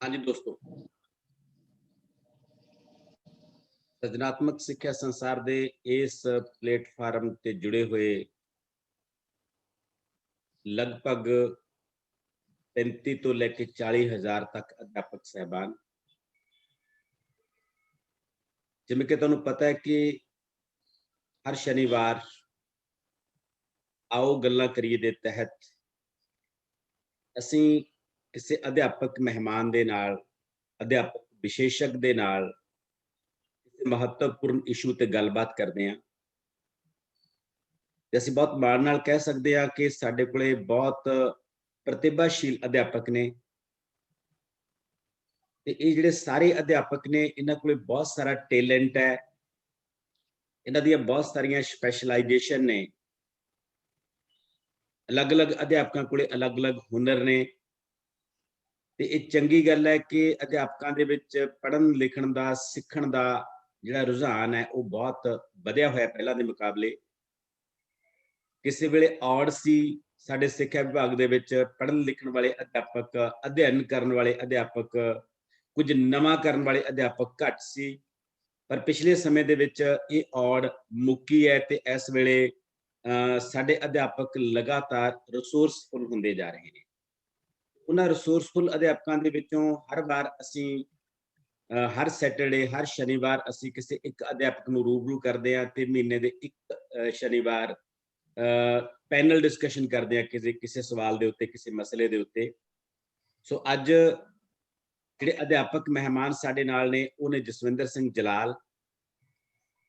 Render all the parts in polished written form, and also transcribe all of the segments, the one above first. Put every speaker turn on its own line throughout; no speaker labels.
हाँ जी दोस्तों, सृजनात्मक सिक्ख्या संसार दे इस प्लेटफार्म ते जुड़े हुए लगभग 35 ਤੋਂ ਲੈ ਕੇ 40,000 ਤੱਕ ਅਧਿਆਪਕ ਸਹਿਬਾਨ, ਜਿਵੇਂ ਕਿ ਤੁਹਾਨੂੰ ਪਤਾ ਹੈ ਕਿ ਹਰ ਸ਼ਨੀਵਾਰ ਆਓ ਗੱਲਾਂ ਕਰੀਏ ਦੇ ਤਹਿਤ ਅਸੀਂ ਕਿਸੇ ਅਧਿਆਪਕ ਮਹਿਮਾਨ ਦੇ ਨਾਲ, ਅਧਿਆਪਕ ਵਿਸ਼ੇਸ਼ਕ ਦੇ ਨਾਲ ਕਿਸੇ ਮਹੱਤਵਪੂਰਨ ਇਸ਼ੂ ਤੇ ਗੱਲਬਾਤ ਕਰਦੇ ਹਾਂ ਤੇ ਅਸੀਂ ਬਹੁਤ ਮਾਣ ਨਾਲ ਕਹਿ ਸਕਦੇ ਹਾਂ ਕਿ ਸਾਡੇ ਕੋਲੇ ਬਹੁਤ ਪ੍ਰਤਿਭਾਸ਼ੀਲ ਅਧਿਆਪਕ ਨੇ ਤੇ ਇਹ ਜਿਹੜੇ ਸਾਰੇ ਅਧਿਆਪਕ ਨੇ ਇਹਨਾਂ ਕੋਲੇ ਬਹੁਤ ਸਾਰਾ ਟੈਲੈਂਟ ਹੈ, ਇਹਨਾਂ ਦੀਆਂ ਬਹੁਤ ਸਾਰੀਆਂ ਸਪੈਸ਼ਲਾਈਜੇਸ਼ਨ ਨੇ। ਅਲੱਗ-ਅਲੱਗ ਅਧਿਆਪਕਾਂ ਕੋਲੇ ਅਲੱਗ-ਅਲੱਗ ਹੁਨਰ ਨੇ ਤੇ ਇਹ ਚੰਗੀ ਗੱਲ ਹੈ ਕਿ ਅਧਿਆਪਕਾਂ ਦੇ ਵਿੱਚ ਪੜ੍ਹਨ ਲਿਖਣ ਦਾ, ਸਿੱਖਣ ਦਾ ਜਿਹੜਾ ਰੁਝਾਨ ਹੈ ਉਹ ਬਹੁਤ ਵਧਿਆ ਹੋਇਆ ਪਹਿਲਾਂ ਦੇ ਮੁਕਾਬਲੇ। ਕਿਸੇ ਵੇਲੇ ਔੜ ਸੀ ਸਾਡੇ ਸਿੱਖਿਆ ਵਿਭਾਗ ਦੇ ਵਿੱਚ ਪੜ੍ਹਨ ਲਿਖਣ ਵਾਲੇ ਅਧਿਆਪਕ, ਅਧਿਐਨ ਕਰਨ ਵਾਲੇ ਅਧਿਆਪਕ, ਕੁਝ ਨਵਾਂ ਕਰਨ ਵਾਲੇ ਅਧਿਆਪਕ ਘੱਟ ਸੀ, ਪਰ ਪਿਛਲੇ ਸਮੇਂ ਦੇ ਵਿੱਚ ਇਹ ਔੜ ਮੁੱਕੀ ਹੈ ਤੇ ਇਸ ਵੇਲੇ ਸਾਡੇ ਅਧਿਆਪਕ ਲਗਾਤਾਰ ਰਿਸੋਰਸਫੁਲ ਹੁੰਦੇ ਜਾ ਰਹੇ ਨੇ। ਉਹਨਾਂ ਰਿਸੋਰਸਫੁਲ ਅਧਿਆਪਕਾਂ ਦੇ ਵਿੱਚੋਂ ਹਰ ਵਾਰ ਅਸੀਂ ਹਰ ਸੈਟਰਡੇ, ਹਰ ਸ਼ਨੀਵਾਰ ਅਸੀਂ ਕਿਸੇ ਇੱਕ ਅਧਿਆਪਕ ਨੂੰ ਰੂਬਰੂ ਕਰਦੇ ਹਾਂ ਤੇ ਮਹੀਨੇ ਦੇ ਇੱਕ ਸ਼ਨੀਵਾਰ ਪੈਨਲ ਡਿਸਕਸ਼ਨ ਕਰਦੇ ਹਾਂ ਕਿਸੇ ਸਵਾਲ ਦੇ ਉੱਤੇ, ਕਿਸੇ ਮਸਲੇ ਦੇ ਉੱਤੇ। ਸੋ ਅੱਜ ਜਿਹੜੇ ਅਧਿਆਪਕ ਮਹਿਮਾਨ ਸਾਡੇ ਨਾਲ ਨੇ ਉਹ ਨੇ ਜਸਵਿੰਦਰ ਸਿੰਘ ਜਲਾਲ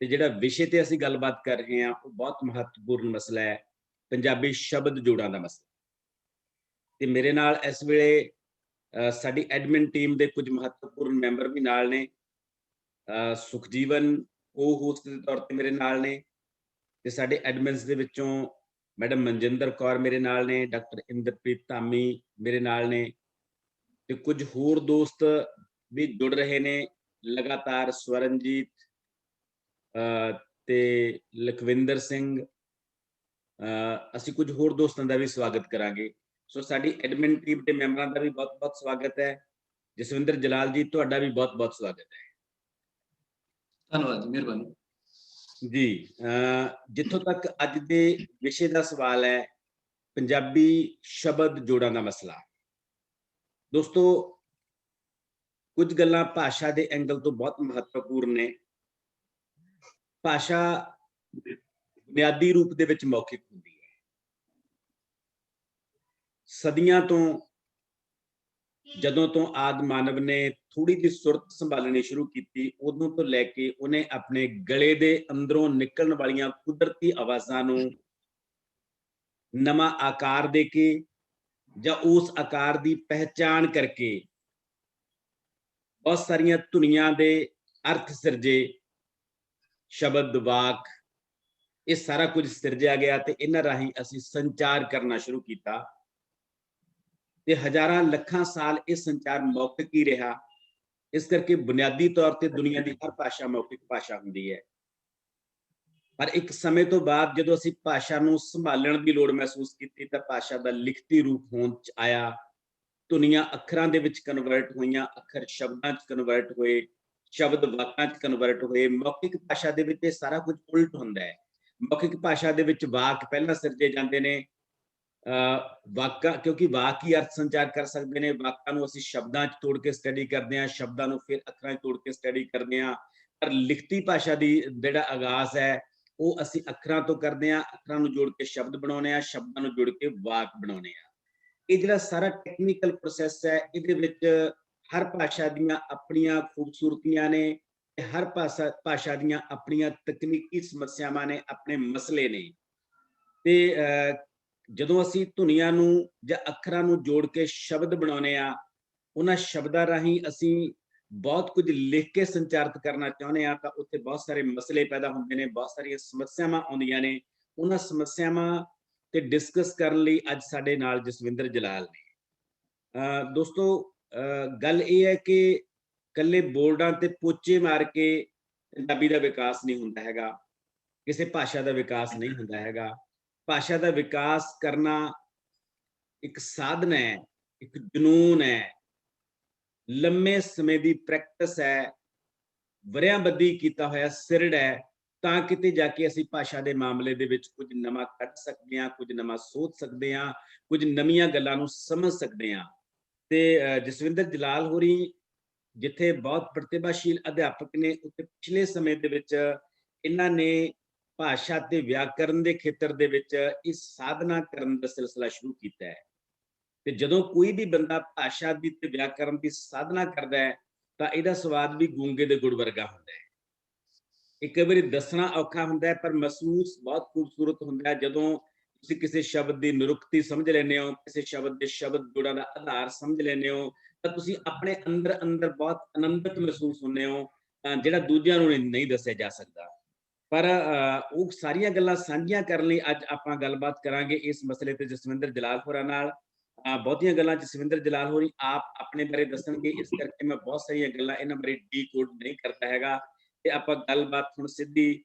ਤੇ ਜਿਹੜਾ ਵਿਸ਼ੇ ਤੇ ਅਸੀਂ ਗੱਲਬਾਤ ਕਰ ਰਹੇ ਹਾਂ ਉਹ ਬਹੁਤ ਮਹੱਤਵਪੂਰਨ ਮਸਲਾ ਹੈ, ਪੰਜਾਬੀ ਸ਼ਬਦ ਜੋੜਾਂ ਦਾ ਮਸਲਾ। ਤੇ ਮੇਰੇ ਨਾਲ ਇਸ ਵੇਲੇ ਸਾਡੀ ਐਡਮਿਨ ਟੀਮ ਦੇ ਕੁਝ ਮਹੱਤਵਪੂਰਨ ਮੈਂਬਰ ਵੀ ਨਾਲ ਨੇ। ਸੁਖਜੀਵਨ ਕੋ-ਹੋਸਟ ਦੇ ਤੌਰ ਤੇ ਮੇਰੇ ਨਾਲ ਨੇ ਤੇ ਸਾਡੇ ਐਡਮਿਨਸ ਦੇ ਵਿੱਚੋਂ ਮੈਡਮ ਮਨਜਿੰਦਰ ਕੌਰ ਮੇਰੇ ਨਾਲ ਨੇ, ਡਾਕਟਰ ਇੰਦਰਪ੍ਰੀਤ ਧਾਮੀ ਮੇਰੇ ਨਾਲ ਨੇ ਤੇ ਕੁਝ ਹੋਰ ਦੋਸਤ ਵੀ ਜੁੜ ਰਹੇ ਨੇ ਲਗਾਤਾਰ, ਸਵਰਨਜੀਤ ਤੇ ਲਖਵਿੰਦਰ ਸਿੰਘ। ਅਸੀਂ ਕੁਝ ਹੋਰ ਦੋਸਤਾਂ ਦਾ ਵੀ ਸਵਾਗਤ ਕਰਾਂਗੇ। ਸੋ ਸਾਡੀ ਐਡਮਿਨ ਟੀਮ ਦੇ ਮੈਂਬਰਾਂ ਦਾ ਵੀ ਬਹੁਤ-ਬਹੁਤ ਸਵਾਗਤ ਹੈ। ਜਸਵਿੰਦਰ ਜਲਾਲ ਜੀ, ਤੁਹਾਡਾ ਵੀ ਬਹੁਤ-ਬਹੁਤ ਸਵਾਗਤ ਹੈ।
ਧੰਨਵਾਦ ਜੀ, ਮਿਹਰਬਾਨੀ
ਜੀ। ਜਿੱਥੋਂ ਤੱਕ ਅੱਜ ਦੇ ਵਿਸ਼ੇ ਦਾ ਸਵਾਲ ਹੈ, ਪੰਜਾਬੀ ਸ਼ਬਦ ਜੋੜਾਂ ਦਾ ਮਸਲਾ। ਦੋਸਤੋ, ਕੁਝ ਗੱਲਾਂ ਭਾਸ਼ਾ ਦੇ ਐਂਗਲ ਤੋਂ ਬਹੁਤ ਮਹੱਤਵਪੂਰਨ ਨੇ। ਭਾਸ਼ਾ ਬੁਨਿਆਦੀ ਰੂਪ ਦੇ ਵਿੱਚ ਮੌਖਿਕ ਹੁੰਦੀ ਹੈ। ਸਦੀਆਂ ਤੋਂ, ਜਦੋਂ ਤੋਂ ਆਦਿ ਮਾਨਵ ਨੇ ਥੋੜੀ ਜਿਹੀ ਸੁਰਤ ਸੰਭਾਲਣੀ ਸ਼ੁਰੂ ਕੀਤੀ, ਉਦੋਂ ਤੋਂ ਲੈ ਕੇ ਉਹਨੇ ਆਪਣੇ ਗਲੇ ਦੇ ਅੰਦਰੋਂ ਨਿਕਲਣ ਵਾਲੀਆਂ ਕੁਦਰਤੀ ਆਵਾਜ਼ਾਂ ਨੂੰ ਨਵਾਂ ਆਕਾਰ ਦੇ ਕੇ ਜਾਂ ਉਸ ਆਕਾਰ ਦੀ ਪਹਿਚਾਣ ਕਰਕੇ ਬਹੁਤ ਸਾਰੀਆਂ ਧੁਨੀਆਂ ਦੇ ਅਰਥ ਸਿਰਜੇ, ਸ਼ਬਦ, ਵਾਕ, ਇਹ ਸਾਰਾ ਕੁਝ ਸਿਰਜਿਆ ਗਿਆ ਤੇ ਇਹਨਾਂ ਰਾਹੀਂ ਅਸੀਂ ਸੰਚਾਰ ਕਰਨਾ ਸ਼ੁਰੂ ਕੀਤਾ ਤੇ ਹਜ਼ਾਰਾਂ ਲੱਖਾਂ ਸਾਲ ਇਹ ਸੰਚਾਰ ਮੌਖਿਕ ਹੀ ਰਿਹਾ। ਇਸ ਕਰਕੇ ਬੁਨਿਆਦੀ ਤੌਰ ਤੇ ਦੁਨੀਆ ਦੀ ਹਰ ਭਾਸ਼ਾ ਮੌਖਿਕ ਭਾਸ਼ਾ ਹੁੰਦੀ ਹੈ, ਪਰ ਇੱਕ ਸਮੇਂ ਤੋਂ ਬਾਅਦ ਜਦੋਂ ਅਸੀਂ ਭਾਸ਼ਾ ਨੂੰ ਸੰਭਾਲਣ ਦੀ ਲੋੜ ਮਹਿਸੂਸ ਕੀਤੀ ਤਾਂ ਭਾਸ਼ਾ ਦਾ ਲਿਖਤੀ ਰੂਪ ਹੋਂਦ ਚ ਆਇਆ, ਧੁਨੀਆਂ ਅੱਖਰਾਂ ਦੇ ਵਿੱਚ ਕਨਵਰਟ ਹੋਈਆਂ, ਅੱਖਰ ਸ਼ਬਦਾਂ ਚ ਕਨਵਰਟ ਹੋਏ, ਸ਼ਬਦ ਵਾਕਾਂ ਚ ਕਨਵਰਟ ਹੋਏ। ਮੌਖਿਕ ਭਾਸ਼ਾ ਦੇ ਵਿੱਚ ਇਹ ਸਾਰਾ ਕੁਝ ਉਲਟ ਹੁੰਦਾ ਹੈ। ਮੌਖਿਕ ਭਾਸ਼ਾ ਦੇ ਵਿੱਚ ਵਾਕ ਪਹਿਲਾਂ ਸਿਰਜੇ ਜਾਂਦੇ ਨੇ, ਵਾਕਾਂ, ਕਿਉਂਕਿ ਵਾਕ ਹੀ ਅਰਥ ਸੰਚਾਰ ਕਰ ਸਕਦੇ ਨੇ। ਵਾਕਾਂ ਨੂੰ ਅਸੀਂ ਸ਼ਬਦਾਂ 'ਚ ਤੋੜ ਕੇ ਸਟੱਡੀ ਕਰਦੇ ਹਾਂ, ਸ਼ਬਦਾਂ ਨੂੰ ਫਿਰ ਅੱਖਰਾਂ 'ਚ ਤੋੜ ਕੇ ਸਟੱਡੀ ਕਰਦੇ ਹਾਂ। ਪਰ ਲਿਖਤੀ ਭਾਸ਼ਾ ਦੀ ਜਿਹੜਾ ਆਗਾਜ਼ ਹੈ ਉਹ ਅਸੀਂ ਅੱਖਰਾਂ ਤੋਂ ਕਰਦੇ ਹਾਂ, ਅੱਖਰਾਂ ਨੂੰ ਜੋੜ ਕੇ ਸ਼ਬਦ ਬਣਾਉਂਦੇ ਹਾਂ, ਸ਼ਬਦਾਂ ਨੂੰ ਜੋੜ ਕੇ ਵਾਕ ਬਣਾਉਂਦੇ ਹਾਂ। ਇਹ ਜਿਹੜਾ ਸਾਰਾ ਟੈਕਨੀਕਲ ਪ੍ਰੋਸੈਸ ਹੈ, ਇਹਦੇ ਵਿੱਚ ਹਰ ਭਾਸ਼ਾ ਦੀਆਂ ਆਪਣੀਆਂ ਖੂਬਸੂਰਤੀਆਂ ਨੇ, ਹਰ ਭਾਸ਼ਾ ਦੀਆਂ ਆਪਣੀਆਂ ਤਕਨੀਕੀ ਸਮੱਸਿਆਵਾਂ ਨੇ, ਆਪਣੇ ਮਸਲੇ ਨੇ। ਤੇ ਜਦੋਂ ਅਸੀਂ ਧੁਨੀਆਂ ਨੂੰ ਜਾਂ ਅੱਖਰਾਂ ਨੂੰ ਜੋੜ ਕੇ ਸ਼ਬਦ ਬਣਾਉਂਦੇ ਆ, ਉਹਨਾਂ ਸ਼ਬਦਾਂ ਰਾਹੀਂ ਅਸੀਂ ਬਹੁਤ ਕੁਝ ਲਿਖ ਕੇ ਸੰਚਾਰਿਤ ਕਰਨਾ ਚਾਹੁੰਦੇ ਆ ਤਾਂ ਉੱਥੇ ਬਹੁਤ ਸਾਰੇ ਮਸਲੇ ਪੈਦਾ ਹੁੰਦੇ ਨੇ, ਬਹੁਤ ਸਾਰੀਆਂ ਸਮੱਸਿਆਵਾਂ ਆਉਂਦੀਆਂ ਨੇ। ਉਹਨਾਂ ਸਮੱਸਿਆਵਾਂ ਤੇ ਡਿਸਕਸ ਕਰਨ ਲਈ ਅੱਜ ਸਾਡੇ ਨਾਲ ਜਸਵਿੰਦਰ ਜਲਾਲ ਨੇ। ਦੋਸਤੋ, ਗੱਲ ਇਹ ਹੈ ਕਿ ਇਕੱਲੇ ਬੋਰਡਾਂ ਤੇ ਪੋਚੇ ਮਾਰ ਕੇ ਪੰਜਾਬੀ ਦਾ ਵਿਕਾਸ ਨਹੀਂ ਹੁੰਦਾ ਹੈਗਾ, ਕਿਸੇ ਭਾਸ਼ਾ ਦਾ ਵਿਕਾਸ ਨਹੀਂ ਹੁੰਦਾ ਹੈਗਾ। ਭਾਸ਼ਾ ਦਾ ਵਿਕਾਸ ਕਰਨਾ ਇੱਕ ਸਾਧਨ ਹੈ, ਇੱਕ ਜਨੂਨ ਹੈ, ਲੰਮੇ ਸਮੇਂ ਦੀ ਪ੍ਰੈਕਟਿਸ ਹੈ, ਵਰਿਆਂ ਬੱਧੀ ਕੀਤਾ ਹੋਇਆ ਸਿਰੜ ਹੈ, ਤਾਂ ਕਿਤੇ ਜਾ ਕੇ ਅਸੀਂ ਭਾਸ਼ਾ ਦੇ ਮਾਮਲੇ ਦੇ ਵਿੱਚ ਕੁਝ ਨਵਾਂ ਕੱਢ ਸਕਦੇ ਹਾਂ, ਕੁਝ ਨਵਾਂ ਸੋਚ ਸਕਦੇ ਹਾਂ, ਕੁਝ ਨਵੀਆਂ ਗੱਲਾਂ ਨੂੰ ਸਮਝ ਸਕਦੇ ਹਾਂ। ਤੇ ਜਸਵਿੰਦਰ ਜਲਾਲ ਹੋਰੀ ਜਿੱਥੇ ਬਹੁਤ ਪ੍ਰਤਿਭਾਸ਼ੀਲ ਅਧਿਆਪਕ ਨੇ, ਉੱਥੇ ਪਿਛਲੇ ਸਮੇਂ ਦੇ ਵਿੱਚ ਇਹਨਾਂ ਨੇ ਭਾਸ਼ਾ ਤੇ ਵਿਆਕਰਨ ਦੇ ਖੇਤਰ ਦੇ ਵਿੱਚ ਇਸ ਸਾਧਨਾ ਕਰਨ ਦਾ ਸਿਲਸਿਲਾ ਸ਼ੁਰੂ ਕੀਤਾ ਹੈ। ਤੇ ਜਦੋਂ ਕੋਈ ਵੀ ਬੰਦਾ ਭਾਸ਼ਾ ਦੀ ਤੇ ਵਿਆਕਰਨ ਦੀ ਸਾਧਨਾ ਕਰਦਾ ਹੈ ਤਾਂ ਇਹਦਾ ਸਵਾਦ ਵੀ ਗੂੰਗੇ ਦੇ ਗੁੜ ਵਰਗਾ ਹੁੰਦਾ ਹੈ। ਇਹ ਕਈ ਵਾਰੀ ਦੱਸਣਾ ਔਖਾ ਹੁੰਦਾ ਹੈ, ਪਰ ਮਹਿਸੂਸ ਬਹੁਤ ਖੂਬਸੂਰਤ ਹੁੰਦਾ ਹੈ ਜਦੋਂ ਤੁਸੀਂ ਕਿਸੇ ਸ਼ਬਦ ਦੀ ਨਿਰੁਕਤੀ ਸਮਝ ਲੈਂਦੇ ਹੋ, ਕਿਸੇ ਸ਼ਬਦ ਦੇ ਸ਼ਬਦ ਜੋੜਾਂ ਦਾ ਆਧਾਰ ਸਮਝ ਲੈਂਦੇ ਹੋ, ਤਾਂ ਤੁਸੀਂ ਆਪਣੇ ਅੰਦਰ ਅੰਦਰ ਬਹੁਤ ਆਨੰਦਿਤ ਮਹਿਸੂਸ ਹੁੰਦੇ ਹੋ, ਜਿਹੜਾ ਦੂਜਿਆਂ ਨੂੰ ਨਹੀਂ ਦੱਸਿਆ ਜਾ ਸਕਦਾ। ਪਰ ਉਹ ਸਾਰੀਆਂ ਗੱਲਾਂ ਸਾਂਝੀਆਂ ਕਰਨ ਲਈ ਅੱਜ ਆਪਾਂ ਗੱਲਬਾਤ ਕਰਾਂਗੇ ਇਸ ਮਸਲੇ ਤੇ ਜਸਵਿੰਦਰ ਜਲਾਲ ਹੋਰਾਂ ਨਾਲ। ਬਹੁਤੀਆਂ ਗੱਲਾਂ ਜਸਵਿੰਦਰ ਜਲਾਲ ਹੋਰੀ ਆਪ ਆਪਣੇ ਬਾਰੇ ਦੱਸਣਗੇ, ਇਸ ਕਰਕੇ ਮੈਂ ਬਹੁਤ ਸਾਰੀਆਂ ਗੱਲਾਂ ਇਹਨਾਂ ਬਾਰੇ ਡੀਕੋਡ ਨਹੀਂ ਕਰਦਾ ਹੈਗਾ। ਤੇ ਆਪਾਂ ਗੱਲਬਾਤ ਹੁਣ ਸਿੱਧੀ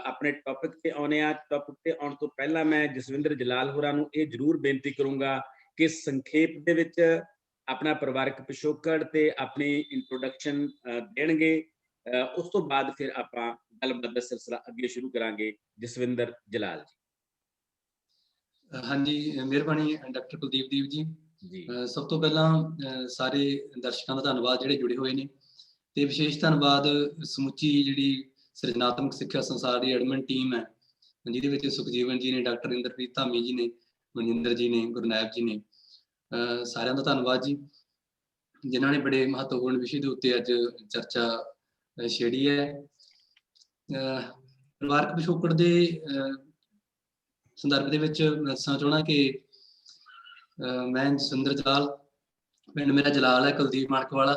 ਆਪਣੇ ਟੌਪਿਕ ਤੇ ਆਉਂਦੇ ਆ। ਟੌਪਿਕ ਤੇ ਆਉਣ ਤੋਂ ਪਹਿਲਾਂ ਮੈਂ ਜਸਵਿੰਦਰ ਜਲਾਲ ਹੋਰਾਂ ਨੂੰ ਇਹ ਜ਼ਰੂਰ ਬੇਨਤੀ ਕਰੂੰਗਾ ਕਿ ਸੰਖੇਪ ਦੇ ਵਿੱਚ ਆਪਣਾ ਪਰਿਵਾਰਕ ਪਿਛੋਕੜ ਤੇ ਆਪਣੀ ਇੰਟਰੋਡਕਸ਼ਨ ਦੇਣਗੇ। ਉਸ ਤੋਂ ਬਾਅਦ ਫਿਰ ਆਪਾਂ ਗੱਲਬਾਤ ਦਾ ਸਿਲਸਿਲਾ ਅੱਗੇ ਸ਼ੁਰੂ ਕਰਾਂਗੇ। ਜਸਵਿੰਦਰ ਜਲਾਲ ਜੀ।
ਹਾਂਜੀ, ਮਿਹਰਬਾਨੀ ਡਾਕਟਰ ਕੁਲਦੀਪ ਦੀਪ ਜੀ।
ਜੀ
ਸਭ ਤੋਂ ਪਹਿਲਾਂ ਸਾਰੇ ਦਰਸ਼ਕਾਂ ਦਾ ਧੰਨਵਾਦ ਜਿਹੜੇ ਜੁੜੇ ਹੋਏ ਨੇ, ਤੇ ਵਿਸ਼ੇਸ਼ ਧੰਨਵਾਦ ਸਮੁੱਚੀ ਜਿਹੜੀ ਸਿਰਜਣਾਤਮਕ ਸਿੱਖਿਆ ਸੰਸਾਰ ਦੀ ਐਡਮਿਨ ਟੀਮ ਹੈ, ਜਿਹਦੇ ਵਿੱਚ ਸੁਖਜੀਵਨ ਜੀ ਨੇ, ਡਾਕਟਰ ਇੰਦਰਪ੍ਰੀਤ ਧਾਮੀ ਜੀ ਨੇ, ਮਨਿੰਦਰ ਜੀ ਨੇ, ਗੁਰਨੈਬ ਜੀ ਨੇ। ਸਾਰਿਆਂ ਦਾ ਧੰਨਵਾਦ ਜੀ, ਜਿਨ੍ਹਾਂ ਨੇ ਬੜੇ ਮਹੱਤਵਪੂਰਨ ਵਿਸ਼ੇ ਦੇ ਉੱਤੇ ਅੱਜ ਚਰਚਾ ਛੇੜੀ ਹੈ। ਪਰਿਵਾਰਕ ਪਿਛੋਕੜ ਦੇ ਸੰਦਰਭ ਦੇ ਵਿੱਚ ਮੈਂ ਦੱਸਣਾ ਚਾਹੁੰਦਾ ਕਿ ਮੈਂ ਜਸਵਿੰਦਰ ਜਲਾਲ, ਪਿੰਡ ਮੇਰਾ ਜਲਾਲ ਹੈ, ਕੁਲਦੀਪ ਮਾਣਕ ਵਾਲਾ।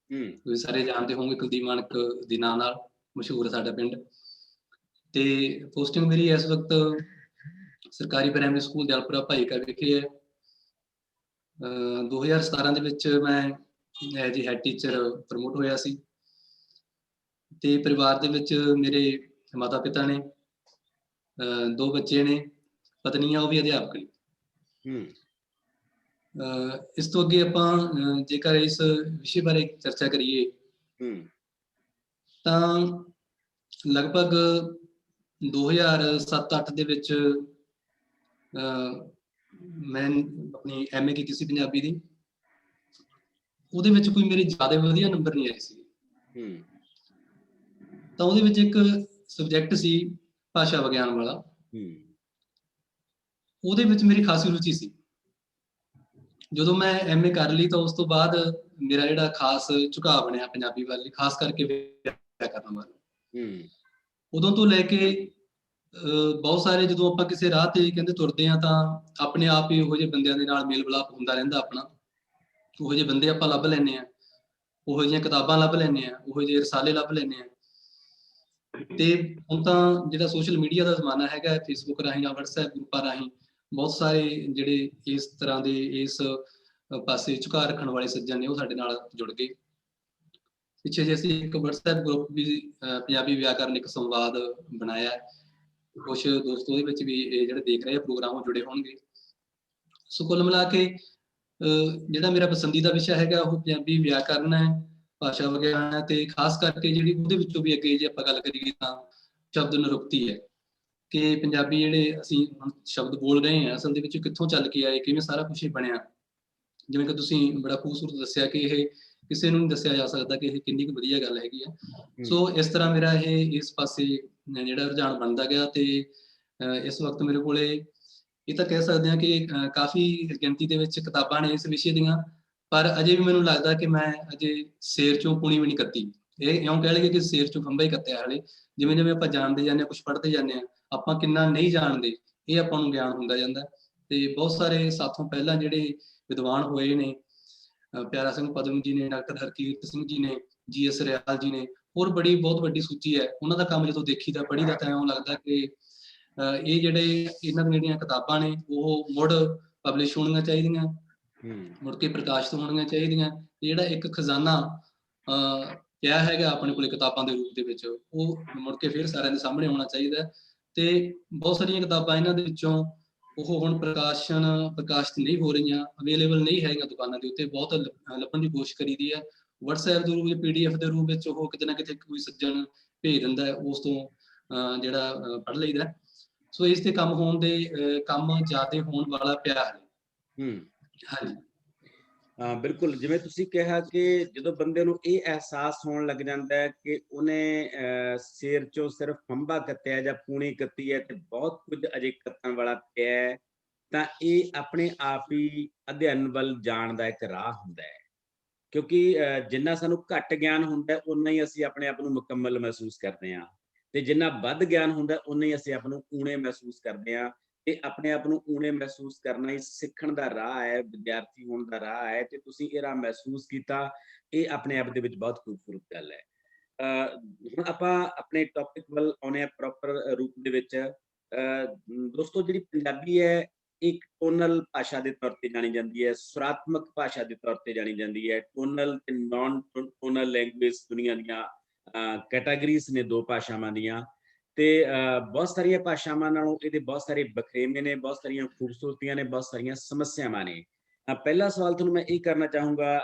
ਤੁਸੀਂ ਸਾਰੇ ਜਾਣਦੇ ਹੋਵੋਗੇ, ਕੁਲਦੀਪ ਮਾਣਕ ਦੇ ਨਾਂ ਨਾਲ ਮਸ਼ਹੂਰ ਹੈ ਸਾਡਾ ਪਿੰਡ। ਤੇ ਪੋਸਟਿੰਗ ਮੇਰੀ ਇਸ ਵਕਤ ਸਰਕਾਰੀ ਪ੍ਰਾਇਮਰੀ ਸਕੂਲ ਦਿਆਲਪੁਰਾ ਭਾਈਕਾ ਵਿਖੇ ਹੈ। 2017 ਦੇ ਵਿੱਚ ਮੈਂ as a head teacher promote ਹੋਇਆ ਸੀ। ਤੇ ਪਰਿਵਾਰ ਦੇ ਵਿੱਚ ਮੇਰੇ ਮਾਤਾ ਪਿਤਾ ਨੇ, 2 ਬੱਚੇ ਨੇ, ਪਤਨੀ ਆ, ਉਹ ਵੀ ਅਧਿਆਪਕ ਨੇ। ਇਸ ਤੋਂ ਅੱਗੇ ਆਪਾਂ ਜੇਕਰ ਇਸ ਵਿਸ਼ੇ ਬਾਰੇ ਚਰਚਾ ਕਰੀਏ ਤਾਂ ਲਗਭਗ 2007-08 ਦੇ ਵਿੱਚ ਮੈਂ ਆਪਣੀ MA ਕੀਤੀ ਸੀ ਪੰਜਾਬੀ ਦੀ। ਉਹਦੇ ਵਿੱਚ ਕੋਈ ਮੇਰੇ ਜ਼ਿਆਦਾ ਵਧੀਆ ਨੰਬਰ ਨਹੀਂ ਆਏ ਸੀ। ਤਾਂ ਉਹਦੇ ਵਿੱਚ ਇੱਕ ਸਬਜੈਕਟ ਸੀ ਭਾਸ਼ਾ ਵਿਗਿਆਨ ਵਾਲਾ, ਉਹਦੇ ਵਿੱਚ ਮੇਰੀ ਖਾਸੀ ਰੁਚੀ ਸੀ। ਜਦੋਂ ਮੈਂ MA ਕਰ ਲਈ ਤਾਂ ਉਸ ਤੋਂ ਬਾਅਦ ਮੇਰਾ ਜਿਹੜਾ ਖਾਸ ਝੁਕਾਅ ਬਣਿਆ ਪੰਜਾਬੀ ਵੱਲ, ਖਾਸ ਕਰਕੇ ਵਿਆਕਰਨ ਵੱਲ। ਉਦੋਂ ਤੋਂ ਲੈ ਕੇ ਬਹੁਤ ਸਾਰੇ, ਜਦੋਂ ਆਪਾਂ ਕਿਸੇ ਰਾਹ ਤੇ ਕਹਿੰਦੇ ਤੁਰਦੇ ਹਾਂ ਤਾਂ ਆਪਣੇ ਆਪ ਹੀ ਉਹੋ ਜਿਹੇ ਬੰਦਿਆਂ ਦੇ ਨਾਲ ਮੇਲ ਮਿਲਾਪ ਹੁੰਦਾ ਰਹਿੰਦਾ ਆਪਣਾ। ਉਹੋ ਜਿਹੇ ਬੰਦੇ ਆਪਾਂ ਲੱਭ ਲੈਂਦੇ ਹਾਂ, ਉਹੋ ਜਿਹੀਆਂ ਕਿਤਾਬਾਂ ਲੱਭ ਲੈਂਦੇ ਹਾਂ, ਉਹੋ ਜਿਹੇ ਰਸਾਲੇ ਲੱਭ ਲੈਂਦੇ ਹਾਂ। ਤੇ ਹੁਣ ਤਾਂ ਜਿਹੜਾ ਸੋਸ਼ਲ ਮੀਡੀਆ ਦਾ ਜ਼ਮਾਨਾ ਹੈਗਾ, ਫੇਸਬੁੱਕ ਰਾਹੀਂ ਜਾਂ WhatsApp ਗਰੁੱਪਾਂ ਰਾਹੀਂ ਬਹੁਤ ਸਾਰੇ ਜਿਹੜੇ ਇਸ ਤਰ੍ਹਾਂ ਦੇ ਇਸ ਪਾਸੇ ਝੁਕਾਅ ਰੱਖਣ ਵਾਲੇ ਸੱਜਣ ਨੇ, ਉਹ ਸਾਡੇ ਨਾਲ ਜੁੜ ਗਏ। ਪਿੱਛੇ ਜੇ ਅਸੀਂ ਇੱਕ WhatsApp ਗਰੁੱਪ ਵੀ ਪੰਜਾਬੀ ਵਿਆਕਰਨ ਇੱਕ ਸੰਵਾਦ ਬਣਾਇਆ, ਕੁਛ ਦੋਸਤ ਉਹਦੇ ਵਿੱਚ ਵੀ ਇਹ ਜਿਹੜੇ ਦੇਖ ਰਹੇ ਪ੍ਰੋਗਰਾਮ ਉਹ ਜੁੜੇ ਹੋਣਗੇ। ਸੋ ਕੁੱਲ ਮਿਲਾ ਕੇ ਜਿਹੜਾ ਮੇਰਾ ਪਸੰਦੀਦਾ ਵਿਸ਼ਾ ਹੈਗਾ ਉਹ ਪੰਜਾਬੀ ਵਿਆਕਰਨ ਹੈ, ਭਾਸ਼ਾ ਵਿਗਿਆਨ ਹੈ, ਤੇ ਖਾਸ ਕਰਕੇ ਜਿਹੜੀ ਉਹਦੇ ਵਿੱਚੋਂ ਵੀ ਅੱਗੇ ਜੇ ਆਪਾਂ ਗੱਲ ਕਰੀਏ ਤਾਂ ਸ਼ਬਦ ਨਿਰੁਕਤੀ ਹੈ, ਕਿ ਪੰਜਾਬੀ ਜਿਹੜੇ ਅਸੀਂ ਹੁਣ ਸ਼ਬਦ ਬੋਲ ਰਹੇ ਹਾਂ ਅਸਲ ਦੇ ਵਿੱਚ ਕਿੱਥੋਂ ਚੱਲ ਕੇ ਆਏ, ਕਿਵੇਂ ਸਾਰਾ ਕੁਛ ਬਣਿਆ। ਜਿਵੇਂ ਕਿ ਤੁਸੀਂ ਬੜਾ ਖੂਬਸੂਰਤ ਦੱਸਿਆ ਕਿ ਇਹ ਕਿਸੇ ਨੂੰ ਨਹੀਂ ਦੱਸਿਆ ਜਾ ਸਕਦਾ ਕਿ ਇਹ ਕਿੰਨੀ ਕੁ ਵਧੀਆ ਗੱਲ ਹੈਗੀ ਆ। ਸੋ ਇਸ ਤਰ੍ਹਾਂ ਮੇਰਾ ਇਹ ਇਸ ਪਾਸੇ ਜਿਹੜਾ ਰੁਝਾਨ ਬਣਦਾ ਗਿਆ। ਤੇ ਇਸ ਵਕਤ ਮੇਰੇ ਕੋਲੇ ਇਹ ਤਾਂ ਕਹਿ ਸਕਦੇ ਹਾਂ ਕਿ ਕਾਫੀ ਗਿਣਤੀ ਦੇ ਵਿੱਚ ਕਿਤਾਬਾਂ ਨੇ ਇਸ ਵਿਸ਼ੇ ਦੀਆਂ, ਪਰ ਅਜੇ ਵੀ ਮੈਨੂੰ ਲੱਗਦਾ ਕਿ ਮੈਂ ਅਜੇ ਸੇਰ ਚੋਂ ਪੁਣੀ ਵੀ ਨਹੀਂ ਕੱਤੀ। ਇਹ ਇਉਂ ਕਹਿ ਲਈਏ ਕਿ ਸੇਰ ਚੋਂ ਖੰਭਾ ਹੀ ਕੱਤਿਆ ਹਾਲੇ। ਜਿਵੇਂ ਜਿਵੇਂ ਆਪਾਂ ਜਾਣਦੇ ਜਾਂਦੇ ਹਾਂ, ਕੁਛ ਪੜ੍ਹਦੇ ਜਾਂਦੇ ਹਾਂ, ਆਪਾਂ ਕਿੰਨਾ ਨਹੀਂ ਜਾਣਦੇ ਇਹ ਆਪਾਂ ਨੂੰ ਗਿਆਨ ਹੁੰਦਾ ਜਾਂਦਾ। ਤੇ ਬਹੁਤ ਸਾਰੇ ਸਾਥੋਂ ਪਹਿਲਾਂ ਜਿਹੜੇ ਵਿਦਵਾਨ ਹੋਏ ਨੇ, ਪਿਆਰਾ ਸਿੰਘ ਪਦਮ ਜੀ ਨੇ, ਡਾਕਟਰ ਹਰਕੀਰਤ ਸਿੰਘ ਜੀ ਨੇ, GS ਰਿਆਲ ਜੀ ਨੇ, ਹੋਰ ਬੜੀ ਬਹੁਤ ਵੱਡੀ ਸੂਚੀ ਹੈ। ਉਹਨਾਂ ਦਾ ਕੰਮ ਜਦੋਂ ਦੇਖੀਦਾ ਪੜ੍ਹੀਦਾ ਤਾਂ ਇਉਂ ਲੱਗਦਾ ਕਿ ਇਹ ਜਿਹੜੇ ਇਹਨਾਂ ਦੀਆਂ ਜਿਹੜੀਆਂ ਕਿਤਾਬਾਂ ਨੇ ਉਹ ਮੁੜ ਪਬਲਿਸ਼ ਹੋਣੀਆਂ ਚਾਹੀਦੀਆਂ, ਮੁੜ ਕੇ ਪ੍ਰਕਾਸ਼ਿਤ ਹੋਣੀਆਂ ਚਾਹੀਦੀਆਂ। ਜਿਹੜਾ ਇੱਕ ਖਜ਼ਾਨਾ ਪਿਆ ਹੈਗਾ ਆਪਣੇ ਕੋਲੇ ਕਿਤਾਬਾਂ ਦੇ ਰੂਪ ਦੇ ਵਿੱਚ, ਉਹ ਮੁੜ ਕੇ ਫਿਰ ਸਾਰਿਆਂ ਦੇ ਸਾਹਮਣੇ ਆਉਣਾ ਚਾਹੀਦਾ। ਤੇ ਬਹੁਤ ਸਾਰੀਆਂ ਕਿਤਾਬਾਂ ਇਹਨਾਂ ਦੇ ਵਿੱਚੋਂ ਉਹ ਹੁਣ ਪ੍ਰਕਾਸ਼ਿਤ ਨਹੀਂ ਹੋ ਰਹੀਆਂ, ਅਵੇਲੇਬਲ ਨਹੀਂ ਹੈਗੀਆਂ ਦੁਕਾਨਾਂ ਦੇ ਉੱਤੇ। ਬਹੁਤ ਲੱਭਣ ਦੀ ਕੋਸ਼ਿਸ਼ ਕਰੀਦੀ ਹੈ। WhatsApp ਦੇ ਰੂਪ ਵਿੱਚ, PDF ਦੇ ਰੂਪ ਵਿੱਚ ਉਹ ਕਿਤੇ ਨਾ ਕਿਤੇ ਕੋਈ ਸੱਜਣ ਭੇਜ ਦਿੰਦਾ ਹੈ, ਉਸ ਤੋਂ ਜਿਹੜਾ ਪੜ੍ਹ ਲਈਦਾ। ਸੋ ਇਸ ਤੇ ਕੰਮ ਹੋਣ ਦੇ ਕੰਮ ਜ਼ਿਆਦਾ ਹੋਣ ਵਾਲਾ ਪਿਆ ਹੈ। ਹਾਂਜੀ
ਬਿਲਕੁਲ, ਜਿਵੇਂ ਤੁਸੀਂ ਕਿਹਾ ਕਿ ਜਦੋਂ ਬੰਦੇ ਨੂੰ ਇਹ ਅਹਿਸਾਸ ਹੋਣ ਲੱਗ ਜਾਂਦਾ ਹੈ ਕਿ ਉਹਨੇ ਸਿਰ ਚੋਂ ਸਿਰਫ ਫੰਬਾ ਕੱਤਿਆ ਜਾਂ ਪੂਣੀ ਕੱਤੀ ਹੈ ਤੇ ਬਹੁਤ ਕੁਝ ਅਜੇ ਕੱਤਣ ਵਾਲਾ ਪਿਆ ਹੈ, ਤਾਂ ਇਹ ਆਪਣੇ ਆਪ ਹੀ ਅਧਿਐਨ ਵੱਲ ਜਾਣ ਦਾ ਇੱਕ ਰਾਹ ਹੁੰਦਾ ਹੈ। ਕਿਉਂਕਿ ਜਿੰਨਾ ਸਾਨੂੰ ਘੱਟ ਗਿਆਨ ਹੁੰਦਾ ਉਨਾ ਹੀ ਅਸੀਂ ਆਪਣੇ ਆਪ ਨੂੰ ਮੁਕੰਮਲ ਮਹਿਸੂਸ ਕਰਦੇ ਹਾਂ, ਤੇ ਜਿੰਨਾ ਵੱਧ ਗਿਆਨ ਹੁੰਦਾ ਉਨਾ ਹੀ ਅਸੀਂ ਆਪ ਨੂੰ ਊਣੇ ਮਹਿਸੂਸ ਕਰਦੇ ਹਾਂ। ਤੇ ਆਪਣੇ ਆਪ ਨੂੰ ਊਣੇ ਮਹਿਸੂਸ ਕਰਨਾ ਹੀ ਸਿੱਖਣ ਦਾ ਰਾਹ ਹੈ, ਵਿਦਿਆਰਥੀ ਹੋਣ ਦਾ ਰਾਹ ਹੈ। ਤੇ ਤੁਸੀਂ ਇਹ ਰਾਹ ਮਹਿਸੂਸ ਕੀਤਾ, ਇਹ ਆਪਣੇ ਆਪ ਦੇ ਵਿੱਚ ਬਹੁਤ ਖੂਬਸੂਰਤ ਗੱਲ ਹੈ। ਹੁਣ ਆਪਾਂ ਆਪਣੇ ਟੌਪਿਕ ਵੱਲ ਆਉਂਦੇ ਹਾਂ ਪ੍ਰੋਪਰ ਰੂਪ ਦੇ ਵਿੱਚ। ਦੋਸਤੋ, ਜਿਹੜੀ ਪੰਜਾਬੀ ਹੈ ਇੱਕ ਟੋਨਲ ਭਾਸ਼ਾ ਦੇ ਤੌਰ ਤੇ ਜਾਣੀ ਜਾਂਦੀ ਹੈ, ਸੁਰਾਤਮਕ ਭਾਸ਼ਾ ਦੇ ਤੌਰ ਤੇ ਜਾਣੀ ਜਾਂਦੀ ਹੈ। ਟੋਨਲ ਤੇ ਨਾਨ ਟੋਨਲ ਲੈਂਗੁਏਜ ਦੁਨੀਆ ਦੀਆਂ ਕੈਟਾਗਰੀਜ਼ ਨੇ ਦੋ ਭਾਸ਼ਾਵਾਂ ਦੀਆਂ। ਤੇ ਬਹੁਤ ਸਾਰੀਆਂ ਭਾਸ਼ਾਵਾਂ ਨਾਲੋਂ ਇਹਦੇ ਬਹੁਤ ਸਾਰੇ ਵਖਰੇਵੇਂ ਨੇ, ਬਹੁਤ ਸਾਰੀਆਂ ਖੂਬਸੂਰਤੀਆਂ ਨੇ, ਬਹੁਤ ਸਾਰੀਆਂ ਸਮੱਸਿਆਵਾਂ ਨੇ। ਪਹਿਲਾ ਸਵਾਲ ਤੁਹਾਨੂੰ ਮੈਂ ਇਹ ਕਰਨਾ ਚਾਹੂੰਗਾ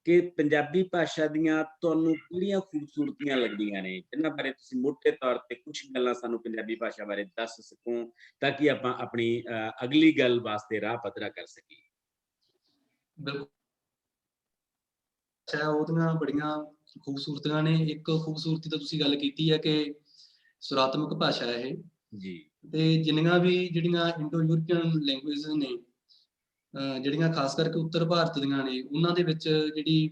ਕਿ ਪੰਜਾਬੀ ਭਾਸ਼ਾ ਦੀਆਂ ਤੁਹਾਨੂੰ ਕਿਹੜੀਆਂ ਖੂਬਸੂਰਤੀਆਂ ਲੱਗਦੀਆਂ ਨੇ, ਜਿਨ੍ਹਾਂ ਬਾਰੇ ਤੁਸੀਂ ਮੋਟੇ ਤੌਰ ਤੇ ਕੁਝ ਗੱਲਾਂ ਸਾਨੂੰ ਪੰਜਾਬੀ ਭਾਸ਼ਾ ਬਾਰੇ ਦੱਸ ਸਕੋ, ਤਾਂ ਕਿ ਆਪਾਂ ਆਪਣੀ ਅਗਲੀ ਗੱਲ ਵਾਸਤੇ ਰਾਹ ਪੱਧਰਾ ਕਰ ਸਕੀਏ।
ਬਿਲਕੁਲ, ਉਹਦੀਆਂ ਬੜੀਆਂ ਖੂਬਸੂਰਤੀਆਂ ਨੇ। ਇੱਕ ਖੂਬਸੂਰਤੀ ਤਾਂ ਤੁਸੀਂ ਗੱਲ ਕੀਤੀ ਹੈ ਕਿ ਸੁਰਾਤਮਕ ਭਾਸ਼ਾ ਹੈ ਇਹ
ਜੀ।
ਤੇ ਜਿੰਨੀਆਂ ਵੀ ਜਿਹੜੀਆਂ ਇੰਡੋ ਯੂਰਪੀਅਨ ਲੈਂਗੁਏਜ ਨੇ, ਜਿਹੜੀਆਂ ਖਾਸ ਕਰਕੇ ਉੱਤਰ ਭਾਰਤ ਦੀਆਂ ਨੇ, ਉਹਨਾਂ ਦੇ ਵਿੱਚ ਜਿਹੜੀ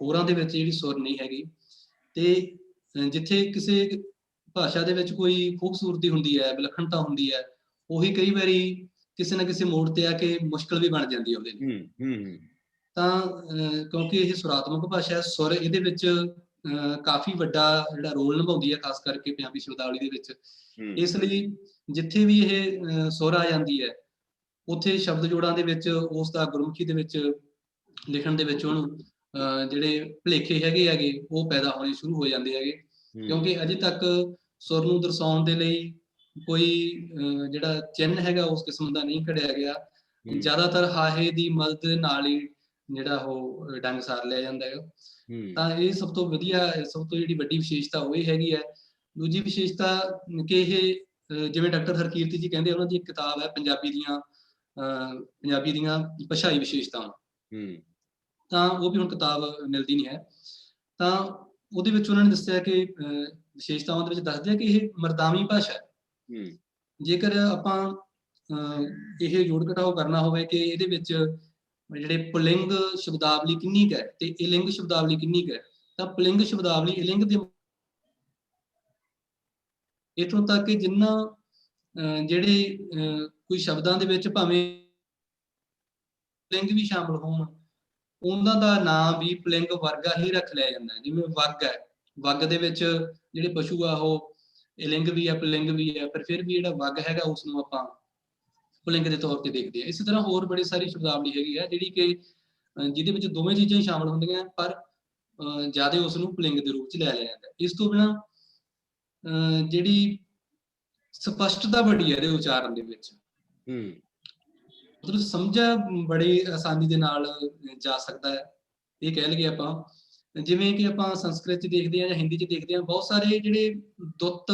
ਹੋਰਾਂ ਦੇ ਵਿੱਚ ਜਿਹੜੀ ਸੁਰ ਨਹੀਂ ਹੈਗੀ। ਤੇ ਜਿੱਥੇ ਕਿਸੇ ਭਾਸ਼ਾ ਦੇ ਵਿੱਚ ਕੋਈ ਖੂਬਸੂਰਤੀ ਹੁੰਦੀ ਹੈ, ਵਿਲੱਖਣਤਾ ਹੁੰਦੀ ਹੈ, ਉਹੀ ਕਈ ਵਾਰੀ ਕਿਸੇ ਨਾ ਕਿਸੇ ਮੋੜ ਤੇ ਆ ਕੇ ਮੁਸ਼ਕਲ ਵੀ ਬਣ ਜਾਂਦੀ ਹੈ ਉਹਦੇ ਲਈ। ਤਾਂ ਕਿਉਂਕਿ ਇਹ ਸੁਰਾਤਮਕ ਭਾਸ਼ਾ ਹੈ, ਸੁਰ ਇਹਦੇ ਵਿੱਚ ਕਾਫੀ ਵੱਡਾ ਜਿਹੜਾ ਰੋਲ ਨਿਭਾਉਂਦੀ ਹੈ, ਖਾਸ ਕਰਕੇ ਪੰਜਾਬੀ ਸ਼ਬਦਾਵਲੀ ਦੇ ਵਿੱਚ। ਇਸ ਲਈ ਜਿੱਥੇ ਵੀ ਇਹ ਸੁਰ ਆ ਜਾਂਦੀ ਹੈ, ਉੱਥੇ ਸ਼ਬਦ ਜੋੜਾਂ ਦੇ ਵਿੱਚ ਉਸ ਦਾ ਗੁਰਮੁਖੀ ਦੇ ਵਿੱਚ ਲਿਖਣ ਦੇ ਵਿੱਚ ਉਹਨੂੰ ਜਿਹੜੇ ਭੁਲੇਖੇ ਹੈਗੇ ਉਹ ਪੈਦਾ ਹੋਣੇ ਸ਼ੁਰੂ ਹੋ ਜਾਂਦੇ ਹੈਗੇ। ਕਿਉਂਕਿ ਅਜੇ ਤੱਕ ਸੁਰ ਨੂੰ ਦਰਸਾਉਣ ਦੇ ਲਈ ਕੋਈ ਜਿਹੜਾ ਚਿੰਨ੍ਹ ਹੈਗਾ ਉਸ ਕਿਸਮ ਦਾ ਨਹੀਂ ਘੜਿਆ ਗਿਆ। ਜ਼ਿਆਦਾਤਰ ਹਾਹੇ ਦੀ ਮਦਦ ਦੇ ਨਾਲ ਹੀ ਜਿਹੜਾ ਉਹ ਡੰਗ ਸਾਰ ਲਿਆ ਜਾਂਦਾ ਹੈਗਾ। ਤਾਂ ਇਹ ਸਭ ਤੋਂ ਵਧੀਆ, ਸਭ ਤੋਂ ਜਿਹੜੀ ਵੱਡੀ ਵਿਸ਼ੇਸ਼ਤਾ ਉਹ ਇਹ ਹੈਗੀ ਹੈ। ਦੂਜੀ ਵਿਸ਼ੇਸ਼ਤਾ ਕਿ ਇਹ ਜਿਵੇਂ ਡਾਕਟਰ ਹਰਕੀਰਤੀ ਜੀ ਕਹਿੰਦੇ, ਉਹਨਾਂ ਦੀ ਇੱਕ ਕਿਤਾਬ ਹੈ ਪੰਜਾਬੀ ਦੀਆਂ ਭਾਸ਼ਾਈ ਵਿਸ਼ੇਸ਼ਤਾਵਾਂ। ਤਾਂ ਉਹ ਵੀ ਹੁਣ ਕਿਤਾਬ ਮਿਲਦੀ ਨਹੀਂ ਹੈ। ਤਾਂ ਉਹਦੇ ਵਿੱਚ ਉਹਨਾਂ ਨੇ ਦੱਸਿਆ ਕਿ ਵਿਸ਼ੇਸ਼ਤਾਵਾਂ ਦੇ ਵਿੱਚ ਦੱਸਦੇ ਆ ਕਿ ਇਹ ਮਰਦਾਵੀ ਭਾਸ਼ਾ ਹੈ। ਜੇਕਰ ਆਪਾਂ ਇਹ ਜੋੜ ਘਟਾਓ ਕਰਨਾ ਹੋਵੇ ਕਿ ਇਹਦੇ ਵਿੱਚ ਜਿਹੜੇ ਪੁਲਿੰਗ ਸ਼ਬਦਾਵਲੀ ਕਿੰਨੀ ਕੁ ਹੈ ਤੇ ਇਲਿੰਗ ਸ਼ਬਦਾਵਲੀ ਕਿੰਨੀ ਕੁ ਹੈ, ਤਾਂ ਪੁਲਿੰਗ ਸ਼ਬਦਾਵਲੀ ਇਲਿੰਗ ਦੇ ਇੱਥੋਂ ਤੱਕ ਕਿ ਜਿੰਨਾ ਜਿਹੜੇ ਕੋਈ ਸ਼ਬਦਾਂ ਦੇ ਵਿੱਚ ਭਾਵੇਂ ਲਿੰਗ ਵੀ ਸ਼ਾਮਲ ਹੋਣ, ਉਹਨਾਂ ਦਾ ਨਾਮ ਵੀ ਪੁਲਿੰਗ ਵਰਗਾ ਹੀ ਰੱਖ ਲਿਆ ਜਾਂਦਾ। ਜਿਵੇਂ ਵੱਗ ਹੈ, ਵੱਗ ਦੇ ਵਿੱਚ ਜਿਹੜੇ ਪਸ਼ੂ ਆ ਉਹ ਇਲਿੰਗ ਵੀ ਹੈ, ਪੁਲਿੰਗ ਵੀ ਹੈ, ਪਰ ਫਿਰ ਵੀ ਜਿਹੜਾ ਵੱਗ ਹੈਗਾ ਉਸ ਨੂੰ ਆਪਾਂ ਪੁਲਿੰਗ ਦੇ ਤੌਰ ਤੇ ਦੇਖਦੇ ਹਾਂ। ਇਸੇ ਤਰ੍ਹਾਂ ਹੋਰ ਬੜੀ ਸਾਰੀ ਸ਼ਬਦਾਵਲੀ ਹੈਗੀ ਹੈ ਜਿਹੜੀ ਕਿ ਜਿਹਦੇ ਵਿੱਚ ਦੋਵੇਂ ਚੀਜ਼ਾਂ ਹੀ ਸ਼ਾਮਲ ਹੁੰਦੀਆਂ, ਪਰ ਜ਼ਿਆਦਾ ਉਸ ਨੂੰ ਪੁਲਿੰਗ ਦੇ ਰੂਪ ਚ ਲੈ ਲਿਆ ਜਾਂਦਾ। ਇਸ ਤੋਂ ਬਿਨਾਂ ਜਿਹੜੀ ਸਪਸ਼ਟਤਾ ਬੜੀ ਹੈ ਇਹਦੇ ਉਚਾਰਨ ਦੇ ਵਿੱਚ, ਮਤਲਬ ਸਮਝਿਆ ਬੜੀ ਆਸਾਨੀ ਦੇ ਨਾਲ ਜਾ ਸਕਦਾ ਹੈ। ਇਹ ਕਹਿ ਲਈਏ ਆਪਾਂ, ਜਿਵੇਂ ਕਿ ਆਪਾਂ ਸੰਸਕ੍ਰਿਤ ਚ ਦੇਖਦੇ ਹਾਂ ਜਾਂ ਹਿੰਦੀ ਚ ਦੇਖਦੇ ਹਾਂ, ਬਹੁਤ ਸਾਰੇ ਜਿਹੜੇ ਦੁੱਤ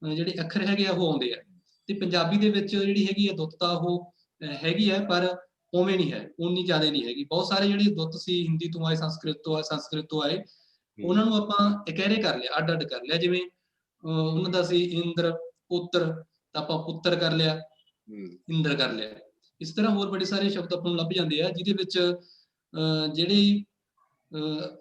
ਜਿਹੜੇ ਅੱਖਰ ਹੈਗੇ ਆ ਉਹ ਆਉਂਦੇ ਆ, ਤੇ ਪੰਜਾਬੀ ਦੇ ਵਿੱਚ ਜਿਹੜੀ ਹੈਗੀ ਆ ਦੁੱਤਤਾ ਉਹ ਹੈਗੀ ਹੈ, ਪਰ ਉਵੇਂ ਨਹੀਂ ਹੈ, ਉਨੀ ਜ਼ਿਆਦਾ ਨਹੀਂ ਹੈਗੀ। ਬਹੁਤ ਸਾਰੇ ਜਿਹੜੇ ਦੁੱਤ ਸੀ ਹਿੰਦੀ ਤੋਂ ਆਏ, ਸੰਸਕ੍ਰਿਤ ਤੋਂ ਆਏ, ਉਹਨਾਂ ਨੂੰ ਆਪਾਂ ਇਕਹਿਰੇ ਕਰ ਲਿਆ, ਅੱਡ ਅੱਡ ਕਰ ਲਿਆ। ਜਿਵੇਂ ਉਹਨਾਂ ਦਾ ਸੀ ਇੰਦਰ, ਪੁੱਤਰ, ਤਾਂ ਆਪਾਂ ਪੁੱਤਰ ਕਰ ਲਿਆ, ਇੰਦਰ ਕਰ ਲਿਆ। ਇਸ ਤਰ੍ਹਾਂ ਹੋਰ ਬੜੇ ਸਾਰੇ ਸ਼ਬਦ ਆਪਾਂ ਨੂੰ ਲੱਭ ਜਾਂਦੇ ਆ ਜਿਹਦੇ ਵਿੱਚ ਜਿਹੜੇ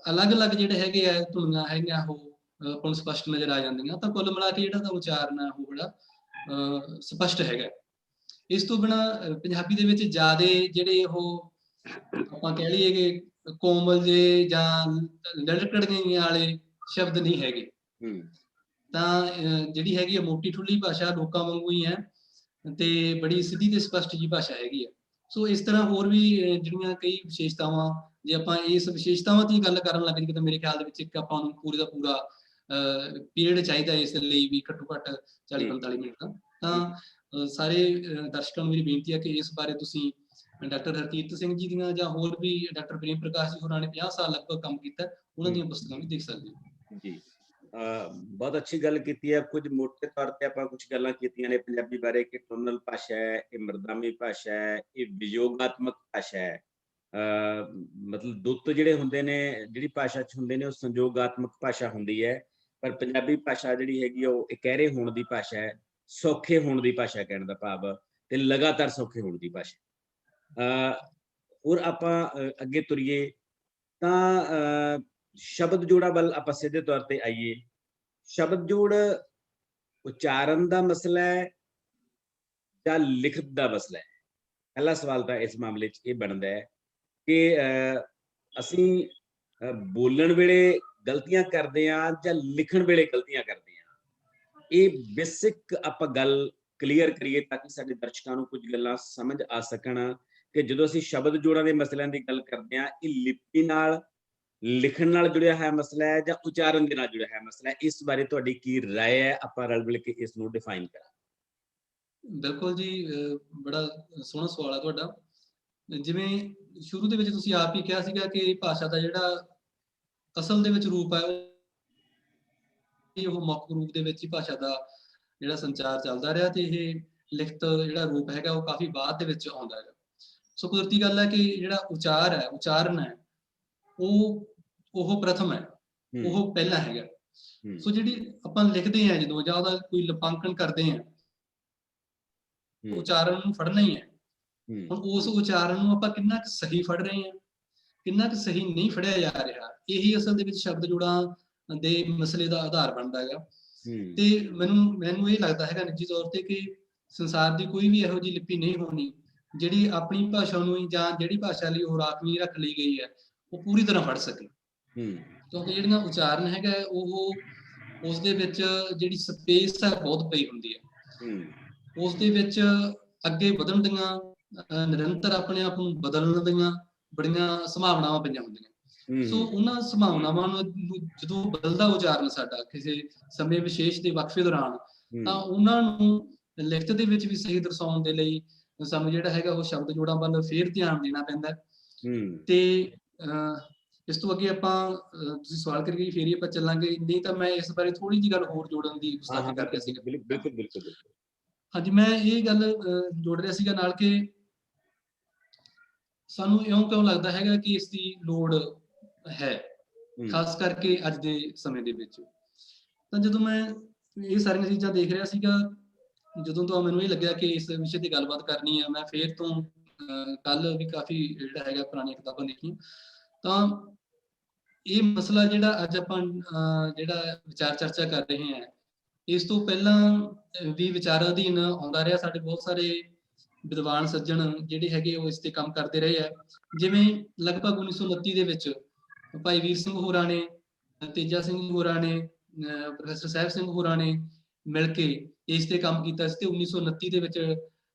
ਅਲੱਗ-ਅਲੱਗ ਜਿਹੜੇ ਹੈਗੇ ਆ ਧੁਨੀਆਂ ਹੈਗੀਆਂ ਉਹ ਆਪਾਂ ਨੂੰ ਸਪਸ਼ਟ ਨਜ਼ਰ ਆ ਜਾਂਦੀਆਂ। ਤਾਂ ਕੁੱਲ ਮਿਲਾ ਕੇ ਜਿਹੜਾ ਦਾ ਉਚਾਰਨ ਹੈ ਉਹ ਬੜਾ ਸਪਸ਼ਟ ਹੈਗਾ। ਇਸ ਤੋਂ ਬਿਨਾਂ ਪੰਜਾਬੀ ਦੇ ਵਿੱਚ ਜ਼ਿਆਦਾ ਜਿਹੜੇ ਉਹ ਆਪਾਂ ਕਹਿ ਲਈਏ ਕਿ ਕੋਮਲ ਜੇ ਜਾਂ ਲੜਕੜੀਆਂ ਵਾਲੇ ਸ਼ਬਦ ਨਹੀਂ ਹੈਗੇ। ਤਾਂ ਜਿਹੜੀ ਹੈਗੀ ਆ ਮੋਟੀ ਠੁੱਲੀ ਭਾਸ਼ਾ ਲੋਕਾਂ ਵਾਂਗੂ ਹੀ ਹੈ ਤੇ ਬੜੀ ਸਿੱਧੀ ਤੇ ਸਪਸ਼ਟ ਜੀ ਭਾਸ਼ਾ ਹੈਗੀ ਆ। ਸੋ ਇਸ ਤਰ੍ਹਾਂ ਹੋਰ ਵੀ ਜਿਹੜੀਆਂ ਕਈ ਵਿਸ਼ੇਸ਼ਤਾਵਾਂ, ਜੇ ਆਪਾਂ ਇਸ ਵਿਸ਼ੇਸ਼ਤਾਵਾਂ ਦੀ ਗੱਲ ਕਰਨ ਲੱਗ ਜਾਈਏ ਤਾਂ ਮੇਰੇ ਖਿਆਲ ਦੇ ਵਿੱਚ ਇੱਕ ਆਪਾਂ ਨੂੰ ਪੂਰੇ ਦਾ ਪੂਰਾ ਪੀਰੀਅਡ ਚਾਹੀਦਾ ਇਸ ਲਈ ਵੀ, ਘੱਟੋ ਘੱਟ 40-45 ਮਿੰਟ ਦਾ। ਤਾਂ ਸਾਰੇ ਦਰਸ਼ਕਾਂ ਨੂੰ ਮੇਰੀ ਬੇਨਤੀ ਹੈ ਕਿ ਇਸ ਬਾਰੇ ਤੁਸੀਂ ਡਾਕਟਰ ਹਰਕੀਰਤ ਸਿੰਘ ਜੀ ਦੀਆਂ ਜਾਂ ਹੋਰ ਵੀ ਡਾਕਟਰ ਪ੍ਰੇਮ ਪ੍ਰਕਾਸ਼ ਜੀ ਹੋਰਾਂ ਨੇ 50 ਸਾਲ ਲਗਭਗ ਕੰਮ ਕੀਤਾ, ਉਹਨਾਂ ਦੀਆਂ ਪੁਸਤਕਾਂ ਵੀ ਦੇਖ ਸਕਦੇ ਹੋ।
ਜੀ ਬਹੁਤ ਅੱਛੀ ਗੱਲ ਕੀਤੀ ਹੈ। ਕੁਝ ਮੋਟੇ ਤੌਰ ਤੇ ਆਪਾਂ ਕੁਝ ਗੱਲਾਂ ਕੀਤੀਆਂ ਨੇ ਪੰਜਾਬੀ ਬਾਰੇ ਕਿ ਟੋਨਲ ਭਾਸ਼ਾ ਹੈ, ਇਹ ਮਰਦਾਮੀ ਭਾਸ਼ਾ ਹੈ, ਇਹ ਵਿਯੋਗਾਤਮਕ ਭਾਸ਼ਾ ਹੈ। ਮਤਲਬ ਦੁੱਤ ਜਿਹੜੇ ਹੁੰਦੇ ਨੇ ਜਿਹੜੀ ਭਾਸ਼ਾ 'ਚ ਹੁੰਦੇ ਨੇ ਉਹ ਸੰਯੋਗਾਤਮਕ ਭਾਸ਼ਾ ਹੁੰਦੀ ਹੈ, ਪਰ ਪੰਜਾਬੀ ਭਾਸ਼ਾ ਜਿਹੜੀ ਹੈਗੀ ਉਹ ਇਕਹਿਰੇ ਹੋਣ ਦੀ ਭਾਸ਼ਾ ਹੈ, ਸੌਖੇ ਹੋਣ ਦੀ ਭਾਸ਼ਾ ਕਹਿਣ ਦਾ ਭਾਵ, ਤੇ ਲਗਾਤਾਰ ਸੌਖੇ ਹੋਣ ਦੀ ਭਾਸ਼ਾ। ਹੋਰ ਆਪਾਂ ਅੱਗੇ ਤੁਰੀਏ ਤਾਂ ਸ਼ਬਦ ਜੋੜਾਂ ਵੱਲ ਆਪਾਂ ਸਿੱਧੇ ਤੌਰ ਤੇ ਆਈਏ। ਸ਼ਬਦ ਜੋੜ ਉਚਾਰਨ ਦਾ ਮਸਲਾ ਹੈ ਜਾਂ ਲਿਖਤ ਦਾ ਮਸਲਾ ਹੈ? ਪਹਿਲਾ ਸਵਾਲ ਤਾਂ ਇਸ ਮਾਮਲੇ 'ਚ ਇਹ ਬਣਦਾ ਹੈ ਕਿ ਅਸੀਂ ਬੋਲਣ ਵੇਲੇ ਗਲਤੀਆਂ ਕਰਦੇ ਹਾਂ ਜਾਂ ਲਿਖਣ ਵੇਲੇ ਗਲਤੀਆਂ ਕਰਦੇ ਹਾਂ। ਇਹ ਬੇਸਿਕ ਆਪਾਂ ਗੱਲ ਕਲੀਅਰ ਕਰੀਏ ਤਾਂ ਕਿ ਸਾਡੇ ਦਰਸ਼ਕਾਂ ਨੂੰ ਕੁਝ ਗੱਲਾਂ ਸਮਝ ਆ ਸਕਣ ਕਿ ਜਦੋਂ ਅਸੀਂ ਸ਼ਬਦ ਜੋੜਾਂ ਦੇ ਮਸਲਿਆਂ ਦੀ ਗੱਲ ਕਰਦੇ ਹਾਂ, ਇਹ ਲਿਪੀ ਨਾਲ, ਲਿਖਣ ਨਾਲ ਜੁੜਿਆ ਹੋਇਆ ਮਸਲਾ ਹੈ ਜਾਂ ਉਚਾਰਨ ਦੇ ਨਾਲ ਜੁੜਿਆ ਹੋਇਆ ਮਸਲਾ ਹੈ? ਇਸ ਬਾਰੇ ਤੁਹਾਡੀ ਕੀ ਰਾਏ ਹੈ? ਆਪਾਂ ਰਲ ਮਿਲ ਕੇ ਇਸ ਨੂੰ ਡਿਫਾਈਨ ਕਰਾਂ।
ਬਿਲਕੁਲ ਜੀ, ਬੜਾ ਸੋਹਣਾ ਸਵਾਲ ਹੈ ਤੁਹਾਡਾ। ਜਿਵੇਂ ਸ਼ੁਰੂ ਦੇ ਵਿੱਚ ਤੁਸੀਂ ਆਪ ਹੀ ਕਿਹਾ ਸੀਗਾ ਕਿ ਭਾਸ਼ਾ ਦਾ ਜਿਹੜਾ ਅਸਲ ਦੇ ਵਿੱਚ ਰੂਪ ਹੈ ਉਹ ਮੁੱਖ ਰੂਪ ਦੇ ਵਿੱਚ ਹੀ ਭਾਸ਼ਾ ਦਾ ਜਿਹੜਾ ਸੰਚਾਰ ਚੱਲਦਾ ਰਿਹਾ, ਤੇ ਇਹ ਲਿਖਤ ਜਿਹੜਾ ਰੂਪ ਹੈਗਾ ਉਹ ਕਾਫੀ ਬਾਅਦ ਦੇ ਵਿੱਚ ਆਉਂਦਾ ਹੈਗਾ। ਸੋ ਕੁਦਰਤੀ ਗੱਲ ਹੈ ਕਿ ਜਿਹੜਾ ਉਚਾਰਨ ਹੈ ਉਹ ਪ੍ਰਥਮ ਹੈ, ਉਹ ਪਹਿਲਾ ਹੈਗਾ। ਸੋ ਜਿਹੜੀ ਆਪਾਂ ਲਿਖਦੇ ਹਾਂ ਜਦੋਂ ਜਾਂ ਉਹਦਾ ਕੋਈ ਲਿਪਾਂਕਣ ਕਰਦੇ ਹਾਂ, ਉਚਾਰਨ ਨੂੰ ਫੜਨਾ ਹੀ ਹੈ। ਹੁਣ ਉਸ ਉਚਾਰਨ ਨੂੰ ਆਪਾਂ ਕਿੰਨਾ ਕੁ ਸਹੀ ਫੜ ਰਹੇ ਹਾਂ, ਕਿੰਨਾ ਕੁ ਸਹੀ ਨਹੀਂ ਫੜਿਆ ਜਾ ਰਿਹਾ, ਇਹੀ ਅਸਲ ਦੇ ਵਿੱਚ ਸ਼ਬਦ ਜੋੜਾਂ ਦੇ ਮਸਲੇ ਦਾ ਆਧਾਰ ਬਣਦਾ ਹੈਗਾ। ਤੇ ਮੈਨੂੰ ਇਹ ਲੱਗਦਾ ਹੈਗਾ ਨਿੱਜੀ ਤੌਰ ਤੇ ਕਿ ਸੰਸਾਰ ਦੀ ਕੋਈ ਵੀ ਇਹੋ ਜਿਹੀ ਲਿਪੀ ਨਹੀਂ ਹੋਣੀ ਜਿਹੜੀ ਆਪਣੀ ਭਾਸ਼ਾ ਨੂੰ ਜਾਂ ਜਿਹੜੀ ਭਾਸ਼ਾ ਲਈ ਉਹ ਰਾਖਵੀਂ ਰੱਖ ਲਈ ਗਈ ਹੈ ਉਹ ਪੂਰੀ ਤਰ੍ਹਾਂ ਫੜ ਸਕੇ। ਕਿਉਂਕਿ ਜਿਹੜੀਆਂ ਉਚਾਰਨ ਹੈਗਾ ਉਹ ਉਸ ਦੇ ਵਿੱਚ ਜਿਹੜੀ ਸਪੇਸ ਹੈ ਬਹੁਤ ਪਈ ਹੁੰਦੀ ਹੈ, ਉਸ ਦੇ ਵਿੱਚ ਅੱਗੇ ਵਧਣ ਦੀਆਂ, ਨਿਰੰਤਰ ਆਪਣੇ ਆਪ ਨੂੰ ਬਦਲਣ ਦੀਆਂ ਬੜੀਆਂ ਸੰਭਾਵਨਾਵਾਂ ਪਈਆਂ ਹੁੰਦੀਆਂ। ਸੋ ਉਹਨਾਂ ਸੰਭਾਵਨਾਵਾਂ ਨੂੰ ਜਦੋਂ ਬਦਲਦਾ ਉਚਾਰਨ ਸਾਡਾ ਕਿਸੇ ਸਮੇਂ ਵਿਸ਼ੇਸ਼ ਦੇ ਵਕਫੇ ਦੌਰਾਨ, ਤਾਂ ਉਹਨਾਂ ਨੂੰ ਲਿਖਤ ਦੇ ਵਿੱਚ ਵੀ ਸਹੀ ਦਰਸਾਉਣ ਦੇ ਲਈ ਸਾਨੂੰ ਜਿਹੜਾ ਹੈਗਾ ਉਹ ਸ਼ਬਦ ਜੋੜਾਂ ਵੱਲ ਫੇਰ ਧਿਆਨ ਦੇਣਾ ਪੈਂਦਾ। ਤੇ ਇਸ ਤੋਂ ਅੱਗੇ ਆਪਾਂ ਤੁਸੀਂ ਸਵਾਲ ਕਰਕੇ ਫੇਰ ਹੀ ਆਪਾਂ ਚੱਲਾਂਗੇ, ਨਹੀਂ ਤਾਂ ਮੈਂ ਇਸ ਬਾਰੇ ਥੋੜੀ ਜਿਹੀ ਗੱਲ ਹੋਰ ਜੋੜਨ ਦੀ ਗੁਸਤਾਖੀ ਕਰ ਰਿਹਾ ਸੀਗਾ।
ਬਿਲਕੁਲ।
ਹਾਂਜੀ, ਮੈਂ ਇਹ ਗੱਲ ਜੋੜ ਰਿਹਾ ਸੀਗਾ ਨਾਲ ਕਿ ਸਾਨੂੰ ਇਉਂ ਕਿਉਂ ਲੱਗਦਾ ਹੈਗਾ ਕਿ ਇਸ ਦੀ ਲੋੜ ਹੈ, ਖਾਸ ਕਰਕੇ ਅੱਜ ਦੇ ਸਮੇਂ ਦੇ ਵਿੱਚ। ਤਾਂ ਜਦੋਂ ਮੈਂ ਇਹ ਸਾਰੀਆਂ ਚੀਜ਼ਾਂ ਦੇਖ ਰਿਹਾ ਸੀਗਾ, ਜਦੋਂ ਤੋਂ ਮੈਨੂੰ ਇਹ ਲੱਗਿਆ ਕਿ ਇਸ ਵਿਸ਼ੇ ਤੇ ਗੱਲਬਾਤ ਕਰਨੀ ਹੈ, ਮੈਂ ਫੇਰ ਤੋਂ ਕੱਲ ਵੀ ਕਾਫੀ ਜਿਹੜਾ ਹੈਗਾ ਪੁਰਾਣੀਆਂ ਕਿਤਾਬਾਂ ਦੇਖੀਆਂ, ਤਾਂ ਇਹ ਮਸਲਾ ਜਿਹੜਾ ਅੱਜ ਆਪਾਂ ਜਿਹੜਾ ਵਿਚਾਰ ਚਰਚਾ ਕਰ ਰਹੇ ਹਾਂ, ਇਸ ਤੋਂ ਪਹਿਲਾਂ ਵੀ ਵਿਚਾਰ ਅਧੀਨ ਆਉਂਦਾ ਰਿਹਾ। ਸਾਡੇ ਬਹੁਤ ਸਾਰੇ ਵਿਦਵਾਨ ਸੱਜਣ ਜਿਹੜੇ ਹੈਗੇ ਉਹ ਇਸ ਤੇ ਕੰਮ ਕਰਦੇ ਰਹੇ ਹੈ। ਜਿਵੇਂ ਲਗਭਗ 1929 ਦੇ ਵਿੱਚ ਭਾਈ ਵੀਰ ਸਿੰਘ ਹੋਰਾਂ ਨੇ, ਤੇਜਾ ਸਿੰਘ ਹੋਰਾਂ ਨੇ, ਪ੍ਰੋਫੈਸਰ ਸਾਹਿਬ ਸਿੰਘ ਹੋਰਾਂ ਨੇ ਮਿਲ ਕੇ ਇਸ ਤੇ ਕੰਮ ਕੀਤਾ ਸੀ। ਤੇ 1929 ਦੇ ਵਿੱਚ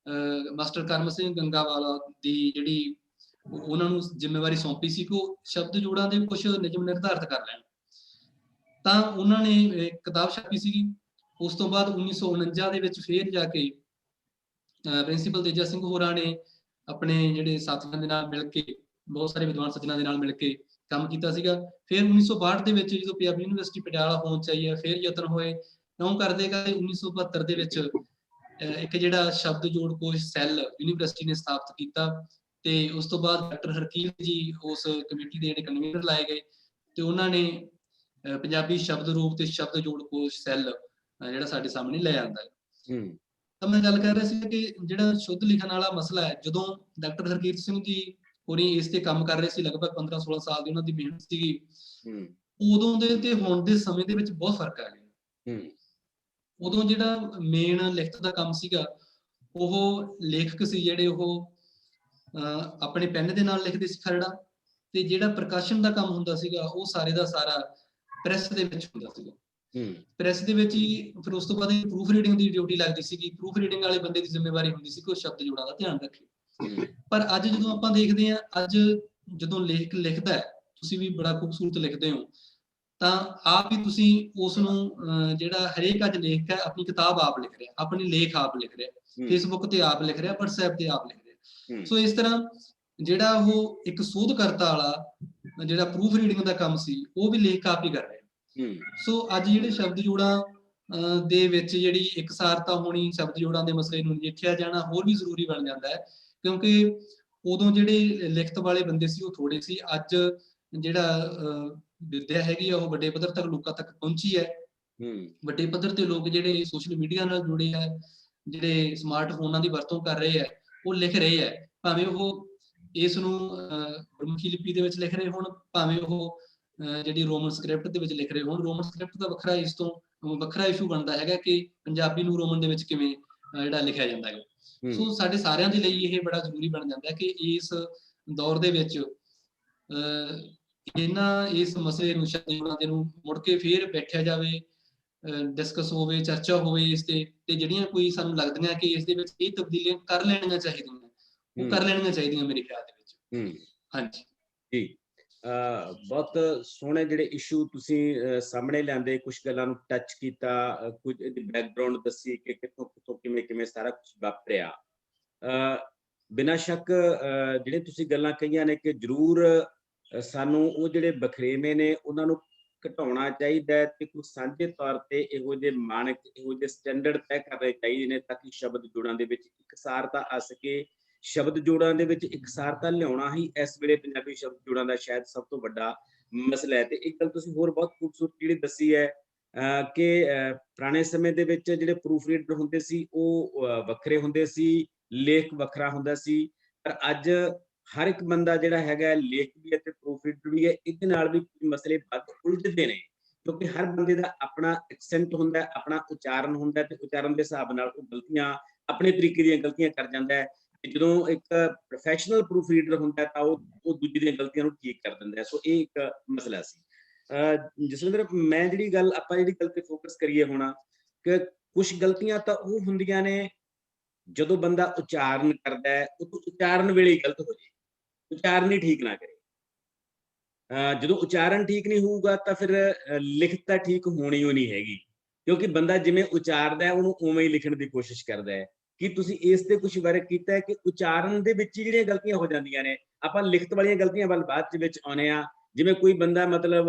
ਮਾਸਟਰ ਕਰਮ ਸਿੰਘ ਗੰਗਾਵਾਲਾ ਦੀ ਜਿਹੜੀ ਉਹਨਾਂ ਨੂੰ ਜ਼ਿੰਮੇਵਾਰੀ ਸੌਂਪੀ ਸੀ ਕਿ ਉਹ ਸ਼ਬਦ ਜੋੜਾਂ ਦੇ ਕੁਝ ਨਿਯਮ ਨਿਰਧਾਰਿਤ ਕਰ ਲੈਣ। ਤਾਂ ਉਹਨਾਂ ਨੇ ਇੱਕ ਕਿਤਾਬ ਛਾਪੀ ਸੀਗੀ। ਉਸ ਤੋਂ ਬਾਅਦ 1949 ਦੇ ਵਿੱਚ ਫੇਰ ਜਾ ਕੇ ਪ੍ਰਿੰਸੀਪਲ ਤੇਜਾ ਸਿੰਘ ਹੋਰਾਂ ਨੇ ਆਪਣੇ ਜਿਹੜੇ ਸਾਥੀਆਂ ਦੇ ਨਾਲ ਮਿਲ ਕੇ, ਬਹੁਤ ਸਾਰੇ ਵਿਦਵਾਨ ਸੱਜਣਾਂ ਦੇ ਨਾਲ ਮਿਲ ਕੇ ਕੰਮ ਕੀਤਾ ਸੀਗਾ। ਫਿਰ 1962 ਦੇ ਵਿੱਚ ਜਦੋਂ ਪੰਜਾਬੀ ਯੂਨੀਵਰਸਿਟੀ ਪਟਿਆਲਾ ਪਹੁੰਚ ਆਈ ਹੈ, ਫਿਰ ਯਤਨ ਹੋਏ। ਇਉਂ ਕਰਦੇ ਕਰਦੇ 1972 ਦੇ ਵਿੱਚ ਇੱਕ ਜਿਹੜਾ ਸ਼ਬਦ ਜੋੜ ਕੋਸ਼ ਸੈੱਲ ਯੂਨੀਵਰਸਿਟੀ ਨੇ ਸਥਾਪਿਤ ਕੀਤਾ, ਤੇ ਉਸ ਤੋਂ ਬਾਅਦ ਡਾਕਟਰ ਹਰਕੀਰਤ ਜੀ ਉਸ ਕਮੇਟੀ ਦੇ ਜਿਹੜੇ ਕਨਵੀਨਰ ਲਾਏ ਗਏ, ਤੇ ਉਹਨਾਂ ਨੇ ਪੰਜਾਬੀ ਸ਼ਬਦ ਰੂਪ ਤੇ ਸ਼ਬਦ ਜੋੜ ਕੋਸ਼ ਸੈੱਲ ਜਿਹੜਾ ਸਾਡੇ ਸਾਹਮਣੇ ਲੈ ਆਂਦਾ ਹੈ। ਤਾਂ ਮੈਂ ਗੱਲ ਕਰ ਰਿਹਾ ਸੀ ਕਿ ਜਿਹੜਾ ਸ਼ੁੱਧ ਲਿਖਣ ਵਾਲਾ ਮਸਲਾ ਹੈ, ਜਦੋਂ ਡਾਕਟਰ ਹਰਕੀਰਤ ਸਿੰਘ ਜੀ ਹੋਰੀ ਇਸ ਤੇ ਕੰਮ ਕਰ ਰਹੇ ਸੀ, ਲਗਭਗ 15-16 ਸਾਲ ਦੀ ਉਹਨਾਂ ਦੀ ਮਿਹਨਤ ਸੀਗੀ, ਉਦੋਂ ਦੇ ਤੇ ਹੁਣ ਦੇ ਸਮੇਂ ਦੇ ਵਿੱਚ ਬਹੁਤ ਫਰਕ ਆ ਗਿਆ। ਉਦੋਂ ਜਿਹੜਾ ਮੇਨ ਲਿਖਤ ਦਾ ਕੰਮ ਸੀਗਾ, ਉਹ ਲੇਖਕ ਸੀ ਜਿਹੜੇ ਉਹ ਆਪਣੇ ਪੈਨ ਦੇ ਨਾਲ ਲਿਖਦੇ ਸੀ ਖਰੜਾ, ਤੇ ਜਿਹੜਾ ਪ੍ਰਕਾਸ਼ਨ ਦਾ ਕੰਮ ਹੁੰਦਾ ਸੀਗਾ ਉਹ ਸਾਰੇ ਦਾ ਸਾਰਾ ਪ੍ਰੈਸ ਦੇ ਵਿੱਚ ਹੁੰਦਾ ਸੀਗਾ। ਪ੍ਰੈਸ ਦੇ ਵਿੱਚ ਹੀ ਫਿਰ ਉਸ ਤੋਂ ਬਾਅਦ ਪ੍ਰੂਫ ਰੀਡਿੰਗ ਦੀ ਡਿਊਟੀ ਲੱਗਦੀ ਸੀਗੀ। ਪ੍ਰੂਫ ਰੀਡਿੰਗ ਵਾਲੇ ਬੰਦੇ ਦੀ ਜ਼ਿੰਮੇਵਾਰੀ ਹੁੰਦੀ ਸੀ ਕਿ ਉਹ ਸ਼ਬਦ ਜੋੜਾਂ ਦਾ ਧਿਆਨ ਰੱਖੇ। ਪਰ ਅੱਜ ਜਦੋਂ ਆਪਾਂ ਦੇਖਦੇ ਹਾਂ, ਅੱਜ ਜਦੋਂ ਲੇਖਕ ਲਿਖਦਾ ਹੈ, ਤੁਸੀਂ ਵੀ ਬੜਾ ਖੂਬਸੂਰਤ ਲਿਖਦੇ ਹੋ, ਤਾਂ ਆਪ ਹੀ ਤੁਸੀਂ ਉਸ ਨੂੰ ਜਿਹੜਾ ਹਰੇਕ ਅੱਜ ਲੇਖਕ ਹੈ ਆਪਣੀ ਕਿਤਾਬ ਆਪ ਲਿਖ ਰਿਹਾ, ਆਪਣੀ ਲੇਖ ਆਪ ਲਿਖ ਰਿਹਾ, ਫੇਸਬੁੱਕ ਤੇ ਆਪ ਲਿਖ ਰਿਹਾ, WhatsApp ਤੇ ਆਪ ਲਿਖ ਰਿਹਾ। ਸੋ ਇਸ ਤਰ੍ਹਾਂ ਜਿਹੜਾ ਉਹ ਇੱਕ ਸ਼ੋਧਕਰਤਾ ਵਾਲਾ ਜਿਹੜਾ ਪ੍ਰੂਫ ਰੀਡਿੰਗ ਦਾ ਕੰਮ ਸੀ, ਉਹ ਵੀ ਲੇਖਕ ਆਪ ਹੀ ਕਰ ਰਿਹਾ। ਸੋ ਅੱਜ ਜਿਹੜੇ ਸ਼ਬਦ ਜੋੜਾਂ ਦੇ ਵਿੱਚ ਜਿਹੜੀ ਇਕਸਾਰਤਾ ਹੋਣੀ, ਸ਼ਬਦ ਜੋੜਾਂ ਦੇ ਮਸਲੇ ਨੂੰ ਨਜਿੱਠਿਆ ਜਾਣਾ ਹੋਰ ਵੀ ਜ਼ਰੂਰੀ ਬਣ ਜਾਂਦਾ ਹੈ, ਕਿਉਂਕਿ ਉਦੋਂ ਜਿਹੜੇ ਲਿਖਤ ਵਾਲੇ ਬੰਦੇ ਸੀ ਉਹ ਥੋੜੇ ਸੀ। ਅੱਜ ਜਿਹੜਾ ਵਿਦਿਆ ਹੈਗੀ ਆ ਉਹ ਵੱਡੇ ਪੱਧਰ ਤੱਕ ਲੋਕਾਂ ਤੱਕ ਪਹੁੰਚੀ ਹੈ। ਵੱਡੇ ਪੱਧਰ ਤੇ ਲੋਕ ਜਿਹੜੇ ਸੋਸ਼ਲ ਮੀਡੀਆ ਨਾਲ ਜੁੜੇ ਹੈ, ਜਿਹੜੇ ਸਮਾਰਟਫੋਨਾਂ ਦੀ ਵਰਤੋਂ ਕਰ ਰਹੇ ਹੈ, ਉਹ ਲਿਖ ਰਹੇ ਹੈ, ਭਾਵੇਂ ਉਹ ਇਸ ਨੂੰ ਗੁਰਮੁਖੀ ਲਿਪੀ ਦੇ ਵਿੱਚ ਲਿਖ ਰਹੇ ਹੋਣ, ਭਾਵੇਂ ਉਹ ਜਿਹੜੀ ਰੋਮਨ ਸਕ੍ਰਿਪਟ ਦੇ ਵਿੱਚ ਲਿਖ ਰਹੇ ਹੋਣ। ਰੋਮਨ ਸਕ੍ਰਿਪਟ ਦਾ ਵੱਖਰਾ ਇਸ ਤੋਂ ਵੱਖਰਾ ਇਸ਼ੂ ਬਣਦਾ ਹੈਗਾ ਕਿ ਪੰਜਾਬੀ ਨੂੰ ਰੋਮਨ ਦੇ ਵਿੱਚ ਕਿਵੇਂ ਜਿਹੜਾ ਲਿਖਿਆ ਜਾਂਦਾ ਹੈ। ਸੋ ਸਾਡੇ ਸਾਰਿਆਂ ਦੇ ਲਈ ਇਹ ਬੜਾ ਜ਼ਰੂਰੀ ਬਣ ਜਾਂਦਾ ਕਿ ਇਸ ਦੌਰ ਦੇ ਵਿੱਚ ਇਸ ਮਸਲੇ ਨੂੰ, ਸ਼ਬਦ ਜੋੜਾਂ ਦੇ ਨੂੰ ਮੁੜ ਕੇ ਫੇਰ ਬੈਠਿਆ ਜਾਵੇ, ਡਿਸਕਸ ਹੋਵੇ, ਚਰਚਾ ਹੋਵੇ ਇਸ ਤੇ ਜਿਹੜੀਆਂ ਕੋਈ ਸਾਨੂੰ ਲੱਗਦੀਆਂ ਕਿ ਇਸ ਦੇ ਵਿੱਚ ਇਹ ਤਬਦੀਲੀਆਂ ਕਰ ਲੈਣੀਆਂ ਚਾਹੀਦੀਆਂ, ਉਹ ਕਰ ਲੈਣੀਆਂ ਚਾਹੀਦੀਆਂ ਮੇਰੇ ਖਿਆਲ ਦੇ ਵਿੱਚ। ਹਾਂਜੀ
ਜੀ, ਬਹੁਤ ਸੋਹਣੇ ਜਿਹੜੇ ਇਸ਼ੂ ਤੁਸੀਂ ਸਾਹਮਣੇ ਲਿਆਂਦੇ, ਕੁਝ ਗੱਲਾਂ ਨੂੰ ਟੱਚ ਕੀਤਾ, ਕੁਝ ਇਹਦੀ ਬੈਕਗਰਾਉਂਡ ਦੱਸੀ ਕਿ ਕਿੱਥੋਂ ਕਿਵੇਂ ਸਾਰਾ ਕੁਝ ਵਾਪਰਿਆ। ਬਿਨਾਂ ਸ਼ੱਕ ਜਿਹੜੇ ਤੁਸੀਂ ਗੱਲਾਂ ਕਹੀਆਂ ਨੇ ਕਿ ਜ਼ਰੂਰ ਸਾਨੂੰ ਉਹ ਜਿਹੜੇ ਵਖਰੇਵੇਂ ਨੇ ਉਹਨਾਂ ਨੂੰ ਘਟਾਉਣਾ ਚਾਹੀਦਾ ਹੈ ਤੇ ਕੁਝ ਸਾਂਝੇ ਤੌਰ ਤੇ ਇਹੋ ਜਿਹੇ ਮਾਨਕ, ਇਹੋ ਜਿਹੇ ਸਟੈਂਡਰਡ ਤੈਅ ਕਰਨੇ ਚਾਹੀਦੇ ਨੇ ਤਾਂ ਕਿ ਸ਼ਬਦ ਜੋੜਾਂ ਦੇ ਵਿੱਚ ਇਕਸਾਰਤਾ ਆ ਸਕੇ। ਸ਼ਬਦ ਜੋੜਾਂ ਦੇ ਵਿੱਚ ਇਕਸਾਰਤਾ ਲਿਆਉਣਾ ਹੀ ਇਸ ਵੇਲੇ ਪੰਜਾਬੀ ਸ਼ਬਦ ਜੋੜਾਂ ਦਾ ਸ਼ਾਇਦ ਸਭ ਤੋਂ ਵੱਡਾ ਮਸਲਾ ਹੈ। ਤੇ ਇੱਕ ਗੱਲ ਤੁਸੀਂ ਹੋਰ ਬਹੁਤ ਖੂਬਸੂਰਤ ਜਿਹੜੀ ਦੱਸੀ ਹੈ ਕਿ ਪੁਰਾਣੇ ਸਮੇਂ ਦੇ ਵਿੱਚ ਜਿਹੜੇ ਪ੍ਰੂਫ ਰੀਡਰ ਹੁੰਦੇ ਸੀ ਉਹ ਵੱਖਰੇ ਹੁੰਦੇ ਸੀ, ਲੇਖ ਵੱਖਰਾ ਹੁੰਦਾ ਸੀ, ਪਰ ਅੱਜ ਹਰ ਇੱਕ ਬੰਦਾ ਜਿਹੜਾ ਹੈਗਾ ਲੇਖ ਵੀ ਹੈ ਤੇ ਪ੍ਰੂਫ ਰੀਡਰ ਵੀ ਹੈ। ਇਹਦੇ ਨਾਲ ਵੀ ਮਸਲੇ ਵੱਧ ਉਲਝਦੇ ਨੇ ਕਿਉਂਕਿ ਹਰ ਬੰਦੇ ਦਾ ਆਪਣਾ ਐਕਸੈਂਟ ਹੁੰਦਾ, ਆਪਣਾ ਉਚਾਰਨ ਹੁੰਦਾ ਤੇ ਉਚਾਰਨ ਦੇ ਹਿਸਾਬ ਨਾਲ ਉਹ ਗਲਤੀਆਂ ਆਪਣੇ ਤਰੀਕੇ ਦੀਆਂ ਗਲਤੀਆਂ ਕਰ ਜਾਂਦਾ ਹੈ। ਜਦੋਂ ਇੱਕ ਪ੍ਰੋਫੈਸ਼ਨਲ ਪ੍ਰੂਫ ਰੀਡਰ ਹੁੰਦਾ ਤਾਂ ਉਹ ਦੂਜੇ ਦੀਆਂ ਗਲਤੀਆਂ ਨੂੰ ਠੀਕ ਕਰ ਦਿੰਦਾ। ਸੋ ਇਹ ਇੱਕ ਮਸਲਾ ਸੀ। ਜਸਵਿੰਦਰ, ਮੈਂ ਜਿਹੜੀ ਗੱਲ ਤੇ ਫੋਕਸ ਕਰੀਏ ਹੁਣ ਕਿ ਕੁਝ ਗਲਤੀਆਂ ਤਾਂ ਉਹ ਹੁੰਦੀਆਂ ਨੇ ਜਦੋਂ ਬੰਦਾ ਉਚਾਰਨ ਕਰਦਾ ਹੈ, ਉਹ ਉਚਾਰਨ ਵੇਲੇ ਹੀ ਗਲਤ ਹੋ ਜਾਏ, ਉਚਾਰਨ ਹੀ ਠੀਕ ਨਾ ਕਰੇ। ਜਦੋਂ ਉਚਾਰਨ ਠੀਕ ਨਹੀਂ ਹੋਊਗਾ ਤਾਂ ਫਿਰ ਲਿਖਤ ਤਾਂ ਠੀਕ ਹੋਣੀ ਓ ਨਹੀਂ ਹੈਗੀ, ਕਿਉਂਕਿ ਬੰਦਾ ਜਿਵੇਂ ਉਚਾਰਦਾ ਹੈ ਉਹਨੂੰ ਉਵੇਂ ਹੀ ਲਿਖਣ ਦੀ ਕੋਸ਼ਿਸ਼ ਕਰਦਾ ਹੈ। ਕੀ ਤੁਸੀਂ ਇਸ ਤੇ ਕੁਝ ਵਰਕ ਕੀਤਾ ਹੈ ਕਿ ਉਚਾਰਨ ਦੇ ਵਿੱਚ ਜਿਹੜੀਆਂ ਗਲਤੀਆਂ ਹੋ ਜਾਂਦੀਆਂ ਨੇ, ਆਪਾਂ ਲਿਖਤ ਵਾਲੀਆਂ ਗਲਤੀਆਂ ਵੱਲ ਬਾਅਦ ਵਿੱਚ ਆਉਂਦੇ ਆ। ਜਿਵੇਂ ਕੋਈ ਬੰਦਾ ਮਤਲਬ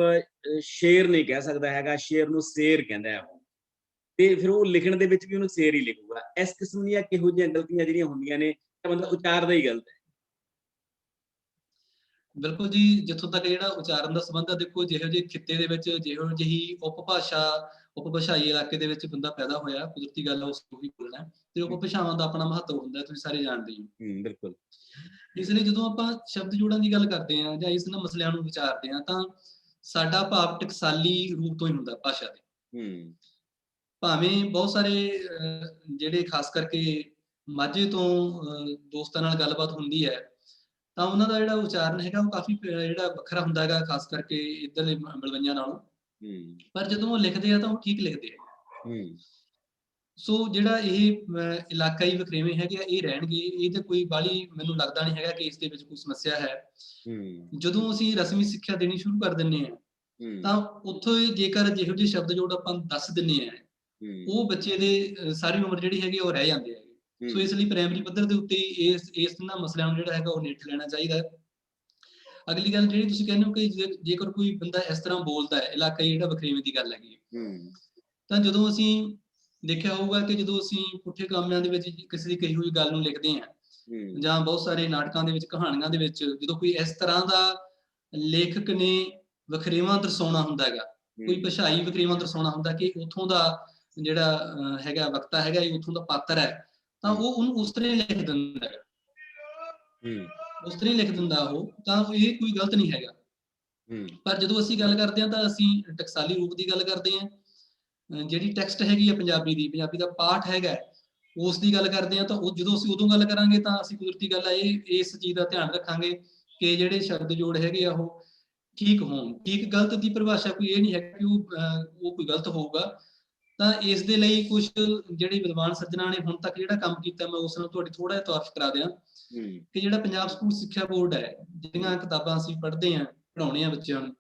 ਸ਼ੇਰ ਨਹੀਂ ਕਹਿ ਸਕਦਾ ਹੈਗਾ, ਸ਼ੇਰ ਨੂੰ ਸ਼ੇਰ ਕਹਿੰਦਾ ਹੈ ਉਹ, ਤੇ ਫਿਰ ਉਹ ਲਿਖਣ ਦੇ ਵਿੱਚ ਵੀ ਉਹਨੂੰ ਸ਼ੇਰ ਹੀ ਲਿਖੂਗਾ। ਇਸ ਕਿਸਮ ਦੀਆਂ ਕਿਹੋ ਜਿਹੀਆਂ ਗਲਤੀਆਂ ਜਿਹੜੀਆਂ ਹੁੰਦੀਆਂ ਨੇ ਤਾਂ ਬੰਦਾ ਉਚਾਰਦਾ ਹੀ ਗਲਤ ਹੈ।
ਬਿਲਕੁਲ ਜੀ, ਜਿੱਥੋਂ ਤੱਕ ਜਿਹੜਾ ਉਚਾਰਨ ਦਾ ਸੰਬੰਧ ਆ, ਦੇਖੋ ਜਿਹੋ ਜਿਹੇ ਖਿੱਤੇ ਦੇ ਵਿੱਚ ਜਿਹੋ ਜਿਹੀ ਉਪਭਾਸ਼ਾਈ ਇਲਾਕੇ ਦੇ ਵਿੱਚ ਬੰਦਾ ਪੈਦਾ ਹੋਇਆ, ਕੁਦਰਤੀ ਗੱਲ ਆ, ਉਸ ਨੂੰ ਹੀ ਬੋਲਣਾ ਤੇ ਉਪਭਾਸ਼ਾਵਾਂ ਦਾ ਆਪਣਾ ਮਹੱਤਵ ਹੁੰਦਾ, ਤੁਸੀਂ ਸਾਰੇ ਜਾਣਦੇ ਹੋ।
ਬਿਲਕੁਲ।
ਇਸ ਲਈ ਜਦੋਂ ਆਪਾਂ ਸ਼ਬਦ ਜੋੜਾਂ ਦੀ ਗੱਲ ਕਰਦੇ ਹਾਂ ਜਾਂ ਇਸ ਨਾਲ ਮਸਲਿਆਂ ਨੂੰ ਵਿਚਾਰਦੇ ਹਾਂ ਤਾਂ ਸਾਡਾ ਭਾਵ ਟਕਸਾਲੀ ਰੂਪ ਤੋਂ ਹੀ ਹੁੰਦਾ ਭਾਸ਼ਾ ਦੇ। ਭਾਵੇਂ ਬਹੁਤ ਸਾਰੇ ਜਿਹੜੇ ਖਾਸ ਕਰਕੇ ਮਾਝੇ ਤੋਂ ਦੋਸਤਾਂ ਨਾਲ ਗੱਲਬਾਤ ਹੁੰਦੀ ਹੈ ਤਾਂ ਉਹਨਾਂ ਦਾ ਜਿਹੜਾ ਉਚਾਰਨ ਹੈਗਾ ਉਹ ਕਾਫੀ ਜਿਹੜਾ ਵੱਖਰਾ ਹੁੰਦਾ ਹੈਗਾ, ਖਾਸ ਕਰਕੇ ਇੱਧਰਲੇ ਮਲਵਈਆਂ ਨਾਲੋਂ। ਪਰ ਜਦੋਂ ਉਹ ਲਿਖਦੇ ਆ ਤਾਂ ਉਹ ਠੀਕ ਲਿਖਦੇ ਆ। ਸੋ ਜਿਹੜਾ ਇਹ ਇਲਾਕਾਈ ਵਖਰੇਵੇਂ ਹੈਗੇ ਆ ਇਹ ਰਹਿਣਗੇ, ਇਹ ਤੇ ਕੋਈ ਬਾਹਲੀ ਮੈਨੂੰ ਲੱਗਦਾ ਨਹੀਂ ਹੈਗਾ ਕਿ ਇਸ ਦੇ ਵਿੱਚ ਕੋਈ ਸਮੱਸਿਆ ਹੈ। ਜਦੋਂ ਅਸੀਂ ਰਸਮੀ ਸਿੱਖਿਆ ਦੇਣੀ ਸ਼ੁਰੂ ਕਰ ਦਿੰਦੇ ਹਾਂ ਤਾਂ ਉੱਥੋਂ ਜੇਕਰ ਜਿਹੋ ਜਿਹੇ ਸ਼ਬਦ ਜੋੜ ਆਪਾਂ ਦੱਸ ਦਿੰਦੇ ਆ, ਉਹ ਬੱਚੇ ਦੇ ਸਾਰੀ ਉਮਰ ਜਿਹੜੀ ਹੈਗੀ ਉਹ ਰਹਿ ਜਾਂਦੇ ਹੈਗੇ। ਸੋ ਇਸ ਲਈ ਪ੍ਰਾਇਮਰੀ ਪੱਧਰ ਦੇ ਉੱਤੇ ਇਸ ਮਸਲਿਆਂ ਨੂੰ ਜਿਹੜਾ ਹੈਗਾ ਉਹ ਨੇਟ ਲੈਣਾ ਚਾਹੀਦਾ ਹੈ। ਅਗਲੀ ਗੱਲ ਜਿਹੜੀ ਤੁਸੀਂ ਕਹਿੰਦੇ ਹੋ ਕਿ ਜੇਕਰ ਕੋਈ ਬੰਦਾ ਇਸ ਤਰ੍ਹਾਂ ਬੋਲਦਾ ਹੈ, ਇਲਾਕਾਈ ਜਿਹੜਾ ਵਖਰੇਵੇਂ ਦੀ ਗੱਲ ਹੈਗੀ ਤਾਂ ਜਦੋਂ ਅਸੀਂ ਦੇਖਿਆ ਹੋਊਗਾ ਕਿ ਜਦੋਂ ਅਸੀਂ ਪੁੱਠੇ ਕਾਮਿਆਂ ਦੇ ਵਿੱਚ ਕਿਸੇ ਦੀ ਕਹੀ ਹੋਈ ਗੱਲ ਨੂੰ ਲਿਖਦੇ ਹਾਂ ਜਾਂ ਬਹੁਤ ਸਾਰੇ ਨਾਟਕਾਂ ਦੇ ਵਿੱਚ, ਕਹਾਣੀਆਂ ਦੇ ਵਿੱਚ ਜਦੋਂ ਕੋਈ ਇਸ ਤਰ੍ਹਾਂ ਦਾ ਲੇਖਕ ਨੇ ਵਖਰੇਵਾਂ ਦਰਸਾਉਣਾ ਹੁੰਦਾ ਹੈਗਾ, ਕੋਈ ਭਾਸ਼ਾਈ ਵਖਰੇਵਾਂ ਦਰਸਾਉਣਾ ਹੁੰਦਾ ਕਿ ਉੱਥੋਂ ਦਾ ਜਿਹੜਾ ਹੈਗਾ ਵਕਤਾ ਹੈਗਾ, ਉੱਥੋਂ ਦਾ ਪਾਤਰ ਹੈ, ਤਾਂ ਉਹ ਉਹਨੂੰ ਉਸ ਤਰ੍ਹਾਂ ਲਿਖ ਦਿੰਦਾ ਹੈ, ਉਸ ਤਰ੍ਹਾਂ ਲਿਖ ਦਿੰਦਾ ਉਹ, ਤਾਂ ਇਹ ਕੋਈ ਗਲਤ ਨਹੀਂ ਹੈਗਾ। ਪਰ ਜਦੋਂ ਅਸੀਂ ਗੱਲ ਕਰਦੇ ਹਾਂ ਤਾਂ ਅਸੀਂ ਟਕਸਾਲੀ ਰੂਪ ਦੀ ਗੱਲ ਕਰਦੇ ਹਾਂ। ਜਿਹੜੀ ਟੈਕਸਟ ਹੈਗੀ ਆ ਪੰਜਾਬੀ ਦਾ ਪਾਠ ਹੈਗਾ ਉਸ ਦੀ ਗੱਲ ਕਰਦੇ ਹਾਂ ਤਾਂ ਉਹ ਜਦੋਂ ਅਸੀਂ ਉਦੋਂ ਗੱਲ ਕਰਾਂਗੇ ਤਾਂ ਅਸੀਂ ਕੁਦਰਤੀ ਗੱਲ ਆ ਇਸ ਚੀਜ਼ ਦਾ ਧਿਆਨ ਰੱਖਾਂਗੇ ਕਿ ਜਿਹੜੇ ਸ਼ਬਦ ਜੋੜ ਹੈਗੇ ਆ ਉਹ ਠੀਕ ਹੋਣ। ਠੀਕ ਗਲਤ ਦੀ ਪਰਿਭਾਸ਼ਾ ਕੋਈ ਇਹ ਨਹੀਂ ਹੈ ਕਿ ਉਹ ਕੋਈ ਗਲਤ ਹੋਊਗਾ। ਤਾਂ ਇਸ ਦੇ ਲਈ ਕੁਝ ਜਿਹੜੇ ਵਿਦਵਾਨ ਸੱਜਣਾ ਨੇ ਹੁਣ ਤੱਕ ਜਿਹੜਾ ਕੰਮ ਕੀਤਾ, ਮੈਂ ਉਸ ਨਾਲ ਤੁਹਾਡੀ ਥੋੜਾ ਜਿਹਾ ਤਾਰਫ ਕਰਾ ਦਿਆਂ ਕਿ ਜਿਹੜਾ ਪੰਜਾਬ ਸਕੂਲ ਸਿੱਖਿਆ ਬੋਰਡ ਹੈ, ਜਿਹੜੀਆਂ ਕਿਤਾਬਾਂ ਅਸੀਂ ਪੜ੍ਹਦੇ ਹਾਂ, ਪੜ੍ਹਾਉਣੇ ਆ ਬੱਚਿਆਂ ਨੂੰ,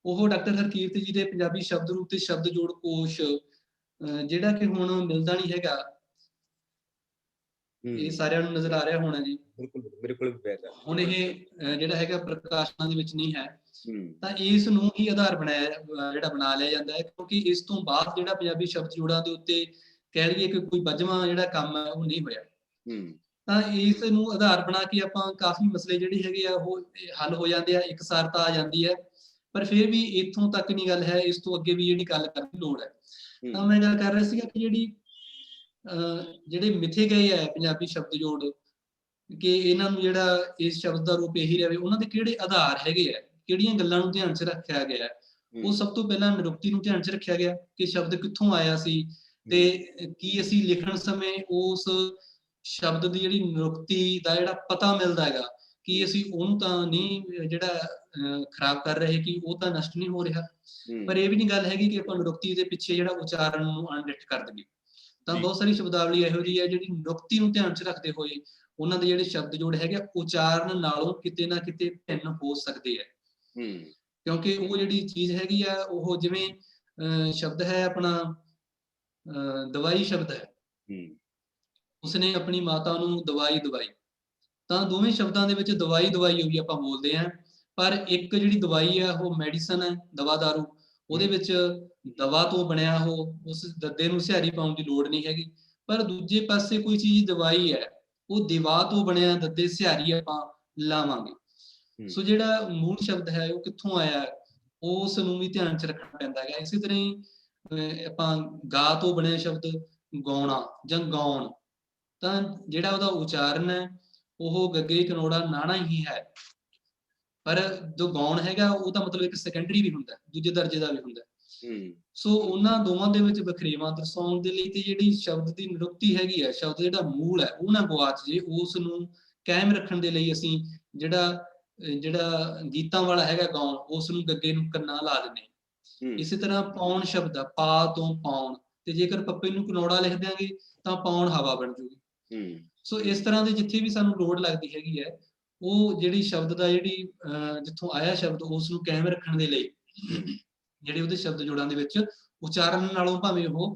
ਉਹ ਡਾਕਟਰ ਹਰਕੀਰਤ ਜੀ ਦੇ ਪੰਜਾਬੀ ਸ਼ਬਦ ਰੂਪ ਤੇ ਸ਼ਬਦ ਜੋੜ ਕੋਸ਼ ਜਿਹੜਾ ਕਿ ਹੁਣ ਮਿਲਦਾ ਨਹੀਂ ਹੈਗਾ, ਇਹ ਸਾਰਿਆਂ ਨੂੰ ਨਜ਼ਰ ਆ ਰਿਹਾ ਹੋਣਾ ਜੀ।
ਬਿਲਕੁਲ
ਹੁਣ ਇਹ ਜਿਹੜਾ ਹੈਗਾ ਪ੍ਰਕਾਸ਼ਨਾਂ ਦੇ ਵਿੱਚ ਨਹੀਂ ਹੈ, ਤਾਂ ਇਸ ਨੂੰ ਹੀ ਆਧਾਰ ਜਿਹੜਾ ਬਣਾ ਲਿਆ ਜਾਂਦਾ ਹੈ, ਕਿਉਂਕਿ ਇਸ ਤੋਂ ਬਾਅਦ ਜਿਹੜਾ ਪੰਜਾਬੀ ਸ਼ਬਦ ਜੋੜਾਂ ਦੇ ਉੱਤੇ ਕਹਿ ਲਈਏ ਕਿ ਕੋਈ ਵੱਜਵਾਂ ਜਿਹੜਾ ਕੰਮ ਹੈ ਉਹ ਨਹੀਂ ਹੋਇਆ। ਤਾਂ ਇਸ ਨੂੰ ਆਧਾਰ ਬਣਾ ਕੇ ਆਪਾਂ ਕਾਫੀ ਮਸਲੇ ਜਿਹੜੇ ਹੈਗੇ ਆ ਉਹ ਹੱਲ ਹੋ ਜਾਂਦੇ ਆ, ਇਕਸਾਰਤਾ ਆ ਜਾਂਦੀ ਹੈ। ਪਰ ਫਿਰ ਵੀ ਇੱਥੋਂ ਤੱਕ ਨਹੀਂ ਗੱਲ ਹੈ, ਇਸ ਤੋਂ ਅੱਗੇ ਵੀ ਜਿਹੜੀ ਗੱਲ ਕਰਨ ਦੀ ਲੋੜ ਹੈ। ਤਾਂ ਮੈਂ ਗੱਲ ਕਰ ਰਿਹਾ ਸੀਗਾ ਕਿ ਜਿਹੜੇ ਮਿਥੇ ਗਏ ਹੈ ਪੰਜਾਬੀ ਸ਼ਬਦ ਜੋੜ, ਕਿ ਇਹਨਾਂ ਨੂੰ ਜਿਹੜਾ ਇਸ ਸ਼ਬਦ ਦਾ ਰੂਪ ਇਹੀ ਰਹੇ, ਉਹਨਾਂ ਦੇ ਕਿਹੜੇ ਆਧਾਰ ਹੈਗੇ ਆ, ਕਿਹੜੀਆਂ ਗੱਲਾਂ ਨੂੰ ਧਿਆਨ 'ਚ ਰੱਖਿਆ ਗਿਆ। ਉਹ ਸਭ ਤੋਂ ਪਹਿਲਾਂ ਨਿਰੁਕਤੀ ਨੂੰ ਧਿਆਨ 'ਚ ਰੱਖਿਆ ਗਿਆ ਕਿ ਸ਼ਬਦ ਕਿੱਥੋਂ ਆਇਆ ਸੀ, ਤੇ ਕੀ ਅਸੀਂ ਲਿਖਣ ਸਮੇਂ ਉਸ ਸ਼ਬਦ ਦੀ ਜਿਹੜੀ ਨਿਰੁਕਤੀ ਦਾ ਜਿਹੜਾ ਪਤਾ ਮਿਲਦਾ ਹੈਗਾ, ਕਿ ਅਸੀਂ ਉਹਨੂੰ ਤਾਂ ਨਹੀਂ ਜਿਹੜਾ ਖਰਾਬ ਕਰ ਰਹੇ, ਕਿ ਉਹ ਤਾਂ ਨਸ਼ਟ ਨਹੀਂ ਹੋ ਰਿਹਾ। ਪਰ ਇਹ ਵੀ ਨਹੀਂ ਗੱਲ ਹੈਗੀ ਕਿ ਆਪਾਂ ਨਿਰੁਕਤੀ ਦੇ ਪਿੱਛੇ ਜਿਹੜਾ ਉਚਾਰਨ ਨੂੰ ਅਣਡਿੱਠ ਕਰ ਦਈਏ। ਤਾਂ ਬਹੁਤ ਸਾਰੀ ਸ਼ਬਦਾਵਲੀ ਇਹੋ ਜਿਹੀ ਹੈ ਜਿਹੜੀ ਨਿਰੁਕਤੀ ਨੂੰ ਧਿਆਨ 'ਚ ਰੱਖਦੇ ਹੋਏ ਉਹਨਾਂ ਦੇ ਜਿਹੜੇ ਸ਼ਬਦ ਜੋੜ ਹੈਗੇ ਉਚਾਰਨ ਨਾਲੋਂ ਕਿਤੇ ਨਾ ਕਿਤੇ ਭਿੰਨ ਹੋ ਸਕਦੇ ਹੈ। ਕਿਉਂਕਿ ਉਹ ਜਿਹੜੀ ਚੀਜ਼ ਹੈਗੀ ਆ, ਉਹ ਜਿਵੇਂ ਸ਼ਬਦ ਹੈ ਆਪਣਾ ਦਵਾਈ ਸ਼ਬਦ ਹੈ, ਉਸਨੇ ਆਪਣੀ ਮਾਤਾ ਨੂੰ ਦਵਾਈ ਦਵਾਈ, ਤਾਂ ਦੋਵੇਂ ਸ਼ਬਦਾਂ ਦੇ ਵਿੱਚ ਦਵਾਈ ਦਵਾਈ ਹੋਈ ਆਪਾਂ ਬੋਲਦੇ ਹਾਂ, ਪਰ ਇੱਕ ਜਿਹੜੀ ਦਵਾਈ ਹੈ ਉਹ ਮੈਡੀਸਨ ਹੈ, ਦਵਾ ਦਾਰੂ, ਉਹਦੇ ਵਿੱਚ ਦਵਾ ਤੋਂ ਬਣਿਆ ਉਸ ਦੱਦੇ ਨੂੰ ਸਿਹਾਰੀ ਪਾਉਣ ਦੀ ਲੋੜ ਨਹੀਂ ਹੈਗੀ। ਪਰ ਦੂਜੇ ਪਾਸੇ ਕੋਈ ਚੀਜ਼ ਦਵਾਈ ਹੈ, ਉਹ ਦੀਵਾ ਤੋਂ ਬਣਿਆ ਦੱਦੇ ਸਿਹਾਰੀ ਆਪਾਂ ਲਾਵਾਂਗੇ। ਸੋ ਜਿਹੜਾ ਮੂਲ ਸ਼ਬਦ ਹੈ ਉਹ ਕਿੱਥੋਂ ਆਇਆ, ਉਸ ਨੂੰ ਵੀ ਧਿਆਨ 'ਚ ਰੱਖਣਾ ਪੈਂਦਾ ਹੈਗਾ। ਇਸੇ ਤਰ੍ਹਾਂ ਹੀ ਆਪਾਂ ਗਾ ਤੋਂ ਬਣਿਆ ਸ਼ਬਦ ਗਾਉਣਾ ਜਾਂ ਗਾਉਣ, ਤਾਂ ਜਿਹੜਾ ਉਹਦਾ ਉਚਾਰਨ ਹੈ ਉਹ ਗੱਗੇ ਕਨੋੜਾ ਨਾਣਾ ਹੀ ਹੈ, ਪਰ ਜੋ ਗਾਉਣ ਹੈਗਾ ਉਹਦਾ ਮਤਲਬ ਇੱਕ ਸੈਕੰਡਰੀ ਵੀ ਹੁੰਦਾ, ਦੂਜੇ ਦਰਜੇ ਦਾ ਵੀ ਹੁੰਦਾ। ਸੋ ਉਹਨਾਂ ਦੋਵਾਂ ਦੇ ਵਿੱਚ ਵਖਰੇਵਾਂ ਦਰਸਾਉਣ ਦੇ ਲਈ ਤੇ ਜਿਹੜੀ ਸ਼ਬਦ ਦੀ ਨਿਰੁਕਤੀ ਹੈਗੀ ਹੈ, ਸ਼ਬਦ ਜਿਹੜਾ ਮੂਲ ਹੈ ਉਹ ਨਾ ਗਵਾਚ ਜੇ, ਉਸ ਨੂੰ ਕਾਇਮ ਰੱਖਣ ਦੇ ਲਈ ਅਸੀਂ ਜਿਹੜਾ ਗੀਤਾਂ ਵਾਲਾ ਹੈਗਾ ਗਾਉਣ, ਉਸ ਨੂੰ ਗੱਗੇ ਨੂੰ ਕੰਨਾ ਲਾ ਦਿੰਦੇ। ਇਸੇ ਤਰ੍ਹਾਂ ਪਾਉਣ ਸ਼ਬਦ ਆ, ਪਾ ਤੋਂ ਪਾਉਣ, ਤੇ ਜੇਕਰ ਪੱਪੇ ਨੂੰ ਕਨੌੜਾ ਲਿਖ ਦਿਆਂਗੇ ਤਾਂ ਪਾਉਣ ਹਵਾ ਬਣ ਜੂਗੀ। ਸੋ ਇਸ ਤਰ੍ਹਾਂ ਦੇ ਜਿੱਥੇ ਵੀ ਸਾਨੂੰ ਲੋੜ ਲੱਗਦੀ ਹੈਗੀ ਹੈ, ਉਹ ਜਿਹੜੀ ਸ਼ਬਦ ਦਾ ਜਿੱਥੋਂ ਆਇਆ ਸ਼ਬਦ, ਉਸ ਨੂੰ ਕਾਇਮ ਰੱਖਣ ਦੇ ਲਈ ਜਿਹੜੇ ਉਹਦੇ ਸ਼ਬਦ ਜੋੜਾਂ ਦੇ ਵਿੱਚ ਉਚਾਰਨ ਨਾਲੋਂ ਭਾਵੇਂ ਉਹ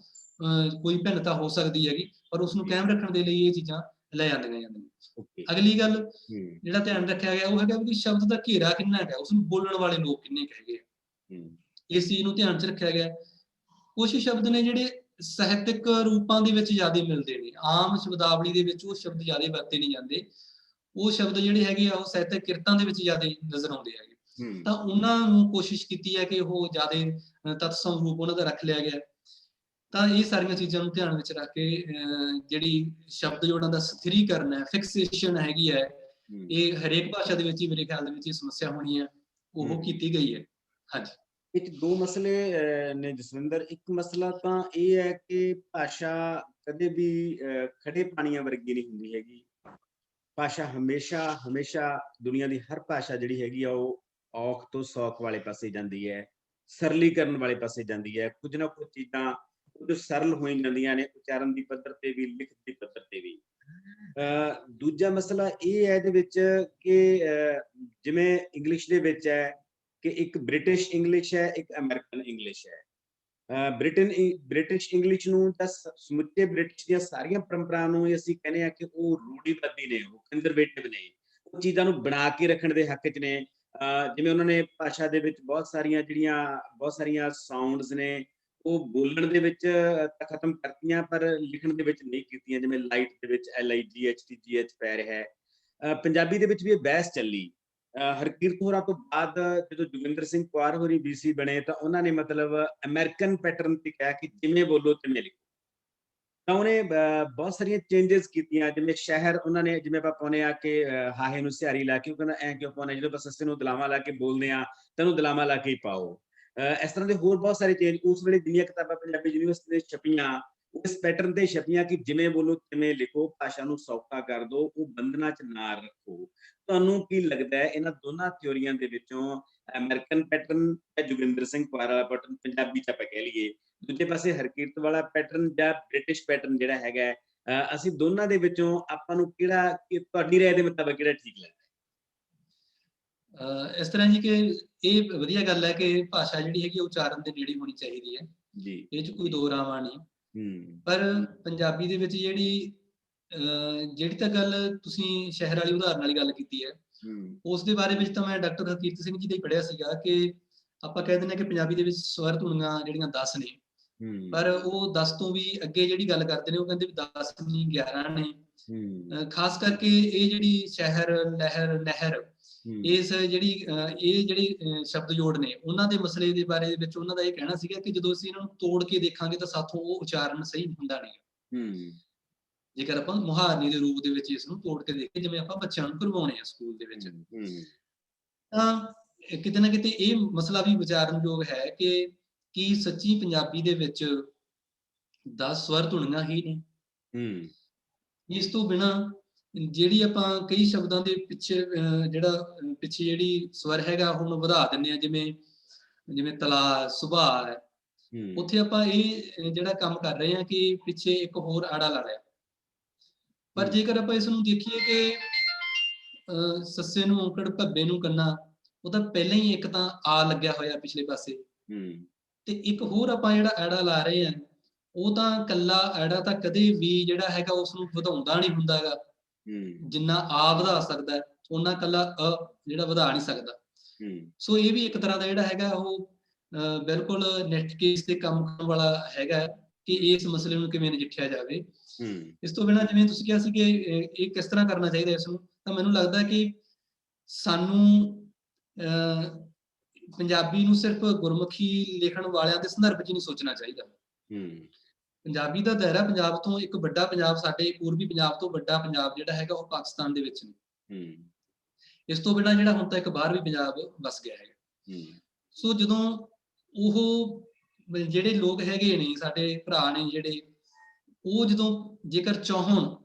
ਕੋਈ ਭਿੰਨਤਾ ਹੋ ਸਕਦੀ ਹੈਗੀ, ਪਰ ਉਸਨੂੰ ਕਾਇਮ ਰੱਖਣ ਦੇ ਲਈ ਇਹ ਚੀਜ਼ਾਂ ਲੈ ਜਾਂਦੀਆਂ। ਅਗਲੀ ਗੱਲ ਜਿਹੜਾ ਧਿਆਨ ਰੱਖਿਆ ਗਿਆ ਉਹ ਹੈਗਾ ਵੀ ਸ਼ਬਦ ਦਾ ਘੇਰਾ ਕਿੰਨਾ ਹੈਗਾ, ਉਸਨੂੰ ਬੋਲਣ ਵਾਲੇ ਲੋਕ ਕਿੰਨੇ ਹੈਗੇ ਆ, ਇਸ ਚੀਜ਼ ਨੂੰ ਧਿਆਨ 'ਚ ਰੱਖਿਆ ਗਿਆ। ਕੁਛ ਸ਼ਬਦ ਨੇ ਜਿਹੜੇ ਸਾਹਿਤਕ ਰੂਪਾਂ ਦੇ ਵਿੱਚ ਜ਼ਿਆਦਾ ਮਿਲਦੇ ਨੇ, ਆਮ ਸ਼ਬਦਾਵਲੀ ਦੇ ਵਿੱਚ ਉਹ ਸ਼ਬਦ ਜ਼ਿਆਦਾ ਵਰਤੇ ਨਹੀਂ ਜਾਂਦੇ। ਉਹ ਸ਼ਬਦ ਜਿਹੜੇ ਹੈਗੇ ਆ ਉਹ ਸਾਹਿਤਕ ਕਿਰਤਾਂ ਦੇ ਵਿੱਚ ਜ਼ਿਆਦਾ ਨਜ਼ਰ ਆਉਂਦੇ ਹੈਗੇ, ਤਾਂ ਉਹਨਾਂ ਨੂੰ ਕੋਸ਼ਿਸ਼ ਕੀਤੀ ਹੈ ਕਿ ਉਹ ਜ਼ਿਆਦਾ ਤਤਸਮ ਰੂਪ ਉਹਨਾਂ ਦਾ ਰੱਖ ਲਿਆ ਗਿਆ। ਤਾਂ ਇਹ ਸਾਰੀਆਂ ਚੀਜ਼ਾਂ ਨੂੰ ਧਿਆਨ ਵਿੱਚ ਰੱਖ ਕੇ ਜਿਹੜੀ ਸ਼ਬਦ ਜੋੜਾਂ ਦਾ ਸਥਿਰੀਕਰਨ ਹੈ, ਫਿਕਸੇਸ਼ਨ ਹੈਗੀ ਹੈ, ਇਹ ਹਰੇਕ ਭਾਸ਼ਾ ਦੇ ਵਿੱਚ ਹੀ ਮੇਰੇ ਖਿਆਲ ਦੇ ਵਿੱਚ ਇਹ ਸਮੱਸਿਆ ਹੋਣੀ ਹੈ, ਉਹ ਕੀਤੀ ਗਈ ਹੈ। ਹਾਂਜੀ,
ਇੱਕ ਦੋ ਮਸਲੇ ਨੇ ਜਸਵਿੰਦਰ। ਇੱਕ ਮਸਲਾ ਤਾਂ ਇਹ ਹੈ ਕਿ ਭਾਸ਼ਾ ਕਦੇ ਵੀ ਖੜੇ ਪਾਣੀਆਂ ਵਰਗੀ ਨਹੀਂ ਹੁੰਦੀ ਹੈਗੀ। ਭਾਸ਼ਾ ਹਮੇਸ਼ਾ ਦੁਨੀਆ ਦੀ ਹਰ ਭਾਸ਼ਾ ਜਿਹੜੀ ਹੈਗੀ ਆ ਉਹ ਔਖ ਤੋਂ ਸੌਖ ਵਾਲੇ ਪਾਸੇ ਜਾਂਦੀ ਹੈ, ਸਰਲੀਕਰਨ ਵਾਲੇ ਪਾਸੇ ਜਾਂਦੀ ਹੈ। ਕੁਝ ਨਾ ਕੁਝ ਚੀਜ਼ਾਂ ਜੋ ਸਰਲ ਹੋਈ ਜਾਂਦੀਆਂ ਨੇ, ਉਚਾਰਨ ਦੀ ਪੱਧਰ ਤੇ ਵੀ, ਲਿਖਤ ਦੀ ਪੱਧਰ ਤੇ ਵੀ। ਦੂਜਾ ਮਸਲਾ ਇਹ ਹੈ ਇਹਦੇ ਵਿੱਚ ਕਿ ਜਿਵੇਂ ਇੰਗਲਿਸ਼ ਦੇ ਵਿੱਚ ਹੈ ਕਿ ਇੱਕ ਬ੍ਰਿਟਿਸ਼ ਇੰਗਲਿਸ਼ ਹੈ, ਇੱਕ ਅਮਰੀਕਨ ਇੰਗਲਿਸ਼ ਹੈ। ਬ੍ਰਿਟਿਸ਼ ਇੰਗਲਿਸ਼ ਨੂੰ ਤਾਂ ਸਮੁੱਚੇ ਬ੍ਰਿਟਿਸ਼ ਦੀਆਂ ਸਾਰੀਆਂ ਪਰੰਪਰਾਵਾਂ ਨੂੰ ਅਸੀਂ ਕਹਿੰਦੇ ਆ ਕਿ ਉਹ ਰੂੜੀਵਾਦੀ ਨੇ, ਉਹ ਕੰਜ਼ਰਵੇਟਿਵ ਨੇ, ਉਹ ਚੀਜ਼ਾਂ ਨੂੰ ਬਣਾ ਕੇ ਰੱਖਣ ਦੇ ਹੱਕ 'ਚ ਨੇ। ਜਿਵੇਂ ਉਹਨਾਂ ਨੇ ਭਾਸ਼ਾ ਦੇ ਵਿੱਚ ਬਹੁਤ ਸਾਰੀਆਂ ਸਾਊਂਡਸ ਨੇ, ਉਹ ਬੋਲਣ ਦੇ ਵਿੱਚ ਤਾਂ ਖਤਮ ਕਰਤੀਆਂ ਪਰ ਲਿਖਣ ਦੇ ਵਿੱਚ ਨਹੀਂ ਕੀਤੀਆਂ। ਜਿਵੇਂ ਲਾਈਟ ਦੇ ਵਿੱਚ LIGHT ਪੈ ਰਿਹਾ ਹੈ। ਪੰਜਾਬੀ ਦੇ ਵਿੱਚ ਵੀ ਇਹ ਬਹਿਸ ਚੱਲੀ। ਹਰਕੀਰਤ ਹੋਰਾਂ ਤੋਂ ਬਾਅਦ ਜਦੋਂ ਜੋਗਿੰਦਰ ਸਿੰਘ ਕੁਆਰ ਹੋਰੀ BC ਬਣੇ ਤਾਂ ਉਹਨਾਂ ਨੇ ਮਤਲਬ ਅਮਰੀਕਨ ਪੈਟਰਨ ਤੇ ਕਿਹਾ ਕਿ ਜਿਵੇਂ ਬੋਲੋ ਤਿਵੇਂ ਲਿਖੋ। ਤਾਂ ਉਹਨੇ ਬਹੁਤ ਸਾਰੀਆਂ ਚੇਂਜਸ ਕੀਤੀਆਂ। ਜਿਵੇਂ ਸ਼ਹਿਰ ਉਹਨਾਂ ਨੇ, ਜਿਵੇਂ ਆਪਾਂ ਪਾਉਂਦੇ ਆ ਕਿ ਹਾਹੇ ਨੂੰ ਸਿਹਾਰੀ ਲਾ ਕੇ, ਉਹ ਕਹਿੰਦਾ ਐਂ ਕਿਉਂ ਪਾਉਂਦੇ, ਜਦੋਂ ਆਪਾਂ ਸੱਸੇ ਨੂੰ ਦਲਾਵਾਂ ਲਾ ਕੇ ਬੋਲਦੇ ਆ ਤਾਂ ਉਹਨੂੰ ਦਲਾਵਾਂ ਲਾ ਕੇ ਹੀ ਪਾਓ। ਇਸ ਤਰ੍ਹਾਂ ਦੇ ਹੋਰ ਬਹੁਤ ਸਾਰੇ ਚੇਂਜ। ਉਸ ਵੇਲੇ ਜਿੰਨੀਆਂ ਕਿਤਾਬਾਂ ਪੰਜਾਬੀ ਯੂਨੀਵਰਸਿਟੀ ਦੇ ਛਪੀਆਂ ਉਸ ਪੈਟਰਨ ਤੇ ਛਪੀਆਂ ਕਿ ਜਿਵੇਂ ਬੋਲੋ ਤਿਵੇਂ ਲਿਖੋ, ਭਾਸ਼ਾ ਨੂੰ ਸੌਖਾ ਕਰ ਦਿਓ, ਉਹ ਬੰਧਨਾਂ 'ਚ ਨਾ ਰੱਖੋ। ਤੁਹਾਨੂੰ ਕੀ ਲੱਗਦਾ ਹੈ ਇਹਨਾਂ ਦੋਨਾਂ ਥਿਊਰੀਆਂ ਦੇ ਵਿੱਚੋਂ ਅਮਰੀਕਨ ਪੈਟਰਨ ਜਾਂ ਜੋਗਿੰਦਰ ਸਿੰਘ ਕੁਆਰ ਵਾਲਾ ਪੈਟਰਨ, ਪੰਜਾਬੀ 'ਚ ਆਪਾਂ ਕਹਿ ਲਈਏ, ਦੂਜੇ ਪਾਸੇ ਹਰਕੀਰਤ ਵਾਲਾ ਪੈਟਰਨ ਜਾਂ ਬ੍ਰਿਟਿਸ਼ ਪੈਟਰਨ ਜਿਹੜਾ ਹੈਗਾ, ਅਸੀਂ ਦੋਨਾਂ ਦੇ ਵਿੱਚੋਂ ਆਪਾਂ ਨੂੰ ਕਿਹੜਾ, ਤੁਹਾਡੀ ਰਾਏ ਦੇ ਮੁਤਾਬਕ ਕਿਹੜਾ ਠੀਕ ਲੱਗਦਾ?
ਇਸ ਤਰ੍ਹਾਂ ਜੀ ਕਿ ਇਹ ਵਧੀਆ ਗੱਲ ਹੈ ਕਿ ਭਾਸ਼ਾ ਜਿਹੜੀ ਹੈਗੀ ਉਚਾਰਨ ਦੇ ਨੇੜੇ ਹੋਣੀ ਚਾਹੀਦੀ ਹੈ
ਜੀ,
ਇਹ 'ਚ ਕੋਈ ਦੋ ਰਾਵਾਂ ਨਹੀਂ। ਪਰ ਪੰਜਾਬੀ ਦੇ ਵਿੱਚ ਜਿਹੜੀ ਤਾਂ ਗੱਲ ਤੁਸੀਂ ਸ਼ਹਿਰ ਵਾਲੀ ਉਦਾਹਰਨ ਵਾਲੀ ਗੱਲ ਕੀਤੀ ਹੈ, ਉਸ ਦੇ ਬਾਰੇ ਵਿੱਚ ਤਾਂ ਮੈਂ ਡਾਕਟਰ ਹਰਕੀਰਤ ਸਿੰਘ ਜੀ ਦਾ ਹੀ ਪੜ੍ਹਿਆ ਸੀਗਾ ਕਿ ਆਪਾਂ ਕਹਿ ਦਿੰਦੇ ਹਾਂ ਕਿ ਪੰਜਾਬੀ ਦੇ ਵਿੱਚ ਸਵਰ ਧੁਨੀਆਂ ਜਿਹੜੀਆਂ 10 ਨੇ, ਪਰ ਉਹ 10 ਤੋਂ ਵੀ ਅੱਗੇ ਜਿਹੜੀ ਗੱਲ ਕਰਦੇ ਨੇ ਉਹ ਕਹਿੰਦੇ ਵੀ 10 ਨਹੀਂ 11 ਨੇ। ਖਾਸ ਕਰਕੇ ਇਹ ਜਿਹੜੀ ਸ਼ਹਿਰ, ਲਹਿਰ, ਨਹਿਰ, ਇਹ ਜਿਹੜੇ ਸ਼ਬਦ ਜੋੜ ਨੇ ਉਹਨਾਂ ਦੇ ਮਸਲੇ ਦੇ ਬਾਰੇ ਵਿੱਚ ਉਹਨਾਂ ਦਾ ਇਹ ਕਹਿਣਾ ਸੀਗਾ ਕਿ ਜਦੋਂ ਅਸੀਂ ਇਹਨਾਂ ਨੂੰ ਤੋੜ ਕੇ ਦੇਖਾਂਗੇ ਤਾਂ ਸਾਥੋਂ ਉਹ ਉਚਾਰਨ ਸਹੀ ਹੁੰਦਾ ਨਹੀਂ। ਜੇਕਰ ਆਪਾਂ ਮੁਹਾਰਨੀ ਦੇ ਰੂਪ ਦੇ ਵਿੱਚ ਇਸ ਨੂੰ ਤੋੜ ਕੇ ਦੇਖੀਏ, ਜਿਵੇਂ ਆਪਾਂ ਬੱਚਿਆਂ ਨੂੰ ਕਰਵਾਉਣੇ ਆ ਸਕੂਲ ਦੇ ਵਿੱਚ, ਤਾਂ ਕਿਤੇ ਨਾ ਕਿਤੇ ਇਹ ਮਸਲਾ ਵੀ ਵਿਚਾਰਨਯੋਗ ਹੈ ਕਿ ਕੀ ਸੱਚੀ ਪੰਜਾਬੀ ਦੇ ਵਿੱਚ 10 ਸਵਰ ਧੁਨੀਆਂ ਹੀ ਨੇ। ਇਸ ਤੋਂ ਬਿਨਾਂ ਜਿਹੜੀ ਆਪਾਂ ਕਈ ਸ਼ਬਦਾਂ ਦੇ ਪਿੱਛੇ ਪਿੱਛੇ ਜਿਹੜੀ ਸਵਰ ਹੈਗਾ ਉਹਨੂੰ ਵਧਾ ਦਿੰਦੇ ਆ, ਜਿਵੇਂ ਤਲਾ, ਸੁਭਾਅ ਹੈ, ਉੱਥੇ ਆਪਾਂ ਇਹ ਜਿਹੜਾ ਕੰਮ ਕਰ ਰਹੇ ਹਾਂ ਕਿ ਪਿੱਛੇ ਇੱਕ ਹੋਰ ਆੜਾ ਲਾ ਲਿਆ। ਪਰ ਜੇਕਰ ਆਪਾਂ ਇਸ ਨੂੰ ਦੇਖੀਏ ਕਿ ਸੱਸੇ ਨੂੰ ਔਂਕੜ, ਭੱਬੇ ਨੂੰ ਕੰਨਾ, ਉਹ ਤਾਂ ਪਹਿਲਾਂ ਹੀ ਇੱਕ ਤਾਂ ਆ ਲੱਗਿਆ ਹੋਇਆ ਪਿਛਲੇ ਪਾਸੇ, ਤੇ ਇੱਕ ਹੋਰ ਆਪਾਂ ਜਿਹੜਾ ਐੜਾ ਲਾ ਰਹੇ ਹਾਂ ਉਹ ਤਾਂ ਕੱਲਾ ਐੜਾ ਤਾਂ ਕਦੇ ਵੀ ਜਿਹੜਾ ਹੈਗਾ ਉਸ ਨੂੰ ਵਧਾਉਂਦਾ ਨਹੀਂ ਹੁੰਦਾ ਹੈਗਾ। ਜਿੰਨਾ ਆ ਵਧਾ ਸਕਦਾ ਉਹਨਾਂ ਕੱਲਾ ਅ ਜਿਹੜਾ ਵਧਾ ਨਹੀਂ ਸਕਦਾ। ਸੋ ਇਹ ਵੀ ਇੱਕ ਤਰ੍ਹਾਂ ਦਾ ਜਿਹੜਾ ਹੈਗਾ ਉਹ ਬਿਲਕੁਲ ਨੈਟ ਕੇਸ ਤੇ ਕੰਮ ਕਰਨ ਵਾਲਾ ਹੈਗਾ ਕਿ ਇਸ ਮਸਲੇ ਨੂੰ ਕਿਵੇਂ ਨਜਿੱਠਿਆ ਜਾਵੇ। ਇਸ ਤੋਂ ਬਿਨਾਂ ਜਿਵੇਂ ਤੁਸੀਂ ਕਿਹਾ ਸੀ ਕਿ ਇਹ ਕਿਸ ਤਰ੍ਹਾਂ ਕਰਨਾ ਚਾਹੀਦਾ ਇਸ ਨੂੰ, ਤਾਂ ਮੈਨੂੰ ਲੱਗਦਾ ਕਿ ਸਾਨੂੰ ਪੰਜਾਬੀ ਨੂੰ ਸਿਰਫ ਗੁਰਮੁਖੀ ਲਿਖਣ ਵਾਲਿਆਂ ਦੇ ਸੰਦਰਭ 'ਚ ਨਹੀਂ ਸੋਚਣਾ ਚਾਹੀਦਾ। ਪੰਜਾਬੀ ਦਾ ਦਾਇਰਾ ਪੰਜਾਬ ਤੋਂ ਇੱਕ ਵੱਡਾ ਪੰਜਾਬ, ਸਾਡੇ ਪੂਰਬੀ ਪੰਜਾਬ ਤੋਂ ਵੱਡਾ ਪੰਜਾਬ ਜਿਹੜਾ ਹੈਗਾ ਉਹ ਪਾਕਿਸਤਾਨ ਦੇ ਵਿੱਚ ਨੇ। ਇਸ ਤੋਂ ਬਿਨਾਂ ਜਿਹੜਾ ਹੁਣ ਤਾਂ ਇੱਕ ਬਾਹਰ ਵੀ ਪੰਜਾਬ ਵਸ ਗਿਆ ਹੈਗਾ। ਸੋ ਜਦੋਂ ਉਹ ਜਿਹੜੇ ਲੋਕ ਹੈਗੇ ਨੇ ਸਾਡੇ ਭਰਾ ਨੇ ਜਿਹੜੇ, ਉਹ ਜਦੋਂ ਜੇਕਰ ਚਾਹਣ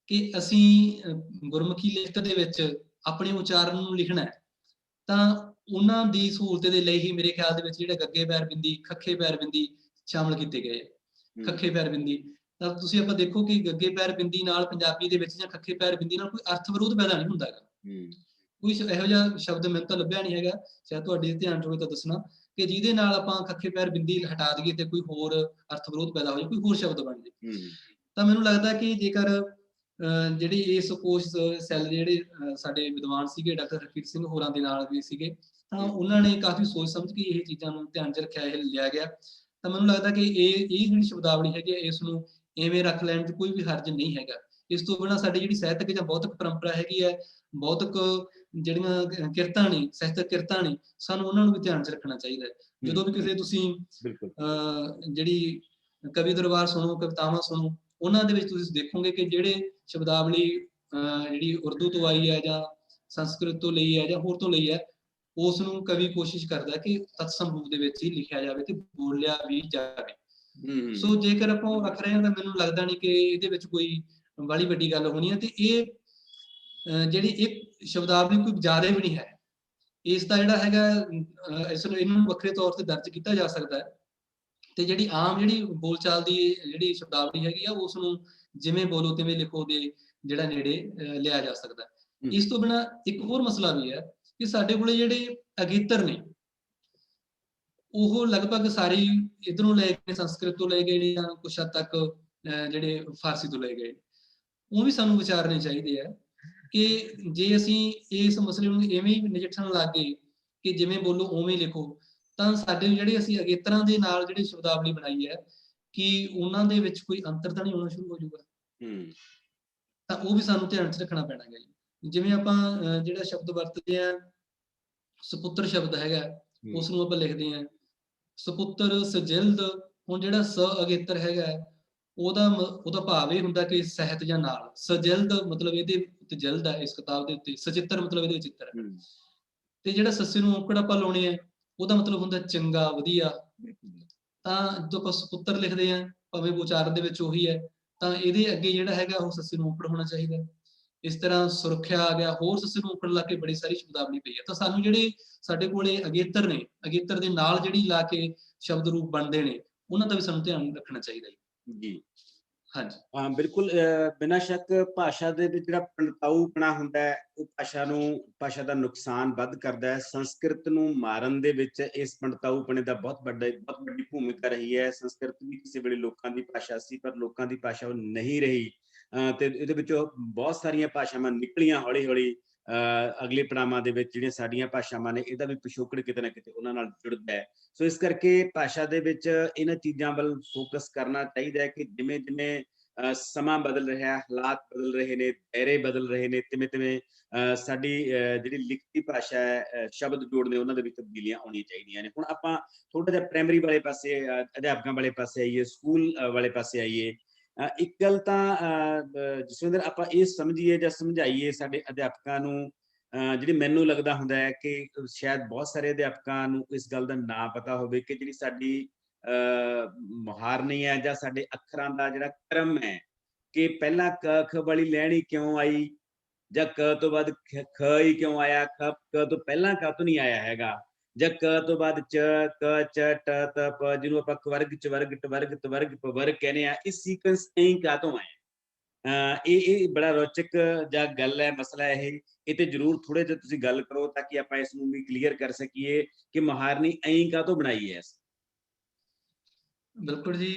ਕਿ ਅਸੀਂ ਗੁਰਮੁਖੀ ਲਿਖਤ ਦੇ ਵਿੱਚ ਆਪਣੇ ਉਚਾਰਨ ਨੂੰ ਲਿਖਣਾ ਹੈ, ਤਾਂ ਉਹਨਾਂ ਦੀ ਸਹੂਲਤ ਦੇ ਲਈ ਹੀ ਮੇਰੇ ਖਿਆਲ ਦੇ ਵਿੱਚ ਜਿਹੜੇ ਗੱਗੇ ਪੈਰ ਬਿੰਦੀ, ਖੱਖੇ ਪੈਰ ਬਿੰਦੀ ਸ਼ਾਮਲ ਕੀਤੇ ਗਏ। ਖੱਖੇ ਪੈਰ ਬਿੰਦੀ ਤਾਂ ਤੁਸੀਂ ਆਪਾਂ ਦੇਖੋ ਕਿ ਗੱਗੇ ਪੈਰ ਬਿੰਦੀ ਨਾਲ ਪੰਜਾਬੀ ਦੇ ਵਿੱਚ ਜਾਂ ਖੱਖੇ ਪੈਰ ਬਿੰਦੀ ਨਾਲ ਕੋਈ ਅਰਥ ਵਿਰੋਧ ਪੈਦਾ ਨਹੀਂ ਹੁੰਦਾ ਹੈਗਾ। ਕੋਈ ਇਹੋ ਜਿਹਾ ਸ਼ਬਦ ਮੈਨੂੰ ਤਾਂ ਲੱਭਿਆ ਨਹੀਂ ਹੈਗਾ, ਸ਼ਾਇਦ ਤੁਹਾਡੇ ਧਿਆਨ 'ਚ ਹੋਵੇ ਤਾਂ ਦੱਸਣਾ, ਕਿ ਜਿਹਦੇ ਨਾਲ ਆਪਾਂ ਖੱਖੇ ਪੈਰ ਬਿੰਦੀ ਹਟਾ ਦਈਏ ਤੇ ਕੋਈ ਹੋਰ ਅਰਥ ਵਿਰੋਧ ਪੈਦਾ ਹੋ ਜਾਏ, ਕੋਈ ਹੋਰ ਸ਼ਬਦ ਬਣ ਜਾਏ। ਤਾਂ ਮੈਨੂੰ ਲੱਗਦਾ ਕਿ ਜੇਕਰ ਜਿਹੜੀ ਇਸ ਕੋਸ਼ ਸੈੱਲ ਦੇ ਜਿਹੜੇ ਸਾਡੇ ਵਿਦਵਾਨ ਸੀਗੇ, ਡਾਕਟਰ ਹਰਕੀਰਤ ਸਿੰਘ ਹੋਰਾਂ ਦੇ ਨਾਲ ਵੀ ਸੀਗੇ, ਤਾਂ ਉਹਨਾਂ ਨੇ ਕਾਫੀ ਸੋਚ ਸਮਝ ਕੇ ਇਹ ਚੀਜ਼ਾਂ ਨੂੰ ਧਿਆਨ 'ਚ ਰੱਖਿਆ, ਇਹ ਲਿਆ ਗਿਆ। ਤਾਂ ਮੈਨੂੰ ਲੱਗਦਾ ਕਿ ਇਹ ਜਿਹੜੀ ਸ਼ਬਦਾਵਲੀ ਹੈਗੀ ਹੈ ਇਸ ਨੂੰ ਇਵੇਂ ਰੱਖ ਲੈਣ 'ਚ ਕੋਈ ਵੀ ਹਰਜ ਨਹੀਂ ਹੈਗਾ। ਇਸ ਤੋਂ ਬਿਨਾਂ ਸਾਡੀ ਜਿਹੜੀ ਸਾਹਿਤਕ ਜਾਂ ਬੌਧਿਕ ਪਰੰਪਰਾ ਹੈਗੀ ਹੈ, ਬੌਧਿਕ ਜਿਹੜੀਆਂ ਕਿਰਤਾਂ ਨੇ, ਸਾਹਿਤਕ ਕਿਰਤਾਂ ਨੇ, ਸਾਨੂੰ ਉਹਨਾਂ ਨੂੰ ਵੀ ਧਿਆਨ 'ਚ ਰੱਖਣਾ ਚਾਹੀਦਾ ਹੈ। ਜਦੋਂ ਵੀ ਕਿਸੇ ਤੁਸੀਂ ਜਿਹੜੀ ਕਵੀ ਦਰਬਾਰ ਸੁਣੋ, ਕਵਿਤਾਵਾਂ ਸੁਣੋ, ਉਹਨਾਂ ਦੇ ਵਿੱਚ ਤੁਸੀਂ ਦੇਖੋਗੇ ਕਿ ਜਿਹੜੇ ਸ਼ਬਦਾਵਲੀ ਜਿਹੜੀ ਉਰਦੂ ਤੋਂ ਆਈ ਹੈ ਜਾਂ ਸੰਸਕ੍ਰਿਤ ਤੋਂ ਲਈ ਹੈ ਜਾਂ ਹੋਰ ਤੋਂ ਲਈ ਹੈ, ਉਸ ਨੂੰ ਕਵੀ ਕੋਸ਼ਿਸ਼ ਕਰਦਾ ਕਿ ਤਤਸਮ ਰੂਪ ਦੇ ਵਿੱਚ ਹੀ ਲਿਖਿਆ ਜਾਵੇ ਤੇ ਬੋਲਿਆ ਵੀ ਜਾਵੇ। ਸੋ ਜੇਕਰ ਆਪਾਂ ਉਹ ਰੱਖ ਰਹੇ ਹਾਂ ਤਾਂ ਮੈਨੂੰ ਲੱਗਦਾ ਨਹੀਂ ਕਿ ਇਹਦੇ ਵਿੱਚ ਕੋਈ ਬੜੀ ਵੱਡੀ ਗੱਲ ਹੋਣੀ ਹੈ। ਤੇ ਇਹ ਜਿਹੜੀ ਇੱਕ ਸ਼ਬਦਾਵਲੀ ਕੋਈ ਜ਼ਿਆਦਾ ਵੀ ਨਹੀਂ ਹੈ, ਇਸ ਦਾ ਜਿਹੜਾ ਹੈਗਾ ਇਹਨੂੰ ਵੱਖਰੇ ਤੌਰ ਤੇ ਦਰਜ ਕੀਤਾ ਜਾ ਸਕਦਾ ਹੈ। ਤੇ ਜਿਹੜੀ ਆਮ ਜਿਹੜੀ ਬੋਲਚਾਲ ਦੀ ਜਿਹੜੀ ਸ਼ਬਦਾਵਲੀ ਹੈਗੀ ਆ, ਉਸ ਨੂੰ ਜਿਵੇਂ ਬੋਲੋ ਤਿਵੇਂ ਲਿਖੋ ਦੇ ਜਿਹੜਾ ਨੇੜੇ ਲਿਆ ਜਾ ਸਕਦਾ। ਇਸ ਤੋਂ ਬਿਨਾਂ ਇੱਕ ਹੋਰ ਮਸਲਾ ਵੀ ਹੈ ਕਿ ਸਾਡੇ ਕੋਲੇ ਜਿਹੜੇ ਅਗੇਤਰ ਨੇ ਉਹ ਲਗਭਗ ਸਾਰੇ ਇੱਧਰੋਂ ਲੈ ਕੇ ਸੰਸਕ੍ਰਿਤ ਤੋਂ ਲੈ ਗਏ ਨੇ ਜਾਂ ਕੁਛ ਹੱਦ ਤੱਕ ਜਿਹੜੇ ਫਾਰਸੀ ਤੋਂ ਲੈ ਗਏ। ਉਹ ਵੀ ਸਾਨੂੰ ਵਿਚਾਰਨੇ ਚਾਹੀਦੇ ਆ ਕਿ ਜੇ ਅਸੀਂ ਇਸ ਮਸਲੇ ਨੂੰ ਇਵੇਂ ਹੀ ਨਜਿੱਠਣ ਲੱਗ ਗਏ ਕਿ ਜਿਵੇਂ ਬੋਲੋ ਉਵੇਂ ਲਿਖੋ, ਤਾਂ ਸਾਡੇ ਜਿਹੜੇ ਅਸੀਂ ਅਗੇਤਰਾਂ ਦੇ ਨਾਲ ਜਿਹੜੀ ਸ਼ਬਦਾਵਲੀ ਬਣਾਈ ਹੈ ਕਿ ਉਹਨਾਂ ਦੇ ਵਿੱਚ ਕੋਈ ਅੰਤਰ ਤਾਂ ਨਹੀਂ ਹੋਣਾ ਸ਼ੁਰੂ ਹੋ ਜਾਊਗਾ। ਤਾਂ ਉਹ ਵੀ ਸਾਨੂੰ ਧਿਆਨ 'ਚ ਰੱਖਣਾ ਪੈਣਾ ਹੈ ਜੀ। ਜਿਵੇਂ ਆਪਾਂ ਜਿਹੜਾ ਸ਼ਬਦ ਵਰਤਦੇ ਆ, ਸਪੁੱਤਰ ਸ਼ਬਦ ਹੈਗਾ, ਉਸ ਨੂੰ ਆਪਾਂ ਲਿਖਦੇ ਹਾਂ ਸਪੁੱਤਰ, ਸਜਿਲਦ। ਹੁਣ ਜਿਹੜਾ ਸ ਅਗੇਤਰ ਹੈਗਾ ਉਹਦਾ ਭਾਵ ਇਹ ਹੁੰਦਾ ਕਿ ਸਹਿਤ ਜਾਂ ਨਾਲ। ਸਜਿਲਦ ਮਤਲਬ ਇਹਦੇ ਉੱਤੇ ਜਲਦ ਹੈ, ਇਸ ਕਿਤਾਬ ਦੇ ਉੱਤੇ। ਸਚਿੱਤਰ ਮਤਲਬ ਇਹਦੇ ਵਿੱਚ ਚਿੱਤਰ ਹੈ। ਤੇ ਜਿਹੜਾ ਸੱਸੇ ਨੂੰ ਔਂਕੜ ਆਪਾਂ ਲਾਉਣੇ ਆ, ਉਹਦਾ ਮਤਲਬ ਹੁੰਦਾ ਚੰਗਾ, ਵਧੀਆ। ਤਾਂ ਜਦੋਂ ਆਪਾਂ ਸਪੁੱਤਰ ਲਿਖਦੇ ਹਾਂ, ਭਾਵੇਂ ਉਚਾਰਨ ਦੇ ਵਿੱਚ ਉਹੀ ਹੈ, ਤਾਂ ਇਹਦੇ ਅੱਗੇ ਜਿਹੜਾ ਹੈਗਾ ਉਹ ਸੱਸੇ ਨੂੰ ਔਂਕੜ ਹੋਣਾ ਚਾਹੀਦਾ। ਇਸ ਤਰ੍ਹਾਂ ਸੁਰੱਖਿਆ ਆ ਗਿਆ, ਹੋਰ ਸੱਸੇ ਨੂੰ ਔਂਕੜ ਲਾ ਕੇ ਬੜੀ ਸਾਰੀ ਸ਼ਬਦਾਵਲੀ ਪਈ ਹੈ। ਤਾਂ ਸਾਨੂੰ ਜਿਹੜੇ ਸਾਡੇ ਕੋਲੇ ਅਗੇਤਰ ਨੇ, ਅਗੇਤਰ ਦੇ ਨਾਲ ਜਿਹੜੀ ਲਾ ਕੇ ਸ਼ਬਦ ਰੂਪ ਬਣਦੇ ਨੇ, ਉਹਨਾਂ ਦਾ ਵੀ ਸਾਨੂੰ ਧਿਆਨ ਰੱਖਣਾ ਚਾਹੀਦਾ ਜੀ। ਹਾਂਜੀ।
ਹਾਂ ਬਿਲਕੁਲ, ਬਿਨਾਂ ਸ਼ੱਕ ਭਾਸ਼ਾ ਦੇ ਵਿੱਚ ਜਿਹੜਾ ਪਣਤਾਊਪਣਾ ਹੁੰਦਾ ਹੈ, ਉਹ ਭਾਸ਼ਾ ਦਾ ਨੁਕਸਾਨ ਵੱਧ ਕਰਦਾ ਹੈ। ਸੰਸਕ੍ਰਿਤ ਨੂੰ ਮਾਰਨ ਦੇ ਵਿੱਚ ਇਸ ਪਣਤਾਊਪਣੇ ਦਾ ਬਹੁਤ ਵੱਡੀ ਭੂਮਿਕਾ ਰਹੀ ਹੈ। ਸੰਸਕ੍ਰਿਤ ਵੀ ਕਿਸੇ ਵੇਲੇ ਲੋਕਾਂ ਦੀ ਭਾਸ਼ਾ ਸੀ, ਪਰ ਲੋਕਾਂ ਦੀ ਭਾਸ਼ਾ ਉਹ ਨਹੀਂ ਰਹੀ, ਤੇ ਇਹਦੇ ਵਿੱਚੋਂ ਬਹੁਤ ਸਾਰੀਆਂ ਭਾਸ਼ਾਵਾਂ ਨਿਕਲੀਆਂ ਹੌਲੀ ਹੌਲੀ। ਅਗਲੇ ਪੜਾਵਾਂ ਦੇ ਵਿੱਚ ਜਿਹੜੀਆਂ ਸਾਡੀਆਂ ਭਾਸ਼ਾਵਾਂ ਨੇ, ਇਹਦਾ ਵੀ ਪਿਛੋਕੜ ਕਿਤੇ ਨਾ ਕਿਤੇ ਉਹਨਾਂ ਨਾਲ ਜੁੜਦਾ ਹੈ। ਸੋ ਇਸ ਕਰਕੇ ਭਾਸ਼ਾ ਦੇ ਵਿੱਚ ਇਹਨਾਂ ਚੀਜ਼ਾਂ ਵੱਲ ਫੋਕਸ ਕਰਨਾ ਚਾਹੀਦਾ ਹੈ ਕਿ ਜਿਵੇਂ ਜਿਵੇਂ ਸਮਾਂ ਬਦਲ ਰਿਹਾ, ਹਾਲਾਤ ਬਦਲ ਰਹੇ ਨੇ, ਦਾਇਰੇ ਬਦਲ ਰਹੇ ਨੇ, ਤਿਵੇਂ ਤਿਵੇਂ ਸਾਡੀ ਜਿਹੜੀ ਲਿਖਤੀ ਭਾਸ਼ਾ ਹੈ, ਸ਼ਬਦ ਜੋੜਨੇ, ਉਹਨਾਂ ਦੇ ਵਿੱਚ ਤਬਦੀਲੀਆਂ ਆਉਣੀਆਂ ਚਾਹੀਦੀਆਂ ਨੇ। ਹੁਣ ਆਪਾਂ ਥੋੜਾ ਜਿਹਾ ਪ੍ਰਾਇਮਰੀ ਵਾਲੇ ਪਾਸੇ, ਅਧਿਆਪਕਾਂ ਵਾਲੇ ਪਾਸੇ ਆਈਏ, ਸਕੂਲ ਵਾਲੇ ਪਾਸੇ ਆਈਏ। ਇੱਕ ਗੱਲ ਤਾਂ ਜਸਵਿੰਦਰ, ਆਪਾਂ ਇਹ ਸਮਝੀਏ ਜਾਂ ਸਮਝਾਈਏ ਸਾਡੇ ਅਧਿਆਪਕਾਂ ਨੂੰ, ਜਿਹੜੀ ਮੈਨੂੰ ਲੱਗਦਾ ਹੁੰਦਾ ਹੈ ਕਿ ਸ਼ਾਇਦ ਬਹੁਤ ਸਾਰੇ ਅਧਿਆਪਕਾਂ ਨੂੰ ਇਸ ਗੱਲ ਦਾ ਨਾ ਪਤਾ ਹੋਵੇ ਕਿ ਜਿਹੜੀ ਸਾਡੀ ਮੁਹਾਰਨੀ ਹੈ ਜਾਂ ਸਾਡੇ ਅੱਖਰਾਂ ਦਾ ਜਿਹੜਾ ਕ੍ਰਮ ਹੈ, ਕਿ ਪਹਿਲਾਂ ਕ ਖ ਵਾਲੀ ਲੈਣੀ ਕਿਉਂ ਆਈ, ਜਾਂ ਕ ਤੋਂ ਬਾਅਦ ਖ ਹੀ ਕਿਉਂ ਆਇਆ, ਕ ਤੋਂ ਪਹਿਲਾਂ ਕਾਹਤੋਂ ਨਹੀਂ ਆਇਆ ਹੈਗਾ, ਜਾਂ ਕ ਤੋਂ ਬਾਅਦ ਚ, ਕ, ਚ, ਟ, ਤ, ਪ, ਜਿਹਨੂੰ ਆਪਾਂ ਕਵਰਗ, ਚਵਰਗ, ਟਵਰਗ, ਤਵਰਗ, ਪਵਰਗ ਕਹਿੰਦੇ ਆ, ਇਹ ਸੀਕੁਐਂਸ ਐਂ ਕਾਹਤੋਂ ਆਇਆ? ਇਹ ਬੜਾ ਰੌਚਕ ਜਾਂ ਗੱਲ ਹੈ, ਮਸਲਾ ਇਹ ਤੇ ਜ਼ਰੂਰ ਥੋੜੇ ਜਿਹਾ ਤੁਸੀਂ ਗੱਲ ਕਰੋ ਤਾਂ ਕਿ ਆਪਾਂ ਇਸ ਨੂੰ ਵੀ ਕਲੀਅਰ ਕਰ ਸਕੀਏ ਕਿ ਮੁਹਾਰਨੀ ਐਂ ਕਾਹਤੋਂ ਬਣਾਈ ਹੈ।
ਬਿਲਕੁਲ ਜੀ।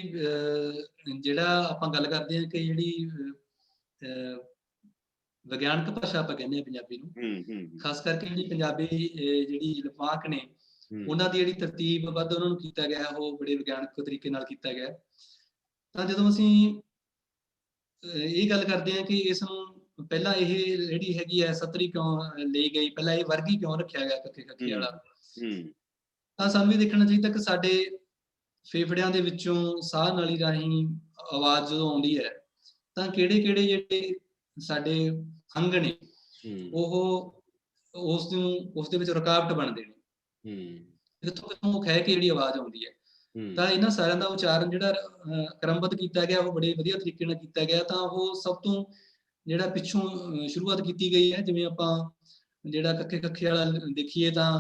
ਜਿਹੜਾ ਆਪਾਂ ਗੱਲ ਕਰਦੇ ਹਾਂ ਕਿ ਜਿਹੜੀ ਵਿਗਿਆਨਕ ਭਾਸ਼ਾ ਆਪਾਂ ਕਹਿੰਦੇ ਹਾਂ ਪੰਜਾਬੀ ਨੂੰ, ਖਾਸ ਕਰਕੇ ਜਿਹੜੀ ਪੰਜਾਬੀ ਜਿਹੜੀ ਲਿਪਾਂਕ ਨੇ, ਉਹਨਾਂ ਦੀ ਜਿਹੜੀ ਤਰਤੀਬ ਵੱਧ ਉਹਨਾਂ ਨੂੰ ਕੀਤਾ ਗਿਆ, ਉਹ ਬੜੇ ਵਿਗਿਆਨਕ ਤਰੀਕੇ ਨਾਲ ਕੀਤਾ ਗਿਆ। ਤਾਂ ਜਦੋਂ ਅਸੀਂ ਇਹ ਗੱਲ ਕਰਦੇ ਹਾਂ ਕਿ ਇਸ ਨੂੰ ਪਹਿਲਾਂ ਇਹ ਜਿਹੜੀ ਹੈਗੀ ਹੈ ਸਤਰੀ ਕਿਉਂ ਲਈ ਗਈ, ਪਹਿਲਾਂ ਇਹ ਵਰਗੀ ਕਿਉਂ ਰੱਖਿਆ ਗਿਆ ਕੱਖੇ ਕੱਖੇ ਵਾਲਾ, ਤਾਂ ਸਾਨੂੰ ਵੀ ਦੇਖਣਾ ਚਾਹੀਦਾ ਕਿ ਸਾਡੇ ਫੇਫੜਿਆਂ ਦੇ ਵਿੱਚੋਂ ਸਾਹ ਨਾਲੀ ਰਾਹੀਂ ਆਵਾਜ਼ ਜਦੋਂ ਆਉਂਦੀ ਹੈ, ਤਾਂ ਕਿਹੜੇ ਕਿਹੜੇ ਜਿਹੜੇ ਸਾਡੇ ਅੰਗ ਨੇ, ਉਹ ਉਸ ਦੇ ਵਿੱਚ ਰੁਕਾਵਟ ਬਣਦੇ ਨੇ, ਕਿੱਥੋਂ ਕਿੱਥੋਂ ਖਹਿ ਕੇ ਜਿਹੜੀ ਆਵਾਜ਼ ਆਉਂਦੀ ਹੈ। ਤਾਂ ਇਹਨਾਂ ਸਾਰਿਆਂ ਦਾ ਉਚਾਰਨ ਜਿਹੜਾ ਕ੍ਰਮਬੱਧ ਕੀਤਾ ਗਿਆ, ਉਹ ਬੜੇ ਵਧੀਆ ਤਰੀਕੇ ਨਾਲ ਕੀਤਾ ਗਿਆ। ਤਾਂ ਉਹ ਸਭ ਤੋਂ ਜਿਹੜਾ ਪਿੱਛੋਂ ਸ਼ੁਰੂਆਤ ਕੀਤੀ ਗਈ ਹੈ, ਜਿਵੇਂ ਆਪਾਂ ਜਿਹੜਾ ਕੱਖੇ ਕੱਖੇ ਵਾਲਾ ਦੇਖੀਏ ਤਾਂ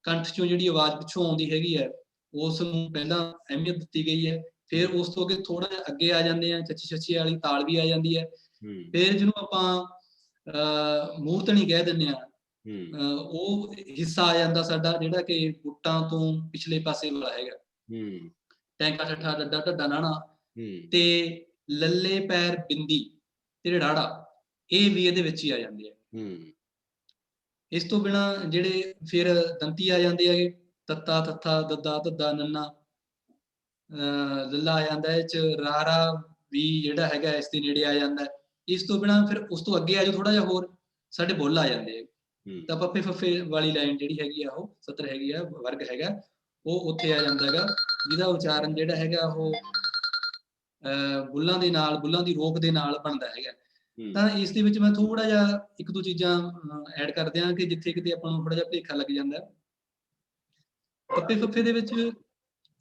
ਕੰਠ ਚੋਂ ਜਿਹੜੀ ਆਵਾਜ਼ ਪਿੱਛੋਂ ਆਉਂਦੀ ਹੈਗੀ ਹੈ, ਉਸ ਨੂੰ ਪਹਿਲਾਂ ਅਹਿਮੀਅਤ ਦਿੱਤੀ ਗਈ ਹੈ। ਫਿਰ ਉਸ ਤੋਂ ਅੱਗੇ ਥੋੜਾ ਜਿਹਾ ਅੱਗੇ ਆ ਜਾਂਦੇ ਆ, ਚੱਚੀ ਛੱਚੀ ਵਾਲੀ ਤਾਲ ਵੀ ਆ ਜਾਂਦੀ ਹੈ। ਫਿਰ ਜਿਹਨੂੰ ਆਪਾਂ ਮੂਰਤਣੀ ਕਹਿ ਦਿੰਦੇ ਆ, ਉਹ ਹਿੱਸਾ ਆ ਜਾਂਦਾ ਸਾਡਾ, ਜਿਹੜਾ ਕਿ ਗੁੱਟਾਂ ਤੋਂ ਪਿਛਲੇ ਪਾਸੇ ਵਾਲਾ ਹੈਗਾ। ਟੈਂਕਾ ਠੱਠਾ ਡੱਡਾ ਢੱਡਾ ਨਾਣਾ ਤੇ ਲੱਲੇ ਪੈਰ ਬਿੰਦੀ ਤੇ ੜਾੜਾ, ਇਹ ਵੀ ਇਹਦੇ ਵਿੱਚ ਹੀ ਆ ਜਾਂਦੇ ਆ। ਇਸ ਤੋਂ ਬਿਨਾਂ ਜਿਹੜੇ ਫਿਰ ਦੰਤੀ ਆ ਜਾਂਦੇ ਹੈਗੇ, ਤੱਤਾ ਤੱਥਾ ਦੱਦਾ ਧੱਦਾ ਨੰਨਾ, ਲੱਲਾ ਆ ਜਾਂਦਾ, ਇਹ ਚ ਰਾਰਾ ਵੀ ਜਿਹੜਾ ਹੈਗਾ ਇਸ ਦੇ ਨੇੜੇ ਆ ਜਾਂਦਾ। ਇਸ ਤੋਂ ਬਿਨਾਂ ਫਿਰ ਉਸ ਤੋਂ ਅੱਗੇ ਆ ਜਾਓ ਥੋੜਾ ਜਿਹਾ ਹੋਰ, ਸਾਡੇ ਬੁੱਲ ਆ ਜਾਂਦੇ ਆ। ਤਾਂ ਪੱਪੇ ਫੱਫੇ ਵਾਲੀ ਲਾਈਨ ਜਿਹੜੀ ਹੈਗੀ ਆ, ਉਹ ਸਤਰ ਹੈਗੀ ਆ, ਵਰਗ ਹੈਗਾ, ਉਹ ਉੱਥੇ ਆ ਜਾਂਦਾ ਹੈਗਾ, ਜਿਹਦਾ ਉਚਾਰਨ ਜਿਹੜਾ ਹੈਗਾ ਉਹ ਬੁੱਲਾਂ ਦੇ ਨਾਲ, ਬੁੱਲਾਂ ਦੀ ਰੋਕ ਦੇ ਨਾਲ ਬਣਦਾ ਹੈਗਾ। ਤਾਂ ਇਸ ਦੇ ਵਿੱਚ ਮੈਂ ਥੋੜਾ ਜਿਹਾ ਇੱਕ ਦੋ ਚੀਜ਼ਾਂ ਐਡ ਕਰ ਦਿਆਂ ਕਿ ਜਿੱਥੇ ਕਿਤੇ ਆਪਾਂ ਨੂੰ ਥੋੜਾ ਜਿਹਾ ਭੁਲੇਖਾ ਲੱਗ ਜਾਂਦਾ। ਪੱਪੇ ਫੱਫੇ ਦੇ ਵਿੱਚ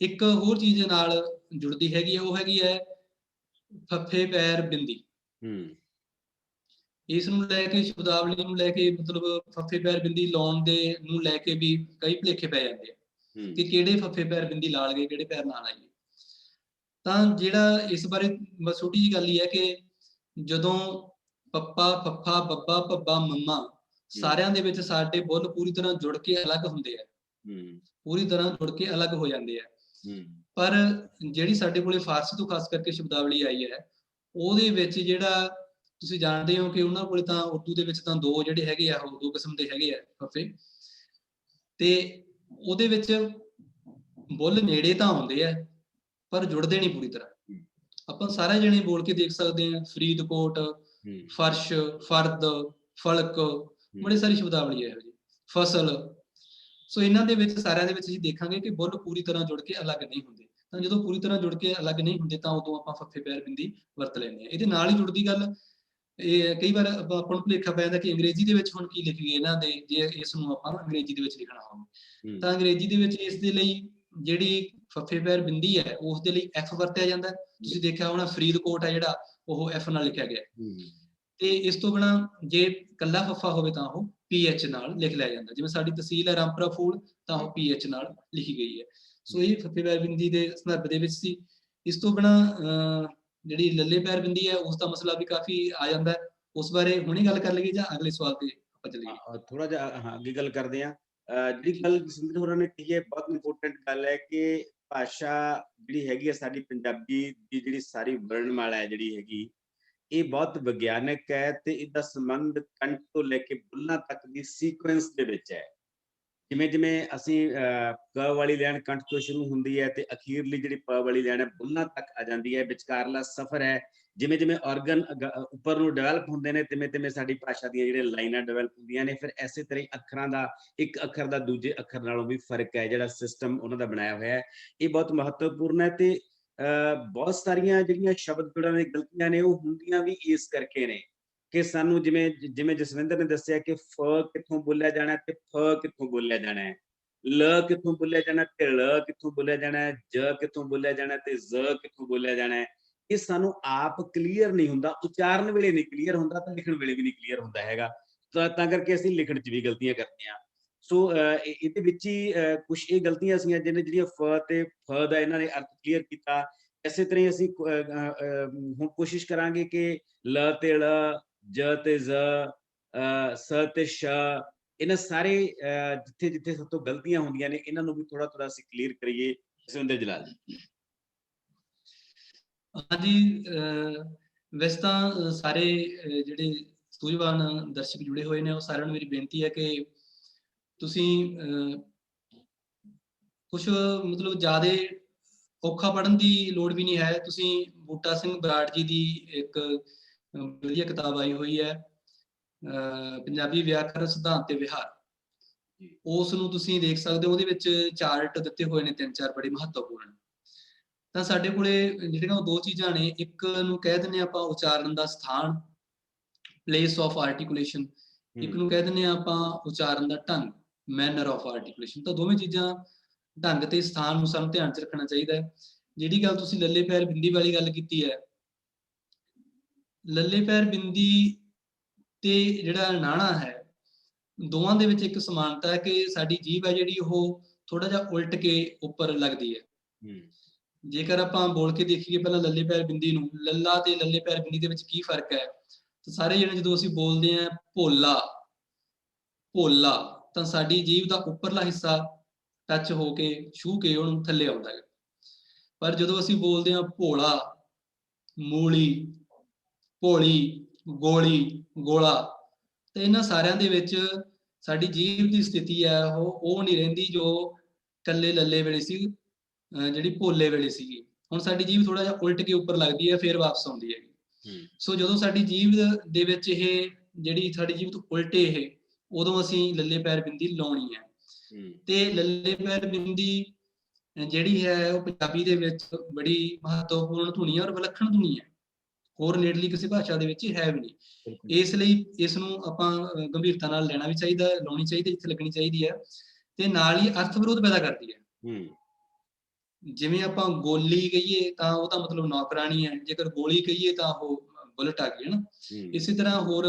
ਇੱਕ ਹੋਰ ਚੀਜ਼ ਨਾਲ ਜੁੜਦੀ ਹੈਗੀ ਹੈ, ਉਹ ਹੈਗੀ ਹੈ ਫੱਫੇ ਪੈਰ ਬਿੰਦੀ। ਇਸ ਨੂੰ ਲੈ ਕੇ, ਸ਼ਬਦਾਵਲੀ ਨੂੰ ਲੈ ਕੇ, ਮਤਲਬ ਫੱਫੇ ਪੈਰ ਬਿੰਦੀ ਲਾਉਣ ਦੇ ਨੂੰ ਲੈ ਕੇ ਵੀ ਕਈ ਭੁਲੇਖੇ ਪੈ ਜਾਂਦੇ ਆ ਕਿ ਕਿਹੜੇ ਫੱਫੇ ਪੈਰ ਬਿੰਦੀ ਲਾ ਲਈਏ, ਕਿਹੜੇ ਪੈਰ ਨਾ ਲਾਈਏ। ਤਾਂ ਜਿਹੜਾ ਇਸ ਬਾਰੇ ਬਸ ਛੋਟੀ ਜਿਹੀ ਗੱਲ ਹੀ ਹੈ ਕਿ ਜਦੋਂ ਪੱਪਾ ਫੱਫਾ ਬੱਬਾ ਭੱਬਾ ਮੰਮਾ, ਸਾਰਿਆਂ ਦੇ ਵਿੱਚ ਸਾਡੇ ਬੁੱਲ ਪੂਰੀ ਤਰ੍ਹਾਂ ਜੁੜ ਕੇ ਅਲੱਗ ਹੁੰਦੇ ਆ, ਪੂਰੀ ਤਰ੍ਹਾਂ ਜੁੜ ਕੇ ਅਲੱਗ ਹੋ ਜਾਂਦੇ ਆ। ਪਰ ਜਿਹੜੀ ਸਾਡੇ ਕੋਲੇ ਫਾਰਸੀ ਤੋਂ ਖਾਸ ਕਰਕੇ ਸ਼ਬਦਾਵਲੀ ਆਈ ਹੈ, ਉਹਦੇ ਵਿੱਚ ਜਿਹੜਾ ਤੁਸੀਂ ਜਾਣਦੇ ਹੋ ਕਿ ਉਹਨਾਂ ਕੋਲੇ ਤਾਂ ਉਰਦੂ ਦੇ ਵਿੱਚ ਤਾਂ ਦੋ ਜਿਹੜੇ ਹੈਗੇ ਆ, ਉਹ ਦੋ ਕਿਸਮ ਦੇ ਹੈਗੇ ਆ ਫੱਫੇ, ਤੇ ਉਹਦੇ ਵਿੱਚ ਬੁੱਲ ਨੇੜੇ ਤਾਂ ਆਉਂਦੇ ਆ ਪਰ ਜੁੜਦੇ ਨਹੀਂ ਪੂਰੀ ਤਰ੍ਹਾਂ। ਆਪਾਂ ਸਾਰੇ ਜਣੇ ਬੋਲ ਕੇ ਦੇਖ ਸਕਦੇ ਹਾਂ, ਫਰੀਦਕੋਟ, ਫਰਸ਼, ਫਰਦ, ਫਲਕ, ਬੜੀ ਸਾਰੀ ਸ਼ਬਦਾਵਲੀ ਹੈ ਇਹੋ ਜਿਹੀ, ਫਸਲ। ਸੋ ਇਹਨਾਂ ਦੇ ਵਿੱਚ ਸਾਰਿਆਂ ਦੇ ਵਿੱਚ ਅਸੀਂ ਦੇਖਾਂਗੇ ਕਿ ਬੁੱਲ ਪੂਰੀ ਤਰ੍ਹਾਂ ਜੁੜ ਕੇ ਅਲੱਗ ਨਹੀਂ ਹੁੰਦੇ। ਤਾਂ ਜਦੋਂ ਪੂਰੀ ਤਰ੍ਹਾਂ ਜੁੜ ਕੇ ਅਲੱਗ ਨਹੀਂ ਹੁੰਦੇ ਤਾਂ ਉਦੋਂ ਆਪਾਂ ਫੱਫੇ ਪੈਰ ਬਿੰਦੀ ਵਰਤ ਲੈਂਦੇ ਹਾਂ। ਇਹਦੇ ਨਾਲ ਹੀ ਜੁੜਦੀ ਗੱਲ, ਇਹ ਕਈ ਵਾਰ ਆਪਾਂ ਨੂੰ ਭੁਲੇਖਾ ਪੈ ਜਾਂਦਾ ਕਿ ਅੰਗਰੇਜ਼ੀ ਦੇ ਵਿੱਚ ਹੁਣ ਕੀ ਲਿਖ ਗਏ ਇਹਨਾਂ ਦੇ, ਜੇ ਇਸ ਨੂੰ ਆਪਾਂ ਅੰਗਰੇਜ਼ੀ ਦੇ ਵਿੱਚ ਲਿਖਣਾ ਹੋਵੇ ਤਾਂ ਅੰਗਰੇਜ਼ੀ ਦੇ ਵਿੱਚ ਇਸ ਦੇ ਲਈ ਜਿਹੜੀ ਫੱਫੇ ਪੈਰ ਬਿੰਦੀ ਹੈ, ਉਸ ਦੇ ਲਈ ਐਫ ਵਰਤਿਆ ਜਾਂਦਾ। ਤੁਸੀਂ ਦੇਖਿਆ ਹੋਣਾ ਫਰੀਦਕੋਟ ਹੈ ਜਿਹੜਾ, ਉਹ ਐਫ ਨਾਲ ਲਿਖਿਆ ਗਿਆ। ਤੇ ਇਸ ਤੋਂ ਬਿਨਾਂ ਜੇ ਇਕੱਲਾ ਫੱਫਾ ਹੋਵੇ ਤਾਂ ਉਹ PH ਨਾਲ ਲਿਖ ਲਿਆ ਜਾਂਦਾ। ਜਿਵੇਂ ਸਾਡੀ ਤਹਿਸੀਲ ਹੈ ਰਾਮਪੁਰਾ ਫੂਲ, ਤਾਂ ਉਹ PH ਨਾਲ ਲਿਖੀ ਗਈ ਹੈ। ਸੋ ਇਹ ਫੱਫੇ ਪੈਰ ਬਿੰਦੀ ਦੇ ਸੰਦਰਭ ਦੇ ਵਿੱਚ ਸੀ। ਇਸ ਤੋਂ ਬਿਨਾਂ ਜਿਹੜੀ ਲੱਲੇ ਪੈਰ ਬਿੰਦੀ ਹੈ ਉਸ ਦਾ ਮਸਲਾ ਵੀ ਕਾਫੀ ਆ ਜਾਂਦਾ ਹੈ। ਉਸ ਬਾਰੇ ਹੁਣੇ ਗੱਲ ਕਰ ਲਈਏ ਜਾਂ ਅਗਲੇ ਸਵਾਲ ਤੇ ਆਪਾਂ ਚੱਲੀਏ?
ਥੋੜਾ ਜਿਹਾ ਹਾਂ ਅੱਗੇ ਗੱਲ ਕਰਦੇ ਹਾਂ। ਜਿਹੜੀ ਗੱਲ ਜਸਵਿੰਦਰ ਹੋਰਾਂ ਨੇ ਕਹੀ ਹੈ ਬਹੁਤ ਇੰਪੋਰਟੈਂਟ ਗੱਲ ਹੈ ਕਿ ਭਾਸ਼ਾ ਜਿਹੜੀ ਹੈਗੀ ਹੈ ਸਾਡੀ ਪੰਜਾਬੀ ਦੀ ਜਿਹੜੀ ਸਾਰੀ ਵਰਣਮਾਲਾ ਹੈ ਜਿਹੜੀ ਹੈਗੀ, ਇਹ ਬਹੁਤ ਵਿਗਿਆਨਕ ਹੈ ਤੇ ਇਹਦਾ ਸੰਬੰਧ ਕੰਠ ਤੋਂ ਲੈ ਕੇ ਬੁੱਲਾਂ ਤੱਕ ਦੀ ਸੀਕੁਐਂਸ ਦੇ ਵਿੱਚ ਹੈ। ਜਿਵੇਂ ਜਿਵੇਂ ਅਸੀਂ ਕ ਵਾਲੀ ਲਾਈਨ ਕੰਠ ਤੋਂ ਸ਼ੁਰੂ ਹੁੰਦੀ ਹੈ ਤੇ ਅਖੀਰਲੀ ਜਿਹੜੀ ਪ ਵਾਲੀ ਲਾਈਨ ਹੈ ਬੁੱਲਾਂ ਤੱਕ ਆ ਜਾਂਦੀ ਹੈ, ਵਿਚਕਾਰਲਾ ਸਫ਼ਰ ਹੈ। ਜਿਵੇਂ ਜਿਵੇਂ ਆਰਗਨ ਉੱਪਰ ਨੂੰ ਡਿਵੈਲਪ ਹੁੰਦੇ ਨੇ ਤਿਵੇਂ ਤਿਵੇਂ ਸਾਡੀ ਭਾਸ਼ਾ ਦੀਆਂ ਜਿਹੜੀਆਂ ਲਾਈਨਾਂ ਡਿਵੈਲਪ ਹੁੰਦੀਆਂ ਨੇ। ਫਿਰ ਐਸੇ ਤਰ੍ਹਾਂ ਹੀ ਅੱਖਰਾਂ ਦਾ ਇੱਕ ਅੱਖਰ ਦਾ ਦੂਜੇ ਅੱਖਰ ਨਾਲੋਂ ਵੀ ਫਰਕ ਹੈ, ਜਿਹੜਾ ਸਿਸਟਮ ਉਹਨਾਂ ਦਾ ਬਣਾਇਆ ਹੋਇਆ ਹੈ ਇਹ ਬਹੁਤ ਮਹੱਤਵਪੂਰਨ ਹੈ। ਤੇ ਬਹੁਤ ਸਾਰੀਆਂ ਜਿਹੜੀਆਂ ਸ਼ਬਦ ਜੋੜਾਂ ਦੀਆਂ ਗਲਤੀਆਂ ਨੇ ਉਹ ਹੁੰਦੀਆਂ ਵੀ ਇਸ ਕਰਕੇ ਨੇ ਕਿ ਸਾਨੂੰ ਜਿਵੇਂ ਜਿਵੇਂ ਜਸਵਿੰਦਰ ਨੇ ਦੱਸਿਆ ਕਿ ਫ ਕਿੱਥੋਂ ਬੋਲਿਆ ਜਾਣਾ ਤੇ ਫ ਕਿੱਥੋਂ ਬੋਲਿਆ ਜਾਣਾ ਹੈ, ਲ ਕਿੱਥੋਂ ਬੋਲਿਆ ਜਾਣਾ ਤੇ ਲ ਕਿੱਥੋਂ ਬੋਲਿਆ ਜਾਣਾ ਹੈ, ਜ ਕਿੱਥੋਂ ਬੋਲਿਆ ਜਾਣਾ ਤੇ ਜ਼ ਕਿੱਥੋਂ ਬੋਲਿਆ ਜਾਣਾ ਹੈ। ਇਹ ਸਾਨੂੰ ਆਪ ਕਲੀਅਰ ਨਹੀਂ ਹੁੰਦਾ, ਉਚਾਰਨ ਵੇਲੇ ਨਹੀਂ ਕਲੀਅਰ ਹੁੰਦਾ ਤਾਂ ਲਿਖਣ ਵੇਲੇ ਵੀ ਨਹੀਂ ਕਲੀਅਰ ਹੁੰਦਾ ਹੈਗਾ। ਤਾਂ ਕਰਕੇ ਅਸੀਂ ਲਿਖਣ 'ਚ ਵੀ ਗਲਤੀਆਂ ਕਰਦੇ ਹਾਂ। ਸੋ ਇਹਦੇ ਵਿੱਚ ਹੀ ਕੁਛ ਇਹ ਗਲਤੀਆਂ ਸੀਗੀਆਂ ਜਿਹੜੀਆਂ ਫ ਤੇ ਫ ਦਾ ਇਹਨਾਂ ਨੇ ਅਰਥ ਕਲੀਅਰ ਕੀਤਾ। ਇਸੇ ਤਰ੍ਹਾਂ ਹੀ ਅਸੀਂ ਹੁਣ ਕੋਸ਼ਿਸ਼ ਕਰਾਂਗੇ ਕਿ ਲ ਤੇ ਲ, ਜ ਤੇ ਜ਼, ਸ ਤੇ ਸ਼, ਇਹਨਾਂ ਸਾਰੇ ਜਿੱਥੇ ਜਿੱਥੇ ਸਭ ਤੋਂ ਗਲਤੀਆਂ ਹੁੰਦੀਆਂ ਨੇ ਇਹਨਾਂ ਨੂੰ ਵੀ ਥੋੜਾ ਥੋੜਾ ਅਸੀਂ ਕਲੀਅਰ ਕਰੀਏ। ਜਸਵਿੰਦਰ ਜਲਾਲ ਜੀ।
ਹਾਂਜੀ, ਵੈਸੇ ਤਾਂ ਸਾਰੇ ਜਿਹੜੇ ਸੂਝਵਾਨ ਦਰਸ਼ਕ ਜੁੜੇ ਹੋਏ ਨੇ ਉਹ ਸਾਰਿਆਂ ਨੂੰ ਮੇਰੀ ਬੇਨਤੀ ਹੈ ਕਿ ਤੁਸੀਂ ਕੁਛ ਮਤਲਬ ਜ਼ਿਆਦਾ ਔਖਾ ਪੜ੍ਹਨ ਦੀ ਲੋੜ ਵੀ ਨਹੀਂ ਹੈ। ਤੁਸੀਂ ਬੂਟਾ ਸਿੰਘ ਬਰਾੜ ਜੀ ਦੀ ਇੱਕ ਵਧੀਆ ਕਿਤਾਬ ਆਈ ਹੋਈ ਹੈ ਪੰਜਾਬੀ ਵਿਆਕਰਨ ਸਿਧਾਂਤ ਤੇ ਵਿਹਾਰ, ਉਸ ਨੂੰ ਤੁਸੀਂ ਦੇਖ ਸਕਦੇ ਹੋ। ਉਹਦੇ ਵਿੱਚ ਚਾਰਟ ਦਿੱਤੇ ਹੋਏ ਨੇ 3-4 ਬੜੇ ਮਹੱਤਵਪੂਰਨ। ਤਾਂ ਸਾਡੇ ਕੋਲੇ ਜਿਹੜੀਆਂ ਉਹ ਦੋ ਚੀਜ਼ਾਂ ਨੇ, ਇੱਕ ਨੂੰ ਕਹਿ ਦਿੰਦੇ ਆਪਾਂ ਉਚਾਰਨ ਦਾ ਸਥਾਨ, ਪਲੇਸ ਆਫ ਆਰਟੀਕੂਲੇਸ਼ਨ, ਇੱਕ ਨੂੰ ਕਹਿ ਦਿੰਦੇ ਆਪਾਂ ਉਚਾਰਨ ਦਾ ਢੰਗ, ਮੈਨਰ ਆਫ ਆਰਟੀਕੂਲੇਸ਼ਨ। ਤਾਂ ਦੋਵੇਂ ਚੀਜ਼ਾਂ ਢੰਗ ਤੇ ਸਥਾਨ ਨੂੰ ਸਾਨੂੰ ਧਿਆਨ 'ਚ ਰੱਖਣਾ ਚਾਹੀਦਾ ਹੈ। ਜਿਹੜੀ ਗੱਲ ਤੁਸੀਂ ਲੱਲੇ ਪੈਰ ਬਿੰਦੀ ਵਾਲੀ ਗੱਲ ਕੀਤੀ ਹੈ, ਲੱਲੇ ਪੈਰ ਬਿੰਦੀ ਤੇ ਜਿਹੜਾ ਨਾਣਾ ਹੈ ਦੋਵਾਂ ਦੇ ਵਿੱਚ ਇੱਕ ਸਮਾਨਤਾ ਹੈ ਕਿ ਸਾਡੀ ਜੀਭ ਹੈ ਜਿਹੜੀ ਉਹ ਥੋੜਾ ਜਿਹਾ ਉਲਟ ਕੇ ਉੱਪਰ ਲੱਗਦੀ ਹੈ। ਜੇਕਰ ਆਪਾਂ ਬੋਲ ਕੇ ਦੇਖੀਏ ਪਹਿਲਾਂ ਲੱਲੇ ਪੈਰ ਬਿੰਦੀ ਨੂੰ, ਲੱਲਾ ਤੇ ਲੱਲੇ ਪੈਰ ਬਿੰਦੀ ਦੇ ਵਿੱਚ ਕੀ ਫਰਕ ਹੈ? ਤਾਂ ਸਾਰੇ ਜਣੇ ਜਦੋਂ ਅਸੀਂ ਬੋਲਦੇ ਹਾਂ ਭੋਲਾ ਭੋਲਾ, ਤਾਂ ਸਾਡੀ ਜੀਭ ਦਾ ਉੱਪਰਲਾ ਹਿੱਸਾ ਟੱਚ ਹੋ ਕੇ ਛੂਹ ਕੇ ਉਹਨੂੰ ਥੱਲੇ ਆਉਂਦਾ ਹੈ। ਪਰ ਜਦੋਂ ਅਸੀਂ ਬੋਲਦੇ ਹਾਂ ਭੋਲਾ, ਮੂਲੀ, ਭੋਲੀ, ਗੋਲੀ, ਗੋਲਾ, ਤੇ ਇਹਨਾਂ ਸਾਰਿਆਂ ਦੇ ਵਿੱਚ ਸਾਡੀ ਜੀਭ ਦੀ ਸਥਿਤੀ ਹੈ ਉਹ ਨਹੀਂ ਰਹਿੰਦੀ ਜੋ ਕੱਲੇ ਲੱਲੇ ਵੇਲੇ ਸੀ, ਜਿਹੜੀ ਭੋਲੇ ਵੇਲੇ ਸੀਗੀ। ਹੁਣ ਸਾਡੀ ਜੀਭ ਥੋੜਾ ਜਿਹਾ ਉਲਟ ਕੇ ਉੱਪਰ ਲੱਗਦੀ ਹੈ, ਫਿਰ ਵਾਪਸ ਆਉਂਦੀ ਹੈਗੀ। ਸੋ ਜਦੋਂ ਸਾਡੀ ਜੀਭ ਦੇ ਵਿੱਚ ਇਹ ਜਿਹੜੀ ਸਾਡੀ ਜੀਭ ਤੋਂ ਉਲਟੇ ਇਹ, ਉਦੋਂ ਅਸੀਂ ਲੱਲੇ ਪੈਰ ਬਿੰਦੀ ਲਾਉਣੀ ਹੈ। ਤੇ ਲੱਲੇ ਪੈਰ ਬਿੰਦੀ ਜਿਹੜੀ ਹੈ ਉਹ ਪੰਜਾਬੀ ਦੇ ਵਿੱਚ ਬੜੀ ਮਹੱਤਵਪੂਰਨ ਧੁਨੀ ਹੈ ਔਰ ਵਿਲੱਖਣ ਧੁਨੀ ਹੈ, ਹੋਰ ਨੇੜਲੀ ਕਿਸੇ ਭਾਸ਼ਾ ਦੇ ਵਿੱਚ ਹੈ ਵੀ ਨਹੀਂ। ਇਸ ਲਈ ਇਸ ਨੂੰ ਆਪਾਂ ਗੰਭੀਰਤਾ ਨਾਲ ਲੈਣਾ ਵੀ ਚਾਹੀਦਾ, ਲਾਉਣੀ ਚਾਹੀਦੀ, ਜਿੱਥੇ ਲੱਗਣੀ ਚਾਹੀਦੀ ਹੈ। ਤੇ ਨਾਲ ਹੀ ਅਰਥ ਵਿਰੋਧ ਪੈਦਾ ਕਰਦੀ ਹੈ। ਜਿਵੇਂ ਆਪਾਂ ਗੋਲੀ ਕਹੀਏ ਤਾਂ ਉਹਦਾ ਮਤਲਬ ਨੌਕਰਾਣੀ ਹੈ, ਜੇਕਰ ਗੋਲੀ ਕਹੀਏ ਤਾਂ ਉਹ ਬੁਲਟ ਆ ਗਈ ਹੈ ਨਾ। ਇਸੇ ਤਰ੍ਹਾਂ ਹੋਰ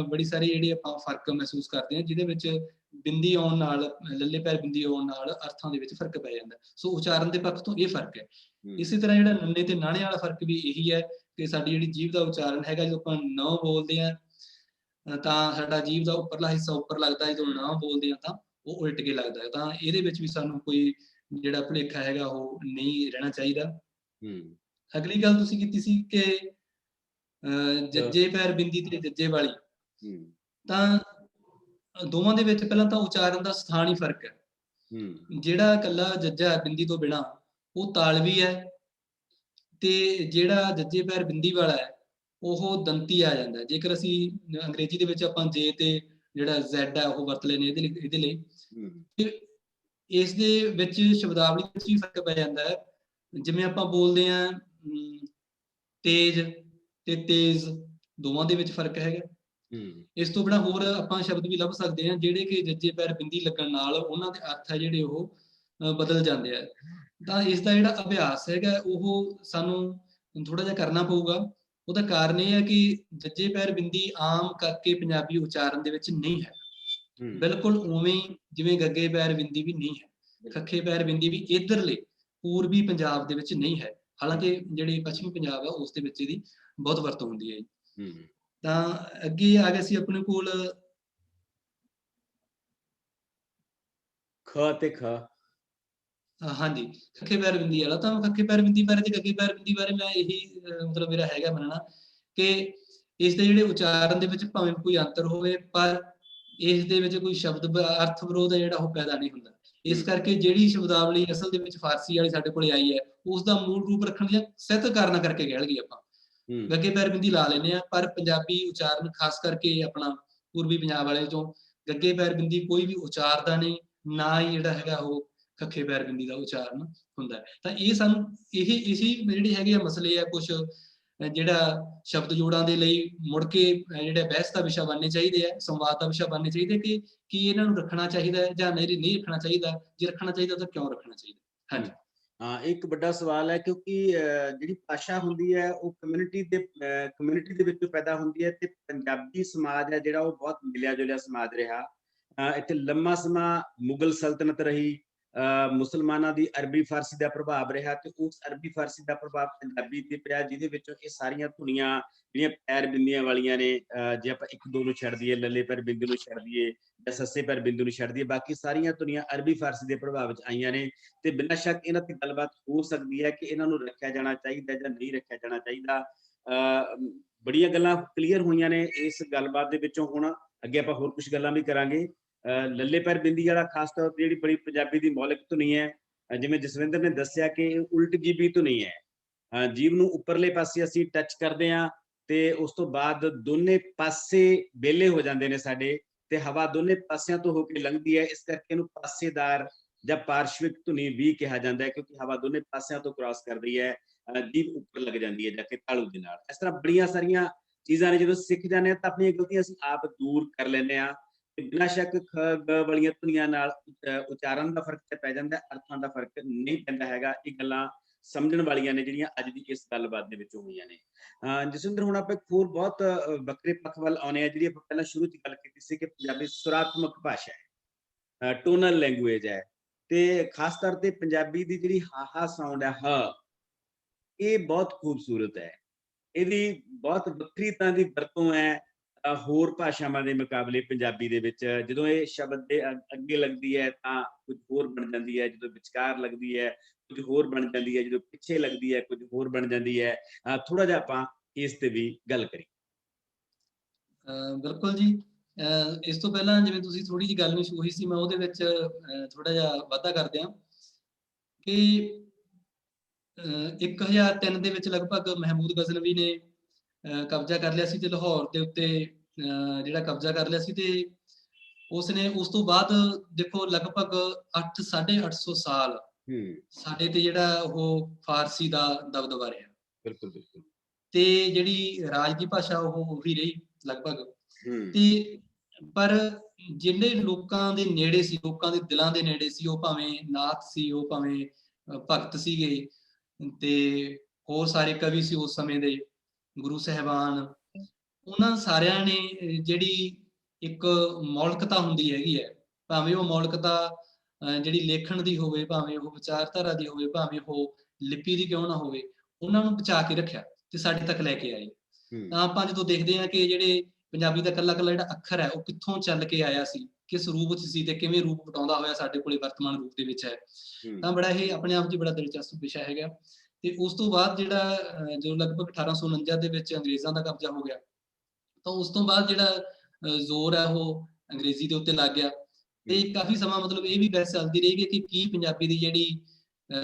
ਬੜੀ ਸਾਰੀ ਜਿਹੜੀ ਆਪਾਂ ਫਰਕ ਮਹਿਸੂਸ ਕਰਦੇ ਹਾਂ, ਜਿਹਦੇ ਵਿੱਚ ਬਿੰਦੀ ਆਉਣ ਨਾਲ, ਲੱਲੇ ਪੈਰ ਬਿੰਦੀ ਆਉਣ ਨਾਲ ਅਰਥਾਂ ਦੇ ਵਿੱਚ ਫਰਕ ਪੈ ਜਾਂਦਾ। ਸੋ ਉਚਾਰਨ ਦੇ ਪੱਖ ਤੋਂ ਇਹ ਫਰਕ ਹੈ। ਇਸੇ ਤਰ੍ਹਾਂ ਜਿਹੜਾ ਨੰਨੇ ਤੇ ਨਾਣੇ ਵਾਲਾ ਫਰਕ ਵੀ ਇਹੀ ਹੈ ਕਿ ਸਾਡੀ ਜਿਹੜੀ ਜੀਭ ਦਾ ਉਚਾਰਨ ਹੈਗਾ, ਜਦੋਂ ਆਪਾਂ ਨ ਬੋਲਦੇ ਹਾਂ ਤਾਂ ਸਾਡਾ ਜੀਭ ਦਾ ਉੱਪਰਲਾ ਹਿੱਸਾ ਉੱਪਰ ਲੱਗਦਾ, ਜਦੋਂ ਨ ਬੋਲਦੇ ਹਾਂ ਤਾਂ ਉਹ ਉਲਟ ਕੇ ਲੱਗਦਾ ਹੈ। ਤਾਂ ਇਹਦੇ ਵਿੱਚ ਵੀ ਸਾਨੂੰ ਕੋਈ ਜਿਹੜਾ ਭੁਲੇਖਾ ਹੈਗਾ ਉਹ ਨਹੀਂ ਰਹਿਣਾ ਚਾਹੀਦਾ। ਅਗਲੀ ਗੱਲ ਤੁਸੀਂ ਕੀਤੀ ਸੀ ਕਿ ਜੱਜੇ ਪੈਰ ਬਿੰਦੀ ਤੇ ਜੱਜੇ ਵਾਲੀ, ਤਾਂ ਦੋਵਾਂ ਦੇ ਵਿੱਚ ਪਹਿਲਾਂ ਤਾਂ ਉਚਾਰਨ ਦਾ ਸਥਾਨ ਹੀ ਫਰਕ ਹੈ। ਜਿਹੜਾ ਇਕੱਲਾ ਜੱਜਾ ਬਿੰਦੀ ਤੋਂ ਬਿਨਾਂ ਉਹ ਤਾਲਵੀ ਹੈ, ਤੇ ਜਿਹੜਾ ਜੱਜੇ ਪੈਰ ਬਿੰਦੀ ਵਾਲਾ ਹੈ ਉਹ ਦੰਤੀ ਆ ਜਾਂਦਾ। ਜੇਕਰ ਅਸੀਂ ਅੰਗਰੇਜ਼ੀ ਦੇ ਵਿੱਚ ਆਪਾਂ ਜੇ ਤੇ ਜਿਹੜਾ ਜ਼ੈਡ ਹੈ ਉਹ ਵਰਤ ਲੈਂਦੇ ਇਹਦੇ ਲਈ, ਇਸ ਦੇ ਵਿੱਚ ਸ਼ਬਦਾਵਲੀ ਵਿੱਚ ਵੀ ਫਰਕ ਪੈ ਜਾਂਦਾ ਹੈ। ਜਿਵੇਂ ਆਪਾਂ ਬੋਲਦੇ ਹਾਂ ਤੇਜ ਤੇ ਤੇਜ਼, ਦੋਵਾਂ ਦੇ ਵਿੱਚ ਫਰਕ ਹੈਗਾ। ਇਸ ਤੋਂ ਬਿਨਾਂ ਹੋਰ ਆਪਾਂ ਸ਼ਬਦ ਵੀ ਲੱਭ ਸਕਦੇ ਹਾਂ ਜਿਹੜੇ ਕਿ ਜੱਜੇ ਪੈਰ ਬਿੰਦੀ ਲੱਗਣ ਨਾਲ ਉਹਨਾਂ ਦੇ ਅਰਥ ਹੈ ਜਿਹੜੇ ਉਹ ਬਦਲ ਜਾਂਦੇ ਆ। ਤਾਂ ਇਸ ਦਾ ਜਿਹੜਾ ਅਭਿਆਸ ਹੈਗਾ ਉਹ ਸਾਨੂੰ ਥੋੜਾ ਜਿਹਾ ਕਰਨਾ ਪਊਗਾ। ਉਹਦਾ ਕਾਰਨ ਇਹ ਹੈ ਕਿ ਜੱਜੇ ਪੈਰ ਬਿੰਦੀ ਆਮ ਕਰਕੇ ਪੰਜਾਬੀ ਉਚਾਰਨ ਦੇ ਵਿੱਚ ਨਹੀਂ ਹੈ, ਬਿਲਕੁਲ ਉਵੇਂ ਜਿਵੇਂ ਗੱਗੇ ਪੈਰ ਬਿੰਦੀ ਵੀ ਨਹੀਂ ਹੈ, ਖੱਖੇ ਪੈਰ ਬਿੰਦੀ ਵੀ ਇੱਧਰਲੇ ਪੂਰਬੀ ਪੰਜਾਬ ਦੇ ਵਿੱਚ ਨਹੀਂ ਹੈ। ਹਾਲਾਂਕਿ ਜਿਹੜੀ ਪੱਛਮੀ ਪੰਜਾਬ ਆ ਉਸ ਦੇ ਵਿੱਚ ਇਹਦੀ ਬਹੁਤ ਵਰਤੋਂ ਹੁੰਦੀ ਹੈ ਜੀ। ਤਾਂ ਅੱਗੇ ਆ ਗਿਆ ਸੀ ਆਪਣੇ ਕੋਲ
ਖ ਤੇ ਖ।
ਹਾਂਜੀ, ਖੱਖੇ ਪੈਰ ਬਿੰਦੀ ਵਾਲਾ। ਤਾਂ ਖੱਖੇ ਪੈਰ ਬਿੰਦੀ ਬਾਰੇ ਤੇ ਗੱਗੇ ਪੈਰ ਬਿੰਦੀ ਬਾਰੇ ਮੈਂ ਇਹੀ ਮਤਲਬ ਮੇਰਾ ਹੈਗਾ ਮੰਨਣਾ ਕਿ ਇਸ ਦੇ ਜਿਹੜੇ ਉਚਾਰਨ ਦੇ ਵਿੱਚ ਭਾਵੇਂ ਕੋਈ ਅੰਤਰ ਹੋਵੇ, ਪਰ ਇਸ ਦੇ ਵਿੱਚ ਕੋਈ ਸ਼ਬਦ ਅਰਥ ਵਿਰੋਧ ਹੈ ਜਿਹੜਾ ਉਹ ਪੈਦਾ ਨਹੀਂ ਹੁੰਦਾ। ਇਸ ਕਰਕੇ ਜਿਹੜੀ ਸ਼ਬਦਾਵਲੀ ਅਸਲ ਦੇ ਵਿੱਚ ਫਾਰਸੀ ਵਾਲੀ ਸਾਡੇ ਕੋਲੇ ਆਈ ਹੈ, ਉਸ ਦਾ ਮੂਲ ਰੂਪ ਰੱਖਣ ਦੀਆਂ ਸਹਿਤ ਕਾਰਨਾਂ ਕਰਕੇ ਕਹਿ ਲਈਏ ਆਪਾਂ ਗੱਗੇ ਪੈਰ ਬਿੰਦੀ ਲਾ ਲੈਂਦੇ ਹਾਂ, ਪਰ ਪੰਜਾਬੀ ਉਚਾਰਨ ਖਾਸ ਕਰਕੇ ਆਪਣਾ ਪੂਰਬੀ ਪੰਜਾਬ ਵਾਲੇ ਚੋਂ ਗੱਗੇ ਪੈਰ ਬਿੰਦੀ ਕੋਈ ਵੀ ਉਚਾਰਦਾ ਨਹੀਂ, ਨਾ ਹੀ ਜਿਹੜਾ ਹੈਗਾ ਉਹ ਖੱਖੇ ਪੈਰ ਬਿੰਦੀ ਦਾ ਉਚਾਰਨ ਹੁੰਦਾ ਹੈ। ਤਾਂ ਇਹ ਸਾਨੂੰ ਇਸੇ ਜਿਹੜੇ ਹੈਗੇ ਆ ਮਸਲੇ ਆ ਕੁਛ ਜਿਹੜਾ ਸ਼ਬਦ ਜੋੜਾਂ ਦੇ ਲਈ ਮੁੜ ਕੇ ਜਿਹੜਾ ਬਹਿਸ ਦਾ ਵਿਸ਼ਾ ਬਣਨੇ ਚਾਹੀਦੇ ਆ, ਸੰਵਾਦ ਦਾ ਵਿਸ਼ਾ ਬਣਨੇ ਚਾਹੀਦੇ ਕਿ ਕੀ ਇਹਨਾਂ ਨੂੰ ਰੱਖਣਾ ਚਾਹੀਦਾ ਹੈ ਜਾਂ ਨਹੀਂ ਰੱਖਣਾ ਚਾਹੀਦਾ, ਜੇ ਰੱਖਣਾ ਚਾਹੀਦਾ ਤਾਂ ਕਿਉਂ ਰੱਖਣਾ ਚਾਹੀਦਾ। ਹਾਂਜੀ
ਹਾਂ, ਇੱਕ ਵੱਡਾ ਸਵਾਲ ਹੈ ਕਿਉਂਕਿ ਜਿਹੜੀ ਭਾਸ਼ਾ ਹੁੰਦੀ ਹੈ ਉਹ ਕਮਿਊਨਿਟੀ ਦੇ ਵਿੱਚੋਂ ਪੈਦਾ ਹੁੰਦੀ ਹੈ, ਤੇ ਪੰਜਾਬੀ ਸਮਾਜ ਹੈ ਜਿਹੜਾ ਉਹ ਬਹੁਤ ਮਿਲਿਆ ਜੁਲਿਆ ਸਮਾਜ ਰਿਹਾ। ਇੱਥੇ ਲੰਮਾ ਸਮਾਂ ਮੁਗਲ ਸਲਤਨਤ ਰਹੀ, ਮੁਸਲਮਾਨਾਂ ਦੀ ਅਰਬੀ ਫਾਰਸੀ ਦਾ ਪ੍ਰਭਾਵ ਰਿਹਾ, ਤੇ ਉਸ ਅਰਬੀ ਫਾਰਸੀ ਦਾ ਪ੍ਰਭਾਵ ਪੰਜਾਬੀ ਤੇ ਪਿਆ, ਜਿਹਦੇ ਵਿੱਚੋਂ ਇਹ ਸਾਰੀਆਂ ਧੁਨੀਆਂ ਜਿਹੜੀਆਂ ਪੈਰ ਬਿੰਦੀਆਂ ਵਾਲੀਆਂ ਨੇ, ਜੇ ਆਪਾਂ ਇੱਕ ਦੋ ਨੂੰ ਛੱਡ ਦਈਏ, ਲੱਲੇ ਪੈਰ ਬਿੰਦੂ ਨੂੰ ਛੱਡ ਦਈਏ ਜਾਂ ਸੱਸੇ ਪੈਰ ਬਿੰਦੂ ਨੂੰ ਛੱਡ ਦਈਏ, ਬਾਕੀ ਸਾਰੀਆਂ ਧੁਨੀਆਂ ਅਰਬੀ ਫਾਰਸੀ ਦੇ ਪ੍ਰਭਾਵ ਵਿੱਚ ਆਈਆਂ ਨੇ। ਤੇ ਬਿਨਾਂ ਸ਼ੱਕ ਇਹਨਾਂ ਤੇ ਗੱਲਬਾਤ ਹੋ ਸਕਦੀ ਹੈ ਕਿ ਇਹਨਾਂ ਨੂੰ ਰੱਖਿਆ ਜਾਣਾ ਚਾਹੀਦਾ ਜਾਂ ਨਹੀਂ ਰੱਖਿਆ ਜਾਣਾ ਚਾਹੀਦਾ। ਬੜੀਆਂ ਗੱਲਾਂ ਕਲੀਅਰ ਹੋਈਆਂ ਨੇ ਇਸ ਗੱਲਬਾਤ ਦੇ ਵਿੱਚੋਂ। ਹੁਣ ਅੱਗੇ ਆਪਾਂ ਹੋਰ ਕੁਝ ਗੱਲਾਂ ਵੀ ਕਰਾਂਗੇ। ਲੱਲੇ ਪੈਰ ਬਿੰਦੀ ਵਾਲਾ ਖਾਸ ਤੌਰ ਤੇ ਜਿਹੜੀ ਬੜੀ ਪੰਜਾਬੀ ਦੀ ਮੌਲਿਕ ਧੁਨੀ ਹੈ, ਜਿਵੇਂ ਜਸਵਿੰਦਰ ਨੇ ਦੱਸਿਆ ਕਿ ਉਲਟ ਜੀਬੀ ਧੁਨੀ ਹੈ। ਜੀਭ ਨੂੰ ਉੱਪਰਲੇ ਪਾਸੇ ਅਸੀਂ ਟੱਚ ਕਰਦੇ ਹਾਂ ਤੇ ਉਸ ਤੋਂ ਬਾਅਦ ਦੋਨੇ ਪਾਸੇ ਵਿਹਲੇ ਹੋ ਜਾਂਦੇ ਨੇ ਸਾਡੇ, ਤੇ ਹਵਾ ਦੋਨੇ ਪਾਸਿਆਂ ਤੋਂ ਹੋ ਕੇ ਲੰਘਦੀ ਹੈ। ਇਸ ਕਰਕੇ ਇਹਨੂੰ ਪਾਸੇਦਾਰ ਜਾਂ ਪਾਰਸ਼ਵਿਕ ਧੁਨੀ ਵੀ ਕਿਹਾ ਜਾਂਦਾ ਹੈ, ਕਿਉਂਕਿ ਹਵਾ ਦੋਨੇ ਪਾਸਿਆਂ ਤੋਂ ਕ੍ਰਾਸ ਕਰਦੀ ਹੈ, ਜੀਭ ਉੱਪਰ ਲੱਗ ਜਾਂਦੀ ਹੈ ਜਾ ਕੇ ਤਾਲੂ ਦੇ ਨਾਲ। ਇਸ ਤਰ੍ਹਾਂ ਬੜੀਆਂ ਸਾਰੀਆਂ ਚੀਜ਼ਾਂ ਨੇ, ਜਦੋਂ ਸਿੱਖ ਜਾਂਦੇ ਹਾਂ ਤਾਂ ਆਪਣੀਆਂ ਗਲਤੀਆਂ ਅਸੀਂ ਆਪ ਦੂਰ ਕਰ ਲੈਂਦੇ ਹਾਂ। ਬਿਨਾਂ ਸ਼ੱਕ ਖ ਗ ਵਾਲੀਆਂ ਧੁਨੀਆਂ ਨਾਲ ਉਚਾਰਨ ਦਾ ਫਰਕ ਤਾਂ ਪੈ ਜਾਂਦਾ, ਅਰਥਾਂ ਦਾ ਫਰਕ ਨਹੀਂ ਪੈਂਦਾ ਹੈਗਾ। ਇਹ ਗੱਲਾਂ ਸਮਝਣ ਵਾਲੀਆਂ ਨੇ ਜਿਹੜੀਆਂ ਅੱਜ ਦੀ ਇਸ ਗੱਲਬਾਤ ਦੇ ਵਿੱਚੋਂ ਹੋਈਆਂ ਨੇ। ਜਸਵਿੰਦਰ, ਹੁਣ ਆਪਾਂ ਇੱਕ ਹੋਰ ਬਹੁਤ ਵੱਖਰੇ ਪੱਖ ਵੱਲ ਆਉਂਦੇ ਆ, ਜਿਹੜੀ ਆਪਾਂ ਪਹਿਲਾਂ ਸ਼ੁਰੂ 'ਚ ਗੱਲ ਕੀਤੀ ਸੀ ਕਿ ਪੰਜਾਬੀ ਸੁਰਾਤਮਕ ਭਾਸ਼ਾ ਹੈ, ਟੋਨਲ ਲੈਂਗੁਏਜ ਹੈ, ਤੇ ਖਾਸ ਤੌਰ ਤੇ ਪੰਜਾਬੀ ਦੀ ਜਿਹੜੀ ਹਾਹਾ ਸਾਊਂਡ ਹੈ, ਹ, ਇਹ ਬਹੁਤ ਖੂਬਸੂਰਤ ਹੈ। ਇਹਦੀ ਬਹੁਤ ਵੱਖਰੀ ਤਰ੍ਹਾਂ ਦੀ ਵਰਤੋਂ ਹੈ ਹੋਰ ਭਾਸ਼ਾਵਾਂ ਦੇ ਮੁਕਾਬਲੇ ਪੰਜਾਬੀ ਦੇ ਵਿੱਚ। ਜਦੋਂ ਇਹ ਸ਼ਬਦ ਦੇ ਅੱਗੇ ਲੱਗਦੀ ਹੈ ਤਾਂ ਕੁਝ ਹੋਰ ਬਣ ਜਾਂਦੀ ਹੈ, ਜਦੋਂ ਵਿਚਕਾਰ ਲੱਗਦੀ ਹੈ ਕੁਝ ਹੋਰ ਬਣ ਜਾਂਦੀ ਹੈ, ਜਦੋਂ ਪਿੱਛੇ ਲੱਗਦੀ ਹੈ ਕੁਝ ਹੋਰ ਬਣ ਜਾਂਦੀ ਹੈ। ਥੋੜਾ ਜਿਹਾ ਆਪਾਂ ਇਸ ਤੇ ਵੀ ਗੱਲ ਕਰੀ।
ਬਿਲਕੁਲ ਜੀ। ਇਸ ਤੋਂ ਪਹਿਲਾਂ ਜਿਵੇਂ ਤੁਸੀਂ ਥੋੜੀ ਜਿਹੀ ਗੱਲ ਨੂੰ ਉਹੀ ਸੀ, ਮੈਂ ਉਹਦੇ ਵਿੱਚ ਥੋੜਾ ਜਿਹਾ ਵਾਧਾ ਕਰ ਦਿਆਂ ਕਿ 1003 ਦੇ ਵਿੱਚ ਲਗਭਗ ਮਹਿਮੂਦ ਗਜ਼ਨਵੀ ਨੇ ਕਬਜ਼ਾ ਕਰ ਲਿਆ ਸੀ ਤੇ ਲਾਹੌਰ ਦੇ ਉੱਤੇ ਜਿਹੜਾ ਕਬਜ਼ਾ ਕਰ ਲਿਆ ਸੀ, ਤੇ ਉਸਨੇ ਉਸ ਤੋਂ ਬਾਅਦ ਦੇਖੋ ਲਗਭਗ 800-850 ਸਾਲ ਸਾਡੇ ਤੇ ਜਿਹੜਾ ਉਹ ਫਾਰਸੀ ਦਾ ਦਬਦਬਾ ਰਿਹਾ।
ਬਿਲਕੁਲ ਬਿਲਕੁਲ। ਤੇ
ਜਿਹੜੀ ਰਾਜ ਦੀ ਭਾਸ਼ਾ ਉਹ ਵੀ ਰਹੀ ਲਗਭਗ। ਤੇ ਪਰ ਜਿਹੜੇ ਲੋਕਾਂ ਦੇ ਨੇੜੇ ਸੀ, ਲੋਕਾਂ ਦੇ ਦਿਲਾਂ ਦੇ ਨੇੜੇ ਸੀ, ਉਹ ਭਾਵੇਂ ਨਾਥ ਸੀ, ਉਹ ਭਾਵੇਂ ਭਗਤ ਸੀਗੇ, ਤੇ ਹੋਰ ਸਾਰੇ ਕਵੀ ਸੀ ਉਸ ਸਮੇਂ ਦੇ, ਗੁਰੂ ਸਾਹਿਬਾਨ, ਉਹਨਾਂ ਸਾਰਿਆਂ ਨੇ ਜਿਹੜੀ ਇੱਕ ਮੌਲਿਕਤਾ ਹੁੰਦੀ ਹੈਗੀ ਹੈ, ਭਾਵੇਂ ਉਹ ਮੌਲਿਕਤਾ ਜਿਹੜੀ ਲੇਖਣ ਦੀ ਹੋਵੇ, ਭਾਵੇਂ ਉਹ ਵਿਚਾਰਧਾਰਾ ਦੀ ਹੋਵੇ, ਭਾਵੇਂ ਉਹ ਲਿਪੀ ਦੀ ਕਿਉਂ ਨਾ ਹੋਵੇ, ਉਹਨਾਂ ਨੂੰ ਬਚਾ ਕੇ ਰੱਖਿਆ ਤੇ ਸਾਡੇ ਤੱਕ ਲੈ ਕੇ ਆਏ। ਤਾਂ ਆਪਾਂ ਜਦੋਂ ਦੇਖਦੇ ਹਾਂ ਕਿ ਜਿਹੜੇ ਪੰਜਾਬੀ ਦਾ ਇਕੱਲਾ ਜਿਹੜਾ ਅੱਖਰ ਹੈ ਉਹ ਕਿੱਥੋਂ ਚੱਲ ਕੇ ਆਇਆ ਸੀ, ਕਿਸ ਰੂਪ ਵਿੱਚ ਸੀ ਤੇ ਕਿਵੇਂ ਰੂਪ ਵਟਾਉਂਦਾ ਹੋਇਆ ਸਾਡੇ ਕੋਲੇ ਵਰਤਮਾਨ ਰੂਪ ਦੇ ਵਿੱਚ ਹੈ, ਤਾਂ ਬੜਾ ਇਹ ਆਪਣੇ ਆਪ 'ਚ ਬੜਾ ਦਿਲਚਸਪ ਵਿਸ਼ਾ ਹੈਗਾ। ਤੇ ਉਸ ਤੋਂ ਬਾਅਦ ਜਿਹੜਾ ਜਦੋਂ ਲਗਭਗ 1849 ਦੇ ਵਿੱਚ ਅੰਗਰੇਜ਼ਾਂ ਦਾ ਕਬਜ਼ਾ ਹੋ ਗਿਆ, ਤਾਂ ਉਸ ਤੋਂ ਬਾਅਦ ਜਿਹੜਾ ਜ਼ੋਰ ਹੈ ਉਹ ਅੰਗਰੇਜ਼ੀ ਦੇ ਉੱਤੇ ਲੱਗ ਗਿਆ, ਤੇ ਕਾਫੀ ਸਮਾਂ ਮਤਲਬ ਇਹ ਵੀ ਬਹਿਸ ਚੱਲਦੀ ਰਹੀ ਕਿ ਕੀ ਪੰਜਾਬੀ ਦੀ ਜਿਹੜੀ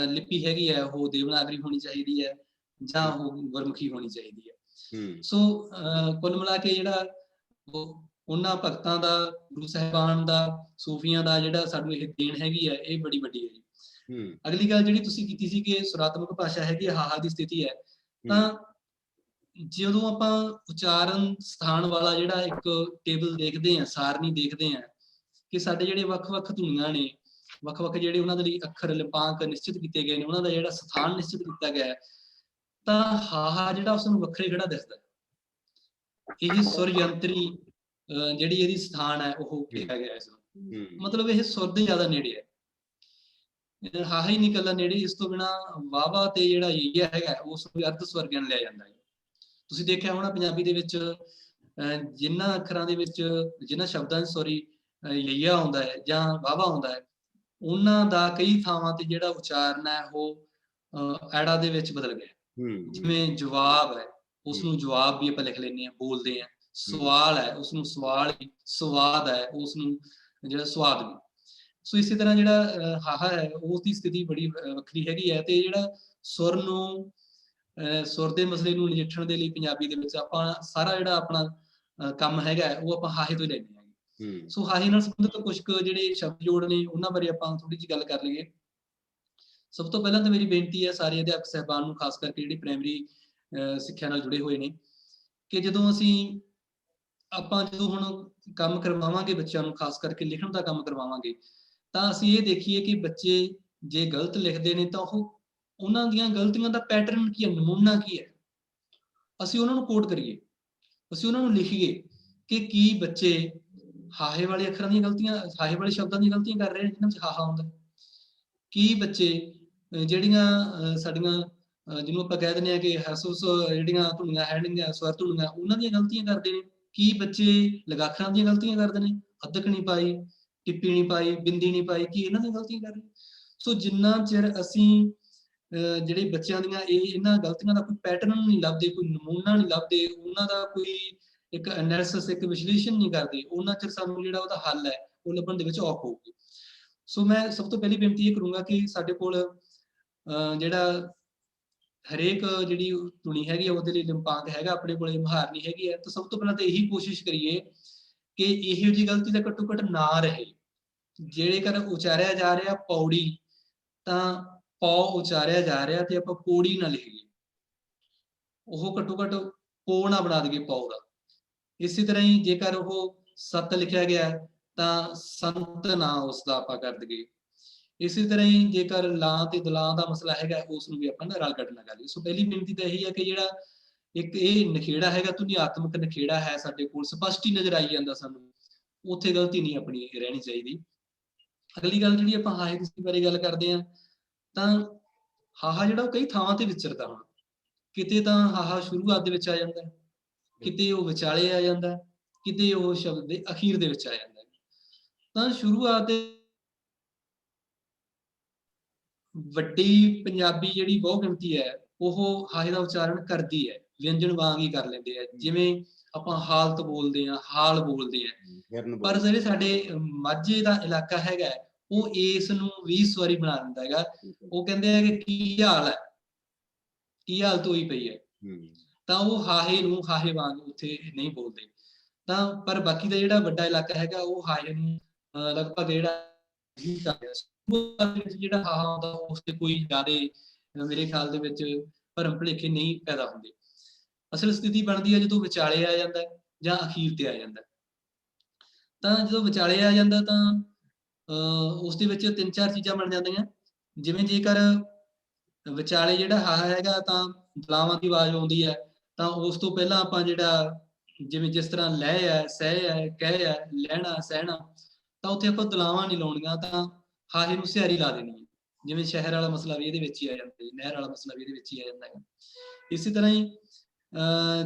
ਲਿਪੀ ਹੈਗੀ ਹੈ ਉਹ ਦੇਵਨਾਗਰੀ ਹੋਣੀ ਚਾਹੀਦੀ ਹੈ ਜਾਂ ਉਹ ਗੁਰਮੁਖੀ ਹੋਣੀ ਚਾਹੀਦੀ ਹੈ। ਸੋ ਕੁੱਲ ਮਿਲਾ ਕੇ ਜਿਹੜਾ ਉਹਨਾਂ ਭਗਤਾਂ ਦਾ, ਗੁਰੂ ਸਾਹਿਬਾਨ ਦਾ, ਸੂਫੀਆਂ ਦਾ ਜਿਹੜਾ ਸਾਨੂੰ ਇਹ ਦੇਣ ਹੈਗੀ ਹੈ, ਇਹ ਬੜੀ ਵੱਡੀ ਹੈ ਜੀ। ਅਗਲੀ ਗੱਲ ਜਿਹੜੀ ਤੁਸੀਂ ਕੀਤੀ ਸੀ ਕਿ ਸੁਰਾਤਮਕ ਭਾਸ਼ਾ ਹੈਗੀ ਹਾਹਾ ਦੀ ਸਥਿਤੀ ਹੈ, ਤਾਂ ਜਦੋਂ ਆਪਾਂ ਉਚਾਰਨ ਸਥਾਨ ਵਾਲਾ ਜਿਹੜਾ ਇੱਕ ਟੇਬਲ ਦੇਖਦੇ ਹਾਂ, ਸਾਰਨੀ ਦੇਖਦੇ ਹਾਂ ਕਿ ਸਾਡੇ ਜਿਹੜੇ ਵੱਖ-ਵੱਖ ਧੁਨੀਆਂ ਨੇ, ਵੱਖ-ਵੱਖ ਜਿਹੜੇ ਉਹਨਾਂ ਦੇ ਲਈ ਅੱਖਰ ਲਿਪਾਂਕ ਨਿਸ਼ਚਿਤ ਕੀਤੇ ਗਏ ਨੇ, ਉਹਨਾਂ ਦਾ ਜਿਹੜਾ ਸਥਾਨ ਨਿਸ਼ਚਿਤ ਕੀਤਾ ਗਿਆ ਹੈ, ਤਾਂ ਹਾਹਾ ਜਿਹੜਾ ਉਸਨੂੰ ਵੱਖਰੇ ਖੜਾ ਦਿਸਦਾ। ਇਹ ਸੁਰ ਯੰਤਰੀ ਜਿਹੜੀ ਇਹਦੀ ਸਥਾਨ ਹੈ ਉਹ ਕਿਹਾ ਗਿਆ ਇਸ ਨੂੰ, ਮਤਲਬ ਇਹ ਸੁਰ ਦੇ ਜ਼ਿਆਦਾ ਨੇੜੇ ਹੈ। ਹਾਹਾ ਹੀ ਨਹੀਂ ਇਕੱਲਾ ਨੇੜੇ, ਇਸ ਤੋਂ ਬਿਨਾ ਵਾਵਾ ਤੇ ਜਿਹੜਾ ਯਈਆ ਹੈਗਾ ਉਸ ਨੂੰ ਅਰਧ ਸਵਰ ਗਿਣ ਲਿਆ ਜਾਂਦਾ ਹੈ। ਤੁਸੀਂ ਦੇਖਿਆ ਹੋਣਾ ਪੰਜਾਬੀ ਦੇ ਵਿੱਚ ਜਿਨ੍ਹਾਂ ਅੱਖਰਾਂ ਦੇ ਵਿੱਚ, ਜਿਨ੍ਹਾਂ ਸ਼ਬਦਾਂ 'ਚ ਸੌਰੀ ਯਈਆ ਆਉਂਦਾ ਹੈ ਜਾਂ ਵਾਵਾ ਆਉਂਦਾ ਹੈ, ਉਹਨਾਂ ਦਾ ਕਈ ਥਾਵਾਂ ਤੇ ਜਿਹੜਾ ਉਚਾਰਨ ਹੈ ਉਹ ਐੜਾ ਦੇ ਵਿੱਚ ਬਦਲ ਗਿਆ। ਜਿਵੇਂ ਜਵਾਬ ਹੈ, ਉਸ ਨੂੰ ਜਵਾਬ ਵੀ ਆਪਾਂ ਲਿਖ ਲੈਂਦੇ ਹਾਂ, ਬੋਲਦੇ ਹਾਂ। ਸਵਾਲ ਹੈ, ਉਸ ਨੂੰ ਸਵਾਲ ਵੀ। ਸਵਾਦ ਹੈ, ਉਸ ਨੂੰ ਜਿਹੜਾ ਸਵਾਦ ਵੀ। ਸੋ ਇਸੇ ਤਰ੍ਹਾਂ ਜਿਹੜਾ ਹਾਹਾ ਹੈ ਉਸ ਦੀ ਸਥਿਤੀ ਬੜੀ ਵੱਖਰੀ ਹੈਗੀ ਹੈ। ਤੇ ਜਿਹੜਾ ਸੁਰ ਨੂੰ ਸੁਰ ਦੇ ਮਸਲੇ ਨੂੰ ਨਜਿੱਠਣ ਦੇ ਲਈ ਪੰਜਾਬੀ ਦੇ ਵਿੱਚ ਆਪਾਂ ਸਾਰਾ ਜਿਹੜਾ ਆਪਣਾ ਕੰਮ ਹੈਗਾ ਉਹ ਆਪਾਂ ਹਾਹੇ ਤੋਂ ਹੀ ਲੈਂਦੇ ਹਾਂ। ਸੋ ਹਾਹੇ ਨਾਲ ਸੰਬੰਧਿਤ ਕੁਝ ਕੁ ਜਿਹੜੇ ਸ਼ਬਦ ਜੋੜ ਨੇ ਉਹਨਾਂ ਬਾਰੇ ਆਪਾਂ ਥੋੜੀ ਜਿਹੀ ਗੱਲ ਕਰ ਲਈਏ। ਸਭ ਤੋਂ ਪਹਿਲਾਂ ਤਾਂ ਮੇਰੀ ਬੇਨਤੀ ਹੈ ਸਾਰੇ ਅਧਿਆਪਕ ਸਾਹਿਬਾਨ ਨੂੰ, ਖਾਸ ਕਰਕੇ ਜਿਹੜੀ ਪ੍ਰਾਇਮਰੀ ਸਿੱਖਿਆ ਨਾਲ ਜੁੜੇ ਹੋਏ ਨੇ, ਕਿ ਜਦੋਂ ਹੁਣ ਕੰਮ ਕਰਵਾਵਾਂਗੇ ਬੱਚਿਆਂ ਨੂੰ, ਖਾਸ ਕਰਕੇ ਲਿਖਣ ਦਾ ਕੰਮ ਕਰਵਾਵਾਂਗੇ, ਤਾਂ ਅਸੀਂ ਇਹ ਦੇਖੀਏ ਕਿ ਬੱਚੇ ਜੇ ਗਲਤ ਲਿਖਦੇ ਨੇ ਤਾਂ ਉਹਨਾਂ ਦੀਆਂ ਗਲਤੀਆਂ ਦਾ ਪੈਟਰਨ ਕੀ ਹੈ, ਨਮੂਨਾ ਕੀ ਹੈ, ਅਸੀਂ ਉਹਨਾਂ ਨੂੰ ਕੋਟ ਕਰੀਏ, ਅਸੀਂ ਉਹਨਾਂ ਨੂੰ ਲਿਖੀਏ ਕਿ ਕੀ ਬੱਚੇ ਹਾਹੇ ਵਾਲੇ ਅੱਖਰਾਂ ਦੀਆਂ ਗਲਤੀਆਂ, ਹਾਹੇ ਵਾਲੇ ਸ਼ਬਦਾਂ ਦੀਆਂ ਗਲਤੀਆਂ ਕਰ ਰਹੇ ਨੇ ਜਿਹਨਾਂ ਵਿੱਚ ਹਾਹਾ ਆਉਂਦਾ। ਕੀ ਬੱਚੇ ਜਿਹੜੀਆਂ ਸਾਡੀਆਂ ਜਿਹਨੂੰ ਆਪਾਂ ਕਹਿ ਦਿੰਦੇ ਹਾਂ ਕਿ ਹਸੂਸ ਜਿਹੜੀਆਂ ਧੁਨੀਆਂ ਹੈਣਗੀਆਂ, ਸਵਰ ਧੁਨੀਆਂ, ਉਹਨਾਂ ਦੀਆਂ ਗਲਤੀਆਂ ਕਰਦੇ ਨੇ। ਕੀ ਬੱਚੇ ਲਗਾਖਰਾਂ ਦੀਆਂ ਗਲਤੀਆਂ ਕਰਦੇ ਨੇ, ਅੱਧਕ ਨਹੀਂ ਪਾਈ, ਟਿੱਪੀ ਨਹੀਂ ਪਾਈ, ਬਿੰਦੀ ਨਹੀਂ ਪਾਈ, ਕੀ ਇਹਨਾਂ ਦੀਆਂ ਗਲਤੀਆਂ ਕਰ ਰਹੇ। ਸੋ ਜਿੰਨਾ ਚਿਰ ਅਸੀਂ ਜਿਹੜੇ ਬੱਚਿਆਂ ਦੀਆਂ ਇਹਨਾਂ ਗਲਤੀਆਂ ਦਾ ਕੋਈ ਪੈਟਰਨ ਨਹੀਂ ਲੱਭਦੇ, ਕੋਈ ਨਮੂਨਾ ਨਹੀਂ ਲੱਭਦੇ, ਉਹਨਾਂ ਦਾ ਕੋਈ ਇੱਕ ਐਨਾਲਿਸਿਸ, ਇੱਕ ਵਿਸ਼ਲੇਸ਼ਣ ਨਹੀਂ ਕਰਦੇ, ਉਹਨਾਂ ਚਿਰ ਸਾਨੂੰ ਜਿਹੜਾ ਉਹਦਾ ਹੱਲ ਹੈ ਉਹ ਲੱਭਣ ਦੇ ਵਿੱਚ ਔਖ ਹੋਊਗੀ। ਸੋ ਮੈਂ ਸਭ ਤੋਂ ਪਹਿਲੀ ਬੇਨਤੀ ਇਹ ਕਰੂੰਗਾ ਕਿ ਸਾਡੇ ਕੋਲ ਜਿਹੜਾ ਹਰੇਕ ਜਿਹੜੀ ਧੁਨੀ ਹੈਗੀ ਆ ਉਹਦੇ ਲਈ ਲਿੰਪਾਂਕ ਹੈਗਾ, ਆਪਣੇ ਕੋਲ ਮੁਹਾਰਨੀ ਹੈਗੀ ਹੈ, ਤਾਂ ਸਭ ਤੋਂ ਪਹਿਲਾਂ ਤਾਂ ਇਹੀ ਕੋਸ਼ਿਸ਼ ਕਰੀਏ ਕਿ ਇਹੋ ਜਿਹੀ ਗਲਤੀ ਤਾਂ ਘੱਟੋ ਘੱਟ ਨਾ ਰਹੇ। ਜੇਕਰ ਉਚਾਰਿਆ ਜਾ ਰਿਹਾ ਪੌੜੀ, ਤਾਂ ਪੌ ਉਚਾਰਿਆ ਜਾ ਰਿਹਾ ਤੇ ਆਪਾਂ ਪੌੜੀ ਨਾ ਲਿਖੀਏ, ਉਹ ਘੱਟੋ ਘੱਟ ਪੋ ਨਾ ਬਣਾ ਦਈਏ ਪੌ ਦਾ। ਇਸੇ ਤਰ੍ਹਾਂ ਹੀ ਜੇਕਰ ਉਹ ਸਤ ਲਿਖਿਆ ਗਿਆ ਤਾਂ ਸੰਤ ਨਾ ਉਸਦਾ ਆਪਾਂ ਕਰ ਦਈਏ। ਇਸੇ ਤਰ੍ਹਾਂ ਹੀ ਜੇਕਰ ਲਾਂ ਤੇ ਦਲਾਂ ਦਾ ਮਸਲਾ ਹੈਗਾ, ਉਸ ਨੂੰ ਵੀ ਆਪਾਂ ਰਲ ਕੱਢ ਨਾ ਕਰੀਏ। ਸੋ ਪਹਿਲੀ ਬੇਨਤੀ ਤਾਂ ਇਹੀ ਹੈ ਕਿ ਜਿਹੜਾ ਇੱਕ ਇਹ ਨਖੇੜਾ ਹੈਗਾ, ਧੁਨੀਆਤਮਕ ਨਖੇੜਾ ਹੈ, ਸਾਡੇ ਕੋਲ ਸਪਸ਼ਟ ਹੀ ਨਜ਼ਰ ਆਈ ਜਾਂਦਾ ਸਾਨੂੰ, ਉੱਥੇ ਗਲਤੀ ਨਹੀਂ ਆਪਣੀ ਰਹਿਣੀ ਚਾਹੀਦੀ। ਅਗਲੀ ਗੱਲ ਜਿਹੜੀ ਆਪਾਂ ਹਾਹੇ ਦੀ ਬਾਰੇ ਗੱਲ ਕਰਦੇ ਹਾਂ, ਤਾਂ ਹਾਹਾ ਜਿਹੜਾ ਉਹ ਕਈ ਥਾਵਾਂ ਤੇ ਵਿਚਰਦਾ। ਹੁਣ ਕਿਤੇ ਤਾਂ ਹਾਹਾ ਸ਼ੁਰੂਆਤ ਦੇ ਵਿੱਚ ਆ ਜਾਂਦਾ, ਕਿਤੇ ਉਹ ਵਿਚਾਲੇ ਆ ਜਾਂਦਾ, ਕਿਤੇ ਉਹ ਸ਼ਬਦ ਦੇ ਅਖੀਰ ਦੇ ਵਿੱਚ ਆ ਜਾਂਦਾ। ਤਾਂ ਸ਼ੁਰੂਆਤ ਦੇ ਵੱਡੀ ਪੰਜਾਬੀ ਜਿਹੜੀ ਬਹੁ ਗਿਣਤੀ ਹੈ ਉਹ ਹਾਹੇ ਦਾ ਉਚਾਰਨ ਕਰਦੀ ਹੈ, ਵਿਅੰਜਨ ਵਾਂਗ ਹੀ ਕਰ ਲੈਂਦੇ ਆ। ਜਿਵੇਂ ਆਪਾਂ ਹਾਲਤ ਬੋਲਦੇ ਹਾਂ, ਹਾਲ ਬੋਲਦੇ ਹਾਂ, ਪਰ ਜਿਹੜੇ ਸਾਡੇ ਮਾਝੇ ਦਾ ਇਲਾਕਾ ਹੈਗਾ ਉਹ ਇਸ ਨੂੰ 20 ਸਵਾਰੀ ਬਣਾ ਦਿੰਦਾ ਹੈਗਾ। ਉਹ ਕਹਿੰਦੇ ਆ ਕਿ ਕੀ ਹਾਲ ਹੈ, ਕੀ ਹਾਲਤ ਹੋਈ ਪਈ ਹੈ, ਤਾਂ ਉਹ ਹਾਹੇ ਨੂੰ ਹਾਹੇ ਵਾਂਗ ਉੱਥੇ ਨਹੀਂ ਬੋਲਦੇ। ਤਾਂ ਪਰ ਬਾਕੀ ਦਾ ਜਿਹੜਾ ਵੱਡਾ ਇਲਾਕਾ ਹੈਗਾ ਉਹ ਹਾਹੇ ਨੂੰ ਲਗਭਗ ਜਿਹੜਾ ਹਾਹਾ ਆਉਂਦਾ ਉਸ ਤੇ ਕੋਈ ਜ਼ਿਆਦਾ ਮੇਰੇ ਖਿਆਲ ਦੇ ਵਿੱਚ ਭਰਮ ਭੁਲੇਖੇ ਨਹੀਂ ਪੈਦਾ ਹੁੰਦੇ। ਅਸਲ ਸਥਿਤੀ ਬਣਦੀ ਹੈ ਜਦੋਂ ਵਿਚਾਲੇ ਆ ਜਾਂਦਾ ਜਾਂ ਅਖੀਰ ਤੇ ਆ ਜਾਂਦਾ। ਤਾਂ ਜਦੋਂ ਵਿਚਾਲੇ ਆ ਜਾਂਦਾ ਤਾਂ ਉਸ ਦੇ ਵਿੱਚ 3-4 ਚੀਜ਼ਾਂ ਬਣ ਜਾਂਦੀਆਂ। ਜਿਵੇਂ ਜੇਕਰ ਵਿਚਾਲੇ ਜਿਹੜਾ ਹਾਹਾ ਹੈਗਾ ਤਾਂ ਦਲਾਵਾਂ ਦੀ ਆਵਾਜ਼ ਆਉਂਦੀ ਹੈ, ਤਾਂ ਉਸ ਤੋਂ ਪਹਿਲਾਂ ਆਪਾਂ ਜਿਹੜਾ ਜਿਵੇਂ ਜਿਸ ਤਰ੍ਹਾਂ ਲਹਿ ਹੈ, ਸਹਿ ਹੈ, ਕਹਿ ਹੈ, ਲਹਿਣਾ, ਸਹਿਣਾ, ਤਾਂ ਉੱਥੇ ਆਪਾਂ ਦਲਾਵਾਂ ਨਹੀਂ ਲਾਉਣੀਆਂ, ਤਾਂ ਹਾਹੇ ਨੂੰ ਸਿਹਾਰੀ ਲਾ ਦੇਣੀ ਹੈ। ਜਿਵੇਂ ਸ਼ਹਿਰ ਵਾਲਾ ਮਸਲਾ ਵੀ ਇਹਦੇ ਵਿੱਚ ਹੀ ਆ ਜਾਂਦਾ, ਨਹਿਰ ਵਾਲਾ ਮਸਲਾ ਵੀ ਇਹਦੇ ਵਿੱਚ ਹੀ ਆ ਜਾਂਦਾ ਹੈ। ਇਸੇ ਤਰ੍ਹਾਂ ਹੀ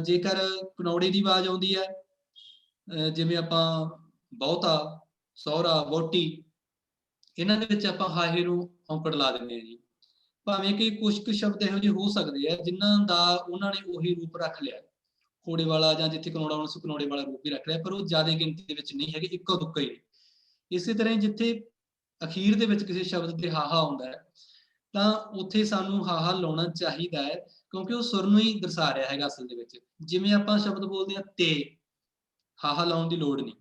ਜੇਕਰ ਕਨੌੜੇ ਦੀ ਆਵਾਜ਼ ਆਉਂਦੀ ਹੈ, ਜਿਵੇਂ ਆਪਾਂ ਬਹੁਤਾ, ਸਹੁਰਾ, ਵਹੁਟੀ, ਇਹਨਾਂ ਦੇ ਵਿੱਚ ਆਪਾਂ ਹਾਹੇ ਨੂੰ ਔਂਕੜ ਲਾ ਦਿੰਦੇ ਹਾਂ ਜੀ। ਭਾਵੇਂ ਕਿ ਕੁਝ ਕੁ ਸ਼ਬਦ ਇਹੋ ਜਿਹੇ ਹੋ ਸਕਦੇ ਆ ਜਿਨ੍ਹਾਂ ਦਾ ਉਹਨਾਂ ਨੇ ਉਹੀ ਰੂਪ ਰੱਖ ਲਿਆ, ਖੋੜੇ ਵਾਲਾ, ਜਾਂ ਜਿੱਥੇ ਕਨੌੜਾ ਉਹਨਾਂ ਕਨੌੜੇ ਵਾਲਾ ਰੂਪ ਵੀ ਰੱਖ ਲਿਆ, ਪਰ ਉਹ ਜ਼ਿਆਦਾ ਗਿਣਤੀ ਦੇ ਵਿੱਚ ਨਹੀਂ ਹੈਗੇ, ਇੱਕੋ ਦੁੱਕਾ ਹੀ। ਇਸੇ ਤਰ੍ਹਾਂ ਜਿੱਥੇ ਅਖੀਰ ਦੇ ਵਿੱਚ ਕਿਸੇ ਸ਼ਬਦ ਤੇ ਹਾਹਾ ਆਉਂਦਾ ਹੈ ਤਾਂ ਉੱਥੇ ਸਾਨੂੰ ਹਾਹਾ ਲਾਉਣਾ ਚਾਹੀਦਾ ਹੈ, ਕਿਉਂਕਿ ਉਹ ਸੁਰ ਨੂੰ ਹੀ ਦਰਸਾ ਰਿਹਾ ਹੈਗਾ ਅਸਲ ਦੇ ਵਿੱਚ। ਜਿਵੇਂ ਆਪਾਂ ਸ਼ਬਦ ਬੋਲਦੇ ਹਾਂ ਤੇ, ਹਾਹਾ ਲਾਉਣ ਦੀ ਲੋੜ ਨਹੀਂ,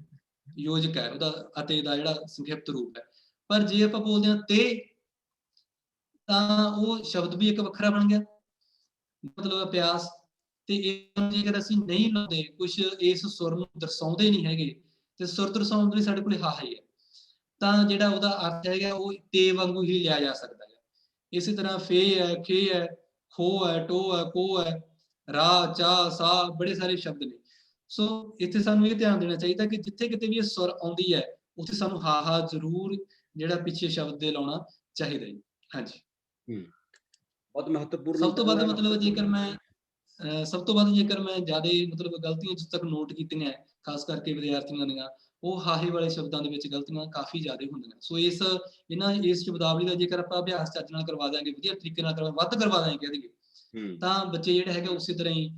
ਯੋਜਕ ਹੈ ਉਹਦਾ, ਅਤੇ ਦਾ ਜਿਹੜਾ ਸੰਖਿਪਤ ਰੂਪ ਹੈ। ਪਰ ਜੇ ਆਪਾਂ ਬੋਲਦੇ ਹਾਂ ਤੇ, ਤਾਂ ਉਹ ਸ਼ਬਦ ਵੀ ਇੱਕ ਵੱਖਰਾ ਬਣ ਗਿਆ, ਮਤਲਬ ਅਭਿਆਸ। ਤੇ ਜੇਕਰ ਅਸੀਂ ਨਹੀਂ ਲਾਉਂਦੇ, ਕੁਛ ਇਸ ਸੁਰ ਨੂੰ ਦਰਸਾਉਂਦੇ ਨਹੀਂ ਹੈਗੇ, ਤੇ ਸੁਰ ਦਰਸਾਉਣ ਲਈ ਸਾਡੇ ਕੋਲ ਹਾਹਾ ਹੀ ਹੈ, ਤਾਂ ਜਿਹੜਾ ਉਹਦਾ ਅਰਥ ਹੈਗਾ ਉਹ ਤੇ ਵਾਂਗੂ ਹੀ ਲਿਆ ਜਾ ਸਕਦਾ ਹੈ। ਇਸੇ ਤਰ੍ਹਾਂ ਫੇ ਹੈ, ਖੇ ਹੈ, ਖੋ ਹੈ, ਟੋ ਹੈ, ਕੋ ਹੈ, ਰਾ, ਚਾ, ਸਾ, ਬੜੇ ਸਾਰੇ ਸ਼ਬਦ ਨੇ। ਸੋ ਇੱਥੇ ਸਾਨੂੰ ਇਹ ਧਿਆਨ ਦੇਣਾ ਚਾਹੀਦਾ ਕਿ ਜਿੱਥੇ ਕਿਤੇ ਵੀ ਇਹ ਸੁਰ ਆਉਂਦੀ ਹੈ ਉੱਥੇ ਸਾਨੂੰ ਹਾਹਾ ਜ਼ਰੂਰ ਜਿਹੜਾ ਪਿੱਛੇ ਸ਼ਬਦ ਦੇ ਲਾਉਣਾ ਚਾਹੀਦਾ ਜੀ। ਹਾਂਜੀ,
ਬਹੁਤ ਮਹੱਤਵਪੂਰਨ
ਸਭ ਤੋਂ ਵੱਧ
ਉਪਰਾਲਾ।
ਮਤਲਬ ਜੇਕਰ ਮੈਂ ਸਭ ਤੋਂ ਵੱਧ ਜੇਕਰ ਮੈਂ ਜ਼ਿਆਦਾ ਮਤਲਬ ਗਲਤੀਆਂ ਜਿੱਥੇ ਤੱਕ ਨੋਟ ਕੀਤੀਆਂ ਹੈ, ਖਾਸ ਕਰਕੇ ਵਿਦਿਆਰਥੀਆਂ ਦੀਆਂ, ਉਹ ਹਾਹੇ ਵਾਲੇ ਸ਼ਬਦਾਂ ਦੇ ਵਿੱਚ ਗਲਤੀਆਂ ਕਾਫੀ ਜ਼ਿਆਦਾ ਹੁੰਦੀਆਂ। ਸੋ ਇਸ ਸ਼ਬਦਾਵਲੀ ਦਾ ਜੇਕਰ ਆਪਾਂ ਅਭਿਆਸ ਚੱਜ ਨਾਲ ਕਰਵਾ ਦਾਂਗੇ, ਵਧੀਆ ਤਰੀਕੇ ਨਾਲ ਵੱਧ ਕਰਵਾ ਦਾਂਗੇ ਕਹਿ ਦੇਈਏ, ਤਾਂ ਬੱਚੇ ਜਿਹੜੇ ਹੈਗੇ ਉਸੇ ਤਰ੍ਹਾਂ ਹੀ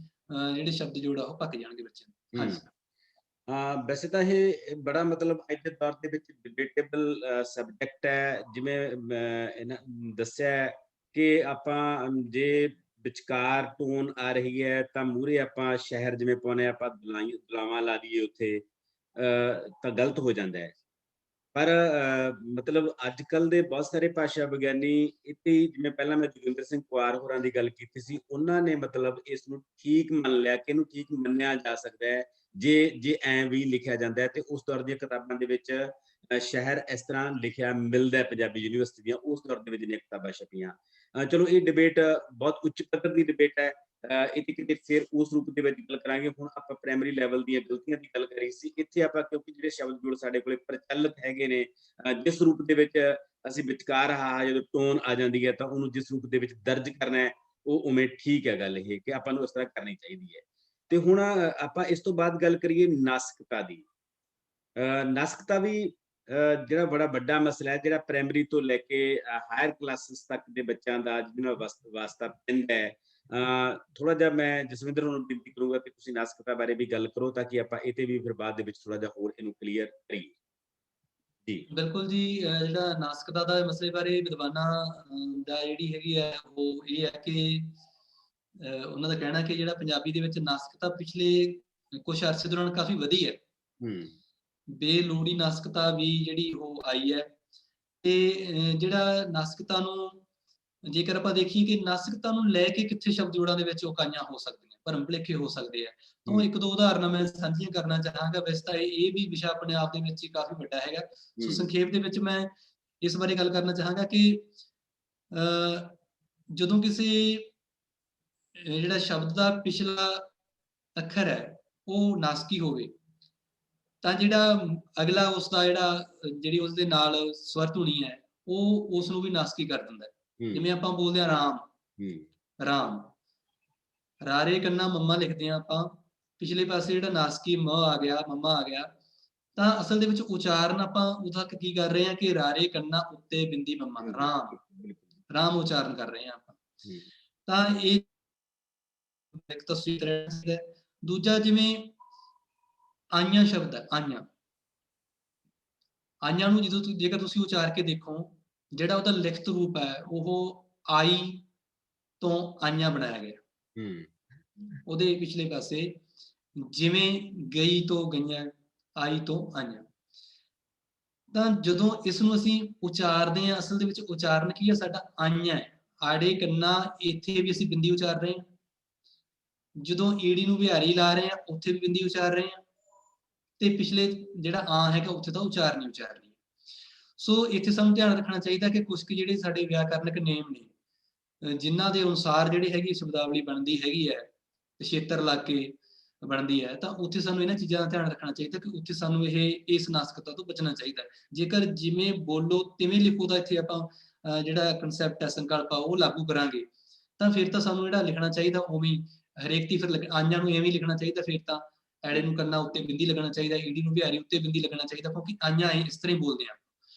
ਜਿਹੜੇ ਸ਼ਬਦ ਜੋੜ ਆ ਉਹ ਪੱਕ ਜਾਣਗੇ ਬੱਚਿਆਂ ਨੂੰ। ਹਾਂਜੀ,
ਵੈਸੇ ਤਾਂ ਇਹ ਬੜਾ ਮਤਲਬ ਅੱਜ ਦੇ ਦੌਰ ਦੇ ਵਿੱਚ ਡਿਬੇਟੇਬਲ ਸਬਜੈਕਟ ਹੈ। ਜਿਵੇਂ ਇਹਨਾਂ ਦੱਸਿਆ ਕਿ ਆਪਾਂ ਜੇ ਵਿਚਕਾਰ ਟੋਨ ਆ ਰਹੀ ਹੈ ਤਾਂ ਮੂਹਰੇ ਆਪਾਂ ਸ਼ਹਿਰ ਜਿਵੇਂ ਪਾਉਂਦੇ ਆਪਾਂ ਦੁਲਾਵਾਂ ਲਾ ਦਈਏ ਉੱਥੇ, ਤਾਂ ਗਲਤ ਹੋ ਜਾਂਦਾ ਹੈ। ਪਰ ਮਤਲਬ ਅੱਜ ਕੱਲ੍ਹ ਦੇ ਬਹੁਤ ਸਾਰੇ ਭਾਸ਼ਾ ਵਿਗਿਆਨੀ ਇੱਥੇ, ਜਿਵੇਂ ਪਹਿਲਾਂ ਮੈਂ ਜੋਗਿੰਦਰ ਸਿੰਘ ਕੁਆਰ ਹੋਰਾਂ ਦੀ ਗੱਲ ਕੀਤੀ ਸੀ, ਉਹਨਾਂ ਨੇ ਮਤਲਬ ਇਸ ਨੂੰ ਠੀਕ ਮੰਨ ਲਿਆ ਕਿ ਇਹਨੂੰ ਠੀਕ ਮੰਨਿਆ ਜਾ ਸਕਦਾ ਹੈ ਜੇ ਐਂ ਵੀ ਲਿਖਿਆ ਜਾਂਦਾ ਹੈ। ਤੇ ਉਸ ਦੌਰ ਦੀਆਂ ਕਿਤਾਬਾਂ ਦੇ ਵਿੱਚ ਸ਼ਹਿਰ ਇਸ ਤਰ੍ਹਾਂ ਲਿਖਿਆ ਮਿਲਦਾ ਪੰਜਾਬੀ ਯੂਨੀਵਰਸਿਟੀ ਦੀਆਂ, ਉਸ ਦੌਰ ਦੇ ਵਿੱਚ ਜਿਹੜੀਆਂ ਕਿਤਾਬਾਂ ਛਪੀਆਂ। ਚਲੋ ਇਹ ਡਿਬੇਟ ਬਹੁਤ ਉੱਚ ਪੱਧਰ ਦੀ ਡਿਬੇਟ ਹੈ। ਇਹਦੀ ਕਿਤੇ ਫਿਰ ਉਸ ਰੂਪ ਦੇ ਵਿੱਚ ਗੱਲ ਕਰਾਂਗੇ। ਹੁਣ ਆਪਾਂ ਪ੍ਰਾਇਮਰੀ ਲੈਵਲ ਦੀਆਂ ਗਲਤੀਆਂ ਦੀ ਗੱਲ ਕਰੀ ਸੀ, ਇੱਥੇ ਆਪਾਂ ਕਿਉਂਕਿ ਜਿਹੜੇ ਸ਼ਬਦ ਜੋੜ ਸਾਡੇ ਕੋਲੇ ਪ੍ਰਚਲਿਤ ਹੈਗੇ ਨੇ, ਜਿਸ ਰੂਪ ਦੇ ਵਿੱਚ ਅਸੀਂ ਵਿਚਕਾਰ ਜਦੋਂ ਟੋਨ ਆ ਜਾਂਦੀ ਹੈ ਤਾਂ ਉਹਨੂੰ ਜਿਸ ਰੂਪ ਦੇ ਵਿੱਚ ਦਰਜ ਕਰਨਾ ਹੈ, ਉਹ ਉਵੇਂ ਠੀਕ ਹੈ ਗੱਲ ਇਹ ਕਿ ਆਪਾਂ ਨੂੰ ਇਸ ਤਰ੍ਹਾਂ ਕਰਨੀ ਚਾਹੀਦੀ ਹੈ। ਤੇ ਹੁਣ ਆਪਾਂ ਇਸ ਤੋਂ ਬਾਅਦ ਗੱਲ ਕਰੀਏ ਨਾਸਕਤਾ ਦੀ। ਨਾਸਕਤਾ ਵੀ ਜਿਹੜਾ ਬੜਾ ਵੱਡਾ ਮਸਲਾ ਹੈ, ਜਿਹੜਾ ਪ੍ਰਾਇਮਰੀ ਤੋਂ ਲੈ ਕੇ ਹਾਇਰ ਕਲਾਸਿਸ ਤੱਕ ਦੇ ਬੱਚਿਆਂ ਦਾ ਜਿਹਦੇ ਨਾਲ ਵਾਸਤਾ ਪੈਂਦਾ ਹੈ। ਥੋੜਾ ਜਿਹਾ ਮੈਂ ਜਸਵਿੰਦਰ ਨੂੰ ਬੇਨਤੀ ਕਰੂੰਗਾ ਕਿ ਤੁਸੀਂ ਨਾਸਕਤਾ ਬਾਰੇ ਵੀ ਗੱਲ ਕਰੋ, ਤਾਂ ਕਿ ਆਪਾਂ ਇਹ ਤੇ ਵੀ ਫਿਰ ਬਾਅਦ ਦੇ ਵਿੱਚ ਥੋੜਾ ਜਿਹਾ ਹੋਰ ਇਹਨੂੰ ਕਲੀਅਰ ਕਰੀਏ। ਜੀ
ਬਿਲਕੁਲ ਜੀ। ਜਿਹੜਾ ਨਾਸਕਤਾ ਦਾ ਮਸਲੇ ਬਾਰੇ ਵਿਦਵਾਨਾਂ ਦਾ ਜਿਹੜੀ ਹੈਗੀ ਹੈ ਉਹ ਇਹ ਹੈ ਕਿ ਉਹਨਾਂ ਦਾ ਕਹਿਣਾ ਕਿ ਜਿਹੜਾ ਪੰਜਾਬੀ ਦੇ ਵਿੱਚ ਨਾਸਕਤਾ ਪਿਛਲੇ ਕੁਝ ਅਰਸੇ ਦੌਰਾਨ ਕਾਫੀ ਵਧੀ ਹੈ। ਬੇਲੋੜੀ ਨਾਸਕਤਾ ਵੀ ਜਿਹੜੀ ਉਹ ਆਈ ਹੈ। ਤੇ ਜਿਹੜਾ ਨਾਸਕਤਾ ਨੂੰ ਜੇਕਰ ਆਪਾਂ ਦੇਖੀਏ ਕਿ ਨਾਸਕਤਾ ਨੂੰ ਲੈ ਕੇ ਕਿੱਥੇ ਸ਼ਬਦ ਜੋੜਾਂ ਦੇ ਵਿੱਚ ਉਕਾਈਆਂ ਹੋ ਸਕਦੀਆਂ, ਭਰਮ ਭੁਲੇਖੇ ਹੋ ਸਕਦੇ ਆ, ਤਾਂ ਇੱਕ ਦੋ ਉਦਾਹਰਨਾਂ ਮੈਂ ਸਾਂਝੀਆਂ ਕਰਨਾ ਚਾਹਾਂਗਾ। ਵੈਸੇ ਤਾਂ ਇਹ ਵੀ ਵਿਸ਼ਾ ਆਪਣੇ ਆਪ ਦੇ ਵਿੱਚ ਹੀ ਕਾਫੀ ਵੱਡਾ ਹੈਗਾ। ਸੋ ਸੰਖੇਪ ਦੇ ਵਿੱਚ ਮੈਂ ਇਸ ਬਾਰੇ ਗੱਲ ਕਰਨਾ ਚਾਹਾਂਗਾ ਕਿ ਜਦੋਂ ਕਿਸੇ ਜਿਹੜਾ ਸ਼ਬਦ ਦਾ ਪਿਛਲਾ ਅੱਖਰ ਹੈ ਉਹ ਨਾਸਕੀ ਹੋਵੇ, ਤਾਂ ਜਿਹੜਾ ਅਗਲਾ ਉਸਦਾ ਜਿਹੜੀ ਉਸਦੇ ਨਾਲ ਸਵਰ ਧੁਨੀ ਹੈ ਉਹ ਉਸ ਨੂੰ ਵੀ ਨਾਸਕੀ ਕਰ ਦਿੰਦਾ ਹੈ। ਜਿਵੇਂ ਆਪਾਂ ਬੋਲਦੇ ਹਾਂ ਰਾਮ, ਰਾਮ, ਰਾਰੇ ਕੰਨਾ ਮੰਮਾ ਲਿਖਦੇ ਹਾਂ ਆਪਾਂ, ਪਿਛਲੇ ਪਾਸੇ ਜਿਹੜਾ ਨਾਸਕੀ ਮ ਆ ਗਿਆ, ਮੰਮਾ ਆ ਗਿਆ, ਤਾਂ ਅਸਲ ਦੇ ਵਿੱਚ ਉਚਾਰਨ ਆਪਾਂ ਉਦੋਂ ਤੱਕ ਕੀ ਕਰ ਰਹੇ ਹਾਂ ਕਿ ਰਾਰੇ ਕੰਨਾ ਉੱਤੇ ਬਿੰਦੀ ਮੰਮਾ, ਰਾਮ, ਰਾਮ ਉਚਾਰਨ ਕਰ ਰਹੇ ਹਾਂ ਆਪਾਂ। ਤਾਂ ਇਹ ਇੱਕ ਤਸਵੀਰ ਹੈ। ਦੂਜਾ ਜਿਵੇਂ ਆਈਆਂ ਸ਼ਬਦ ਹੈ, ਆਈਆਂ, ਆਈਆਂ ਨੂੰ ਜੇਕਰ ਤੁਸੀਂ ਉਚਾਰ ਕੇ ਦੇਖੋ, ਜਿਹੜਾ ਉਹਦਾ ਲਿਖਤ ਰੂਪ ਹੈ ਉਹ ਆਈ ਤੋਂ ਆਈਆਂ ਬਣਾਇਆ ਗਿਆ। ਉਹਦੇ ਪਿਛਲੇ ਪਾਸੇ ਜਿਵੇਂ ਗਈ ਤੋਂ ਗਈਆਂ, ਆਈ ਤੋਂ ਆਈਆਂ। ਤਾਂ ਜਦੋਂ ਇਸ ਨੂੰ ਅਸੀਂ ਉਚਾਰਦੇ ਹਾਂ, ਅਸਲ ਦੇ ਵਿੱਚ ਉਚਾਰਨ ਕੀ ਹੈ ਸਾਡਾ? ਆਈਆਂ ਹੈ। ਆੜੇ ਕੰਨਾ, ਇੱਥੇ ਵੀ ਅਸੀਂ ਬਿੰਦੀ ਉਚਾਰ ਰਹੇ ਹਾਂ। ਜਦੋਂ ਈੜੀ ਨੂੰ ਵਿਹਾਰੀ ਲਾ ਰਹੇ ਹਾਂ ਉੱਥੇ ਵੀ ਬਿੰਦੀ ਉਚਾਰ ਰਹੇ ਹਾਂ, ਤੇ ਪਿਛਲੇ ਜਿਹੜਾ ਆ ਹੈਗਾ ਉੱਥੇ ਤਾਂ ਉਚਾਰ ਨਹੀਂ ਉਚਾਰ ਰਹੀ। ਸੋ ਇੱਥੇ ਸਾਨੂੰ ਧਿਆਨ ਰੱਖਣਾ ਚਾਹੀਦਾ ਕਿ ਕੁਝ ਜਿਹੜੇ ਸਾਡੇ ਵਿਆਕਰਨਕ ਨੇਮ ਨੇ, ਜਿਨ੍ਹਾਂ ਦੇ ਅਨੁਸਾਰ ਜਿਹੜੀ ਹੈਗੀ ਸ਼ਬਦਾਵਲੀ ਬਣਦੀ ਹੈਗੀ ਹੈ, ਪਿਛੇਤਰ ਲਾ ਕੇ ਬਣਦੀ ਹੈ, ਤਾਂ ਉੱਥੇ ਸਾਨੂੰ ਇਹਨਾਂ ਚੀਜ਼ਾਂ ਦਾ ਧਿਆਨ ਰੱਖਣਾ ਚਾਹੀਦਾ ਕਿ ਉੱਥੇ ਸਾਨੂੰ ਇਸ ਨਾਸਕਤਾ ਤੋਂ ਬਚਣਾ ਚਾਹੀਦਾ। ਜੇਕਰ ਜਿਵੇਂ ਬੋਲੋ ਤਿਵੇਂ ਲਿਖੋ ਦਾ ਇੱਥੇ ਆਪਾਂ ਜਿਹੜਾ ਕਨਸੈਪਟ ਹੈ, ਸੰਕਲਪ ਆ, ਉਹ ਲਾਗੂ ਕਰਾਂਗੇ, ਤਾਂ ਫਿਰ ਤਾਂ ਸਾਨੂੰ ਜਿਹੜਾ ਲਿਖਣਾ ਚਾਹੀਦਾ ਉਵੇਂ ਹਰੇਕ ਦੀ ਫਿਰ ਆਈਆਂ ਨੂੰ ਐਵੇਂ ਲਿਖਣਾ ਚਾਹੀਦਾ। ਫਿਰ ਤਾਂ ਐੜੇ ਨੂੰ ਕੰਨਾ ਉੱਤੇ ਬਿੰਦੀ ਲੱਗਣਾ ਚਾਹੀਦਾ, ਈੜੀ ਨੂੰ ਵਿਹਾਰੀ ਉੱਤੇ ਬਿੰਦੀ ਲੱਗਣਾ ਚਾਹੀਦਾ, ਕਿਉਂਕਿ ਆਈਆਂ ਇਸ ਤਰ੍ਹਾਂ ਹੀ ਬੋਲਦੇ ਆ।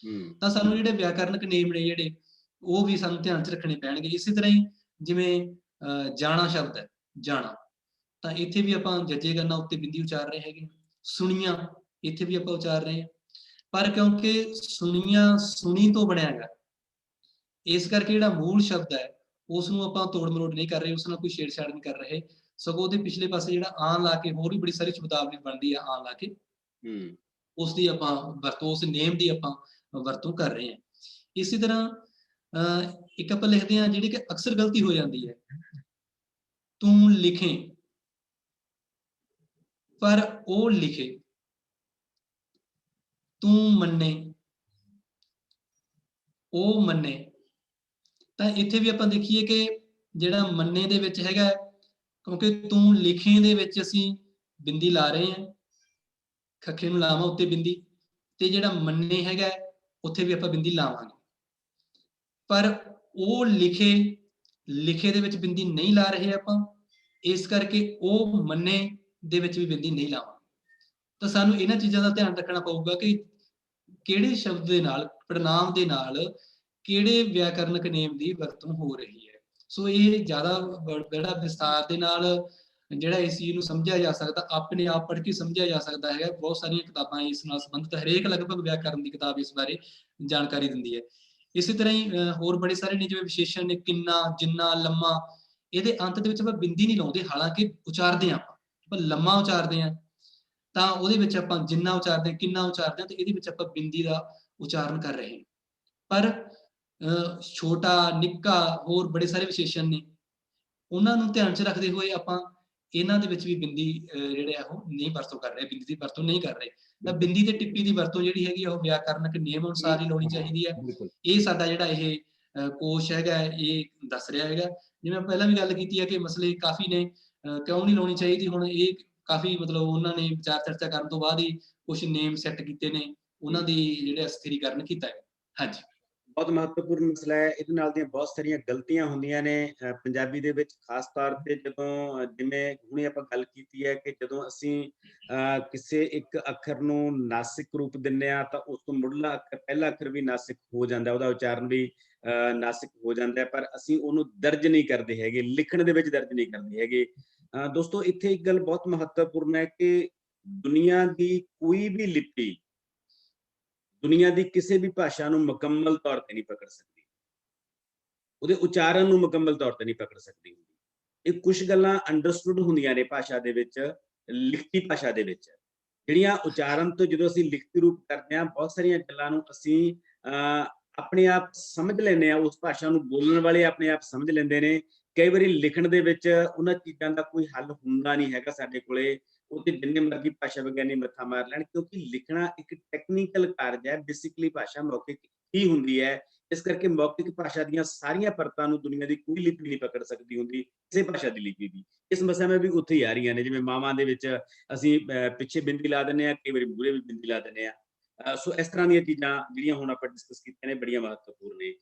ਤਾਂ ਸਾਨੂੰ ਜਿਹੜੇ ਵਿਆਕਰਨਕ ਨੇਮ ਨੇ ਜਿਹੜੇ, ਉਹ ਵੀ ਸਾਨੂੰ ਧਿਆਨ 'ਚ ਰੱਖਣੇ ਪੈਣਗੇ। ਇਸੇ ਤਰ੍ਹਾਂ ਹੀ ਜਿਵੇਂ ਜਾਣਾ ਸ਼ਬਦ ਹੈ, ਜਾਣਾ, ਤਾਂ ਇੱਥੇ ਵੀ ਆਪਾਂ ਜੱਜੇ ਕਰਨਾ ਉੱਤੇ ਬਿੰਦੀ ਉਚਾਰ ਰਹੇ ਹੈਗੇ। ਸੁਣੀਆਂ, ਇੱਥੇ ਵੀ ਆਪਾਂ ਉਚਾਰ ਰਹੇ ਹਾਂ, ਪਰ ਕਿਉਂਕਿ ਸੁਣੀਆਂ ਸੁਣੀ ਤੋਂ ਬਣਿਆ ਗਾ, ਇਸ ਕਰਕੇ ਜਿਹੜਾ ਮੂਲ ਸ਼ਬਦ ਹੈ ਉਸ ਨੂੰ ਆਪਾਂ ਤੋੜ ਮਰੋੜ ਨਹੀਂ ਕਰ ਰਹੇ, ਉਸ ਨਾਲ ਕੋਈ ਛੇੜਛਾੜ ਨਹੀਂ ਕਰ ਰਹੇ, ਸਗੋਂ ਉਹਦੇ ਪਿਛਲੇ ਪਾਸੇ ਜਿਹੜਾ ਆਂ ਲਾ ਕੇ ਹੋਰ ਵੀ ਬੜੀ ਸਾਰੀ ਸ਼ਬਦਾਵਲੀ ਬਣਦੀ ਆ ਆਂ ਲਾ ਕੇ, ਉਸ ਦੀ ਆਪਾਂ ਵਰਤੋਂ, ਉਸ ਨੇਮ ਦੀ ਆਪਾਂ ਵਰਤੋਂ ਕਰ ਰਹੇ ਹਾਂ। ਇਸੇ ਤਰ੍ਹਾਂ ਇੱਕ ਆਪਾਂ ਲਿਖਦੇ ਹਾਂ ਜਿਹੜੀ ਕਿ ਅਕਸਰ ਗਲਤੀ ਹੋ ਜਾਂਦੀ ਹੈ, ਤੂੰ ਲਿਖੇ ਪਰ ਉਹ ਲਿਖੇ, ਤੂੰ ਮੰਨੇ ਉਹ ਮੰਨੇ। ਤਾਂ ਇੱਥੇ ਵੀ ਆਪਾਂ ਦੇਖੀਏ ਕਿ ਜਿਹੜਾ ਮੰਨੇ ਦੇ ਵਿੱਚ ਹੈਗਾ, ਕਿਉਂਕਿ ਤੂੰ ਲਿਖੇ ਦੇ ਵਿੱਚ ਅਸੀਂ ਬਿੰਦੀ ਲਾ ਰਹੇ ਹਾਂ, ਖੱਖੇ ਨੂੰ ਲਾਵਾਂ ਉੱਤੇ ਬਿੰਦੀ, ਤੇ ਜਿਹੜਾ ਮੰਨੇ ਹੈਗਾ ਉੱਥੇ ਵੀ ਆਪਾਂ ਬਿੰਦੀ ਲਾਵਾਂਗੇ। ਪਰ ਉਹ ਲਿਖੇ ਦੇ ਵਿੱਚ ਬਿੰਦੀ ਨਹੀਂ ਲਾ ਰਹੇ ਆਪਾਂ, ਇਸ ਕਰਕੇ ਉਹ ਮੰਨੇ ਦੇ ਵਿੱਚ ਵੀ ਬਿੰਦੀ ਨਹੀਂ ਲਾਵਾਂਗੇ। ਤਾਂ ਸਾਨੂੰ ਇਹਨਾਂ ਚੀਜ਼ਾਂ ਦਾ ਧਿਆਨ ਰੱਖਣਾ ਪਊਗਾ ਕਿ ਕਿਹੜੇ ਸ਼ਬਦ ਦੇ ਨਾਲ, ਪੜਨਾਮ ਦੇ ਨਾਲ ਕਿਹੜੇ ਵਿਆਕਰਨਕ ਨੇਮ ਦੀ ਵਰਤੋਂ ਹੋ ਰਹੀ ਹੈ। ਸੋ ਇਹ ਜ਼ਿਆਦਾ ਜਿਹੜਾ ਵਿਸਥਾਰ ਦੇ ਨਾਲ ਜਿਹੜਾ ਇਸ ਚੀਜ਼ ਨੂੰ ਸਮਝਿਆ ਜਾ ਸਕਦਾ, ਆਪਣੇ ਆਪ ਪੜ੍ਹ ਕੇ ਸਮਝਿਆ ਜਾ ਸਕਦਾ ਹੈ। ਬਹੁਤ ਸਾਰੀਆਂ ਕਿਤਾਬਾਂ ਇਸ ਨਾਲ ਸੰਬੰਧਿਤ, ਹਰੇਕ ਲਗਭਗ ਵਿਆਕਰਨ ਦੀ ਕਿਤਾਬ ਇਸ ਬਾਰੇ ਜਾਣਕਾਰੀ ਦਿੰਦੀ ਹੈ। ਇਸੇ ਤਰ੍ਹਾਂ ਹੀ ਹੋਰ ਬੜੇ ਸਾਰੇ ਨੇ, ਜਿਵੇਂ ਵਿਸ਼ੇਸ਼ਣ ਨੇ ਕਿੰਨਾ, ਜਿੰਨਾ, ਲੰਮਾ, ਇਹਦੇ ਅੰਤ ਦੇ ਵਿੱਚ ਆਪਾਂ ਬਿੰਦੀ ਨਹੀਂ ਲਾਉਂਦੇ, ਹਾਲਾਂਕਿ ਉਚਾਰਦੇ ਹਾਂ ਆਪਾਂ ਲੰਮਾ ਉਚਾਰਦੇ ਹਾਂ ਤਾਂ ਉਹਦੇ ਵਿੱਚ ਆਪਾਂ ਜਿੰਨਾ ਉਚਾਰਦੇ, ਕਿੰਨਾ ਉਚਾਰਦੇ ਹਾਂ, ਤੇ ਇਹਦੇ ਵਿੱਚ ਆਪਾਂ ਬਿੰਦੀ ਦਾ ਉਚਾਰਨ ਕਰ ਰਹੇ ਹਾਂ। ਪਰ ਛੋਟਾ, ਨਿੱਕਾ, ਹੋਰ ਬੜੇ ਸਾਰੇ ਵਿਸ਼ੇਸ਼ਣ ਨੇ, ਉਹਨਾਂ ਨੂੰ ਧਿਆਨ 'ਚ ਰੱਖਦੇ ਹੋਏ ਆਪਾਂ ਇਹਨਾਂ ਦੇ ਵਿੱਚ ਵੀ ਬਿੰਦੀ ਜਿਹੜੇ ਆ ਉਹ ਨਹੀਂ ਵਰਤੋਂ ਕਰ ਰਹੇ, ਬਿੰਦੀ ਦੀ ਵਰਤੋਂ ਨਹੀਂ ਕਰ ਰਹੇ। ਤਾਂ ਬਿੰਦੀ ਤੇ ਟਿੱਪੀ ਦੀ ਵਰਤੋਂ ਜਿਹੜੀ ਹੈਗੀ ਆ ਉਹ ਵਿਆਕਰਨਕ ਨਿਯਮ ਅਨੁਸਾਰ ਹੀ ਲਾਉਣੀ ਚਾਹੀਦੀ ਹੈ। ਇਹ ਸਾਡਾ ਜਿਹੜਾ ਇਹ ਕੋਸ਼ ਹੈਗਾ, ਇਹ ਦੱਸ ਰਿਹਾ ਹੈਗਾ। ਜਿਵੇਂ ਪਹਿਲਾਂ ਵੀ ਗੱਲ ਕੀਤੀ ਹੈ ਕਿ ਮਸਲੇ ਕਾਫੀ ਨੇ, ਕਿਉਂ ਨਹੀਂ ਲਾਉਣੀ ਚਾਹੀਦੀ। ਹੁਣ ਇਹ ਕਾਫੀ ਮਤਲਬ ਉਹਨਾਂ ਨੇ ਵਿਚਾਰ ਚਰਚਾ ਕਰਨ ਤੋਂ ਬਾਅਦ ਹੀ ਕੁਛ ਨੇਮ ਸੈੱਟ ਕੀਤੇ ਨੇ, ਉਹਨਾਂ ਦੀ ਜਿਹੜੇ ਅਸਥਿਰੀਕਰਨ ਕੀਤਾ ਹੈ। ਹਾਂਜੀ,
ਬਹੁਤ ਮਹੱਤਵਪੂਰਨ ਮਸਲਾ ਹੈ। ਇਹਦੇ ਨਾਲ ਦੀਆਂ ਬਹੁਤ ਸਾਰੀਆਂ ਗਲਤੀਆਂ ਹੁੰਦੀਆਂ ਨੇ ਪੰਜਾਬੀ ਦੇ ਵਿੱਚ, ਖਾਸ ਤੌਰ ਤੇ ਜਦੋਂ ਜਿਵੇਂ ਹੁਣੇ ਆਪਾਂ ਗੱਲ ਕੀਤੀ ਹੈ ਕਿ ਜਦੋਂ ਅਸੀਂ ਕਿਸੇ ਇੱਕ ਅੱਖਰ ਨੂੰ ਨਾਸਿਕ ਰੂਪ ਦਿੰਦੇ ਹਾਂ ਤਾਂ ਉਸ ਤੋਂ ਮੁੱਢਲਾ ਅੱਖਰ, ਪਹਿਲਾ ਅੱਖਰ ਵੀ ਨਾਸਿਕ ਹੋ ਜਾਂਦਾ, ਉਹਦਾ ਉਚਾਰਨ ਵੀ ਨਾਸਿਕ ਹੋ ਜਾਂਦਾ, ਪਰ ਅਸੀਂ ਉਹਨੂੰ ਦਰਜ ਨਹੀਂ ਕਰਦੇ ਹੈਗੇ, ਲਿਖਣ ਦੇ ਵਿੱਚ ਦਰਜ ਨਹੀਂ ਕਰਦੇ ਹੈਗੇ। ਦੋਸਤੋ, ਇੱਥੇ ਇੱਕ ਗੱਲ ਬਹੁਤ ਮਹੱਤਵਪੂਰਨ ਹੈ ਕਿ ਦੁਨੀਆ ਦੀ ਕੋਈ ਵੀ ਲਿਪੀ ਦੁਨੀਆ ਦੀ ਕਿਸੇ ਵੀ ਭਾਸ਼ਾ ਨੂੰ ਮੁਕੰਮਲ ਤੌਰ ਤੇ ਨਹੀਂ ਪਕੜ ਸਕਦੀ, ਉਹਦੇ ਉਚਾਰਨ ਨੂੰ ਮੁਕੰਮਲ ਤੌਰ ਤੇ ਨਹੀਂ ਪਕੜ ਸਕਦੀ। ਇਹ ਕੁਝ ਗੱਲਾਂ ਅੰਡਰਸਟੂਡ ਹੁੰਦੀਆਂ ਨੇ ਭਾਸ਼ਾ ਦੇ ਵਿੱਚ, ਲਿਖਤੀ ਭਾਸ਼ਾ ਦੇ ਵਿੱਚ, ਜਿਹੜੀਆਂ ਉਚਾਰਨ ਤੋਂ ਜਦੋਂ ਅਸੀਂ ਲਿਖਤੀ ਰੂਪ ਕਰਦੇ ਹਾਂ, ਬਹੁਤ ਸਾਰੀਆਂ ਗੱਲਾਂ ਨੂੰ ਅਸੀਂ ਆਪਣੇ ਆਪ ਸਮਝ ਲੈਂਦੇ ਹਾਂ, ਉਸ ਭਾਸ਼ਾ ਨੂੰ ਬੋਲਣ ਵਾਲੇ ਆਪਣੇ ਆਪ ਸਮਝ ਲੈਂਦੇ ਨੇ। ਕਈ ਵਾਰੀ ਲਿਖਣ ਦੇ ਵਿੱਚ ਉਹਨਾਂ ਚੀਜ਼ਾਂ ਦਾ ਕੋਈ ਹੱਲ ਹੁੰਦਾ ਨਹੀਂ ਹੈਗਾ ਸਾਡੇ ਕੋਲੇ, ਉਹਤੇ ਜਿੰਨੇ ਮਰਜ਼ੀ ਭਾਸ਼ਾ ਵਿਗਿਆਨੀ ਮੱਥਾ ਮਾਰ ਲੈਣ, ਕਿਉਂਕਿ ਲਿਖਣਾ ਇੱਕ ਟੈਕਨੀਕਲ ਕਾਰਜ ਹੈ। ਬੇਸਿਕਲੀ ਭਾਸ਼ਾ ਮੌਖਿਕ ਹੀ ਹੁੰਦੀ ਹੈ, ਇਸ ਕਰਕੇ ਮੌਖਿਕ ਭਾਸ਼ਾ ਦੀਆਂ ਸਾਰੀਆਂ ਪਰਤਾਂ ਨੂੰ ਦੁਨੀਆ ਦੀ ਕੋਈ ਲਿਪੀ ਨਹੀਂ ਪਕੜ ਸਕਦੀ ਹੁੰਦੀ, ਕਿਸੇ ਭਾਸ਼ਾ ਦੀ ਲਿਪੀ ਵੀ। ਇਹ ਸਮੱਸਿਆਵਾਂ ਵੀ ਉੱਥੇ ਹੀ ਆ ਰਹੀਆਂ ਨੇ, ਜਿਵੇਂ ਮਾਵਾਂ ਦੇ ਵਿੱਚ ਅਸੀਂ ਪਿੱਛੇ ਬਿੰਦੀ ਲਾ ਦਿੰਦੇ ਹਾਂ, ਕਈ ਵਾਰੀ ਮੂਹਰੇ ਵੀ ਬਿੰਦੀ ਲਾ ਦਿੰਦੇ ਹਾਂ। ਸੋ ਇਸ ਤਰ੍ਹਾਂ ਦੀਆਂ ਚੀਜ਼ਾਂ ਜਿਹੜੀਆਂ ਹੁਣ ਆਪਾਂ ਡਿਸਕਸ ਕੀਤੀਆਂ ਨੇ, ਬੜੀਆਂ ਮਹੱਤਵਪੂਰਨ ਨੇ।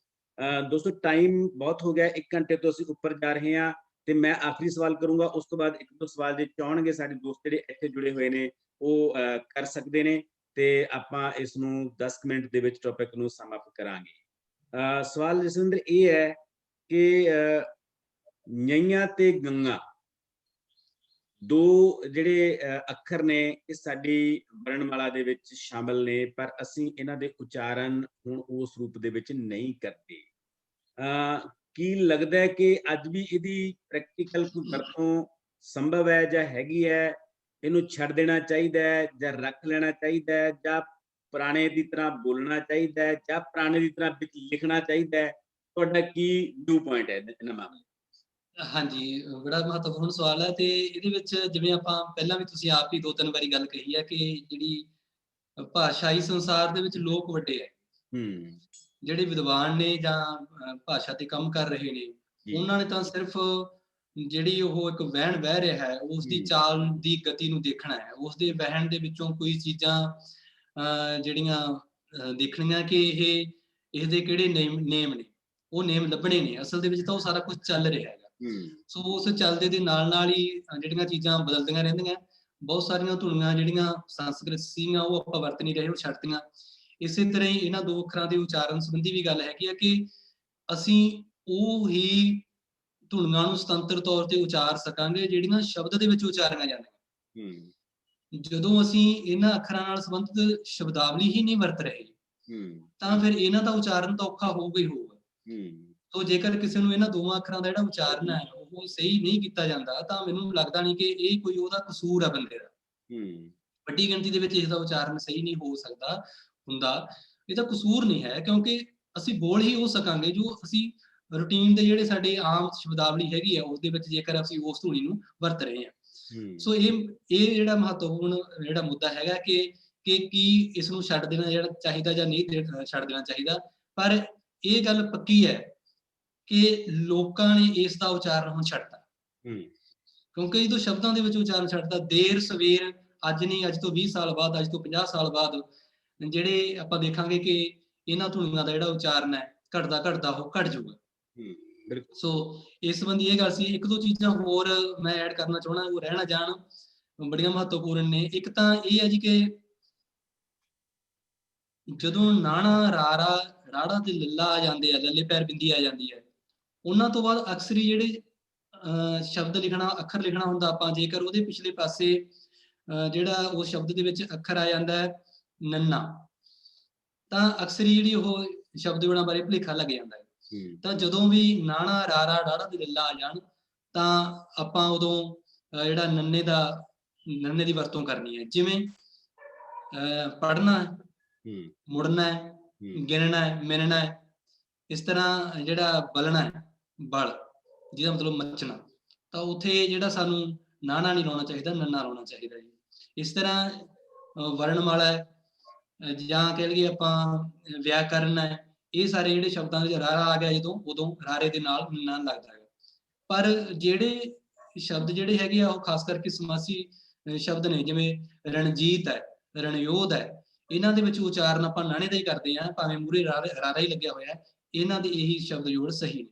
ਦੋਸਤੋ, ਟਾਈਮ ਬਹੁਤ ਹੋ ਗਿਆ, 1 ਘੰਟੇ ਤੋਂ ਅਸੀਂ ਉੱਪਰ ਜਾ ਰਹੇ ਹਾਂ, ਤੇ ਮੈਂ ਆਖਰੀ ਸਵਾਲ ਕਰੂੰਗਾ, ਉਸ ਤੋਂ ਬਾਅਦ 1-2 ਸਵਾਲ ਜੇ ਚਾਹਣਗੇ ਸਾਡੇ ਦੋਸਤ ਜਿਹੜੇ ਇੱਥੇ ਜੁੜੇ ਹੋਏ ਨੇ ਉਹ ਕਰ ਸਕਦੇ ਨੇ, ਤੇ ਆਪਾਂ ਇਸ ਨੂੰ 10 ਮਿੰਟ ਦੇ ਵਿੱਚ ਟੌਪਿਕ ਨੂੰ ਸਮਾਪਤ ਕਰਾਂਗੇ। ਸਵਾਲ ਜਸਵਿੰਦਰ ਇਹ ਹੈ ਕਿ ਨਿਆਂ ਤੇ ਗੰਗਾ ਦੋ ਜਿਹੜੇ ਅੱਖਰ ਨੇ, ਇਹ ਸਾਡੀ ਵਰਣਮਾਲਾ ਦੇ ਵਿੱਚ ਸ਼ਾਮਲ ਨੇ, ਪਰ ਅਸੀਂ ਇਹਨਾਂ ਦੇ ਉਚਾਰਨ ਹੁਣ ਉਸ ਰੂਪ ਦੇ ਵਿੱਚ ਨਹੀਂ ਕਰਦੇ। ਕੀ ਲੱਗਦਾ ਹੈ ਕਿ ਅੱਜ ਵੀ ਇਹਦੀ ਪ੍ਰੈਕਟੀਕਲ ਕੋਈ ਵਰਤੋਂ ਸੰਭਵ ਹੈ ਜਾਂ ਹੈਗੀ ਹੈ? ਇਹਨੂੰ ਛੱਡ ਦੇਣਾ ਚਾਹੀਦਾ ਹੈ ਜਾਂ ਰੱਖ ਲੈਣਾ ਚਾਹੀਦਾ ਹੈ, ਜਾਂ ਪੁਰਾਣੇ ਦੀ ਤਰ੍ਹਾਂ ਬੋਲਣਾ ਚਾਹੀਦਾ ਹੈ, ਜਾਂ ਪੁਰਾਣੇ ਦੀ ਤਰ੍ਹਾਂ ਵਿੱਚ ਲਿਖਣਾ ਚਾਹੀਦਾ ਹੈ? ਤੁਹਾਡਾ ਕੀ ਵਿਊ ਪੁਆਇੰਟ ਹੈ ਇਹਨਾਂ ਮਾਮਲੇ?
ਹਾਂਜੀ, ਬੜਾ ਮਹੱਤਵਪੂਰਨ ਸਵਾਲ ਹੈ। ਤੇ ਇਹਦੇ ਵਿੱਚ ਜਿਵੇਂ ਆਪਾਂ ਪਹਿਲਾਂ ਵੀ ਤੁਸੀਂ ਆਪ ਹੀ 2-3 ਵਾਰੀ ਗੱਲ ਕਹੀ ਹੈ ਕਿ ਜਿਹੜੀ ਭਾਸ਼ਾਈ ਸੰਸਾਰ ਦੇ ਵਿੱਚ ਲੋਕ ਵੱਡੇ ਹੈ, ਜਿਹੜੇ ਵਿਦਵਾਨ ਨੇ ਜਾਂ ਭਾਸ਼ਾ ਤੇ ਕੰਮ ਕਰ ਰਹੇ ਨੇ, ਉਹਨਾਂ ਨੇ ਤਾਂ ਸਿਰਫ ਜਿਹੜੀ ਉਹ ਇੱਕ ਵਹਿਣ ਵਹਿ ਰਿਹਾ ਹੈ, ਉਸ ਦੀ ਚਾਲ ਦੀ ਗਤੀ ਨੂੰ ਦੇਖਣਾ ਹੈ, ਉਸ ਦੇ ਵਹਿਣ ਦੇ ਵਿੱਚੋਂ ਕੋਈ ਚੀਜ਼ਾਂ ਜਿਹੜੀਆਂ ਦੇਖਣੀਆਂ ਕਿ ਇਹਦੇ ਕਿਹੜੇ ਨੇਮ ਨੇ, ਉਹ ਨੇਮ ਲੱਭਣੇ ਨੇ। ਅਸਲ ਦੇ ਵਿੱਚ ਤਾਂ ਉਹ ਸਾਰਾ ਕੁਝ ਚੱਲ ਰਿਹਾ ਹੈਗਾ। ਸੋ ਉਸ ਚੱਲਦੇ ਦੇ ਨਾਲ ਹੀ ਜਿਹੜੀਆਂ ਚੀਜ਼ਾਂ ਬਦਲਦੀਆਂ ਰਹਿੰਦੀਆਂ। ਬਹੁਤ ਸਾਰੀਆਂ ਧੁਨੀਆਂ ਜਿਹੜੀਆਂ ਸੰਸਕ੍ਰਿਤ ਸੀਗੀਆਂ ਉਹ ਆਪਾਂ ਵਰਤ ਨਹੀਂ ਰਹੇ, ਉਹ ਛੱਡਤੀਆਂ। ਇਸੇ ਤਰ੍ਹਾਂ ਹੀ ਇਹਨਾਂ 2 ਅੱਖਰਾਂ ਦੇ ਉਚਾਰਨ ਸੰਬੰਧੀ ਵੀ ਗੱਲ ਹੈਗੀ ਆ ਕਿ ਅਸੀਂ ਉਹ ਹੀ ਧੁਨੀਆਂ ਨੂੰ ਸੁਤੰਤਰ ਤੌਰ ਤੇ ਉਚਾਰ ਸਕਾਂਗੇ ਜਿਹੜੀਆਂ ਸ਼ਬਦ ਦੇ ਵਿੱਚ ਉਚਾਰੀਆਂ ਜਾਂਦੀਆਂ। ਜਦੋਂ ਅਸੀਂ ਇਹਨਾਂ ਅੱਖਰਾਂ ਨਾਲ ਸੰਬੰਧਿਤ ਸ਼ਬਦਾਵਲੀ ਹੀ ਨਹੀਂ ਵਰਤ ਰਹੇ, ਤਾਂ ਫਿਰ ਇਹਨਾਂ ਦਾ ਉਚਾਰਨ ਤਾਂ ਔਖਾ ਹੋਊਗਾ ਹੀ ਹੋਊਗਾ। ਤੋ ਜੇਕਰ ਕਿਸੇ ਨੂੰ ਇਹਨਾਂ 2 ਅੱਖਰਾਂ ਦਾ ਜਿਹੜਾ ਉਚਾਰਨ ਹੈ ਉਹ ਸਹੀ ਨਹੀਂ ਕੀਤਾ ਜਾਂਦਾ, ਤਾਂ ਮੈਨੂੰ ਲੱਗਦਾ ਨਹੀਂ ਕਿ ਇਹ ਕੋਈ ਉਹਦਾ ਕਸੂਰ ਆ ਬੰਦੇ ਦਾ। ਵੱਡੀ ਗਿਣਤੀ ਦੇ ਵਿੱਚ ਇਸ ਦਾ ਉਚਾਰਨ ਸਹੀ ਨਹੀਂ ਹੋ ਸਕਦਾ ਹੁੰਦਾ, ਇਹਦਾ ਕਸੂਰ ਨਹੀਂ ਹੈ, ਕਿਉਂਕਿ ਅਸੀਂ ਬੋਲ ਹੀ ਹੋ ਸਕਾਂਗੇ ਜੋ ਅਸੀਂ ਰੂਟੀਨ ਦੇ ਜਿਹੜੇ ਸਾਡੇ ਆਮ ਸ਼ਬਦਾਵਲੀ ਹੈਗੀ ਆ ਉਸ ਦੇ ਵਿੱਚ ਜੇਕਰ ਅਸੀਂ ਉਸ ਧੁਨੀ ਨੂੰ ਵਰਤ ਰਹੇ ਹਾਂ। ਸੋ ਇਹ ਜਿਹੜਾ ਮਹੱਤਵਪੂਰਨ ਜਿਹੜਾ ਮੁੱਦਾ ਹੈਗਾ ਕਿ ਕੀ ਇਸ ਨੂੰ ਛੱਡ ਦੇਣਾ ਜਿਹੜਾ ਚਾਹੀਦਾ ਜਾਂ ਨਹੀਂ ਛੱਡ ਦੇਣਾ ਚਾਹੀਦਾ। ਪਰ ਇਹ ਗੱਲ ਪੱਕੀ ਹੈ ਕਿ ਲੋਕਾਂ ਨੇ ਇਸ ਦਾ ਉਚਾਰਨ ਹੁਣ ਛੱਡਤਾ, ਕਿਉਂਕਿ ਜਦੋਂ ਸ਼ਬਦਾਂ ਦੇ ਵਿੱਚ ਉਚਾਰਨ ਛੱਡਤਾ, ਦੇਰ ਸਵੇਰ, ਅੱਜ ਨਹੀਂ, ਅੱਜ ਤੋਂ 20 ਸਾਲ ਬਾਅਦ, ਅੱਜ ਤੋਂ 50 ਸਾਲ ਬਾਅਦ ਜਿਹੜੇ ਆਪਾਂ ਦੇਖਾਂਗੇ ਕਿ ਇਹਨਾਂ ਧੁਨੀਆਂ ਦਾ ਜਿਹੜਾ ਉਚਾਰਨ ਹੈ ਘਟਦਾ ਘਟਦਾ ਉਹ ਘਟ ਜਾਊਗਾ।
ਬਿਲਕੁਲ।
ਸੋ ਇਸ ਸੰਬੰਧੀ ਇਹ ਗੱਲ ਸੀ। ਇੱਕ ਦੋ ਚੀਜ਼ਾਂ ਹੋਰ ਮੈਂ ਐਡ ਕਰਨਾ ਚਾਹੁੰਦਾ, ਉਹ ਰਹਿ ਨਾ ਜਾਣ, ਬੜੀਆਂ ਮਹੱਤਵਪੂਰਨ ਨੇ। ਇੱਕ ਤਾਂ ਇਹ ਹੈ ਜੀ ਕਿ ਜਦੋਂ ਨਾਣਾ, ਰਾਰਾ, ਰਾੜਾ ਤੇ ਲੱਲਾ ਆ ਜਾਂਦੇ ਆ, ਲੱਲੇ ਪੈਰ ਬਿੰਦੀ ਆ ਜਾਂਦੀ ਹੈ, ਉਹਨਾਂ ਤੋਂ ਬਾਅਦ ਅਕਸਰ ਹੀ ਜਿਹੜੇ ਸ਼ਬਦ ਲਿਖਣਾ, ਅੱਖਰ ਲਿਖਣਾ ਹੁੰਦਾ ਆਪਾਂ, ਜੇਕਰ ਉਹਦੇ ਪਿਛਲੇ ਪਾਸੇ ਜਿਹੜਾ ਉਸ ਸ਼ਬਦ ਦੇ ਵਿੱਚ ਅੱਖਰ ਆ ਜਾਂਦਾ ਹੈ ਨੰਨਾ, ਤਾਂ ਅਕਸਰ ਹੀ ਜਿਹੜੀ ਉਹ ਸ਼ਬਦ ਗੁਣਾਂ ਬਾਰੇ ਭੁਲੇਖਾ ਲੱਗ ਜਾਂਦਾ ਹੈ। ਤਾਂ ਜਦੋਂ ਵੀ ਨਾਣਾ, ਰਾਰਾ, ਰਾੜਾ ਤੇ ਲੱਲਾ ਆ ਜਾਣ, ਤਾਂ ਆਪਾਂ ਉਦੋਂ ਜਿਹੜਾ ਨੰਨੇ ਦੀ ਵਰਤੋਂ ਕਰਨੀ ਹੈ। ਜਿਵੇਂ ਪੜ੍ਹਨਾ, ਮੁੜਨਾ, ਗਿਣਨਾ, ਮਿਣਨਾ, ਇਸ ਤਰ੍ਹਾਂ ਜਿਹੜਾ ਬਲਣਾ ਹੈ, ਬਲ, ਜਿਹਦਾ ਮਤਲਬ ਮੱਚਣਾ, ਤਾਂ ਉੱਥੇ ਜਿਹੜਾ ਸਾਨੂੰ ਨਾਣਾ ਨਹੀਂ ਲਾਉਣਾ ਚਾਹੀਦਾ, ਨੰਨਾ ਲਾਉਣਾ ਚਾਹੀਦਾ ਜੀ। ਇਸ ਤਰ੍ਹਾਂ ਵਰਣਮਾਲਾ ਜਾਂ ਕਹਿ ਲਈਏ ਆਪਾਂ ਵਿਆਕਰਨ ਹੈ, ਇਹ ਸਾਰੇ ਜਿਹੜੇ ਸ਼ਬਦਾਂ ਵਿੱਚ ਰਾਰਾ ਆ ਗਿਆ ਜਦੋਂ, ਉਦੋਂ ਰਾਰੇ ਦੇ ਨਾਲ ਨੰਨਾ ਲੱਗਦਾ ਹੈ। ਪਰ ਜਿਹੜੇ ਸ਼ਬਦ ਜਿਹੜੇ ਹੈਗੇ ਆ ਉਹ ਖਾਸ ਕਰਕੇ ਸਮਾਸੀ ਸ਼ਬਦ ਨੇ, ਜਿਵੇਂ ਰਣਜੀਤ ਹੈ, ਰਣਯੋਧ ਹੈ, ਇਹਨਾਂ ਦੇ ਵਿੱਚ ਉਚਾਰਨ ਆਪਾਂ ਨਾਣੇ ਦਾ ਹੀ ਕਰਦੇ ਹਾਂ, ਭਾਵੇਂ ਮੂਹਰੇ ਰਾਰਾ ਹੀ ਲੱਗਿਆ ਹੋਇਆ, ਇਹਨਾਂ ਦੇ ਇਹੀ ਸ਼ਬਦ ਜੋੜ ਸਹੀ ਨੇ।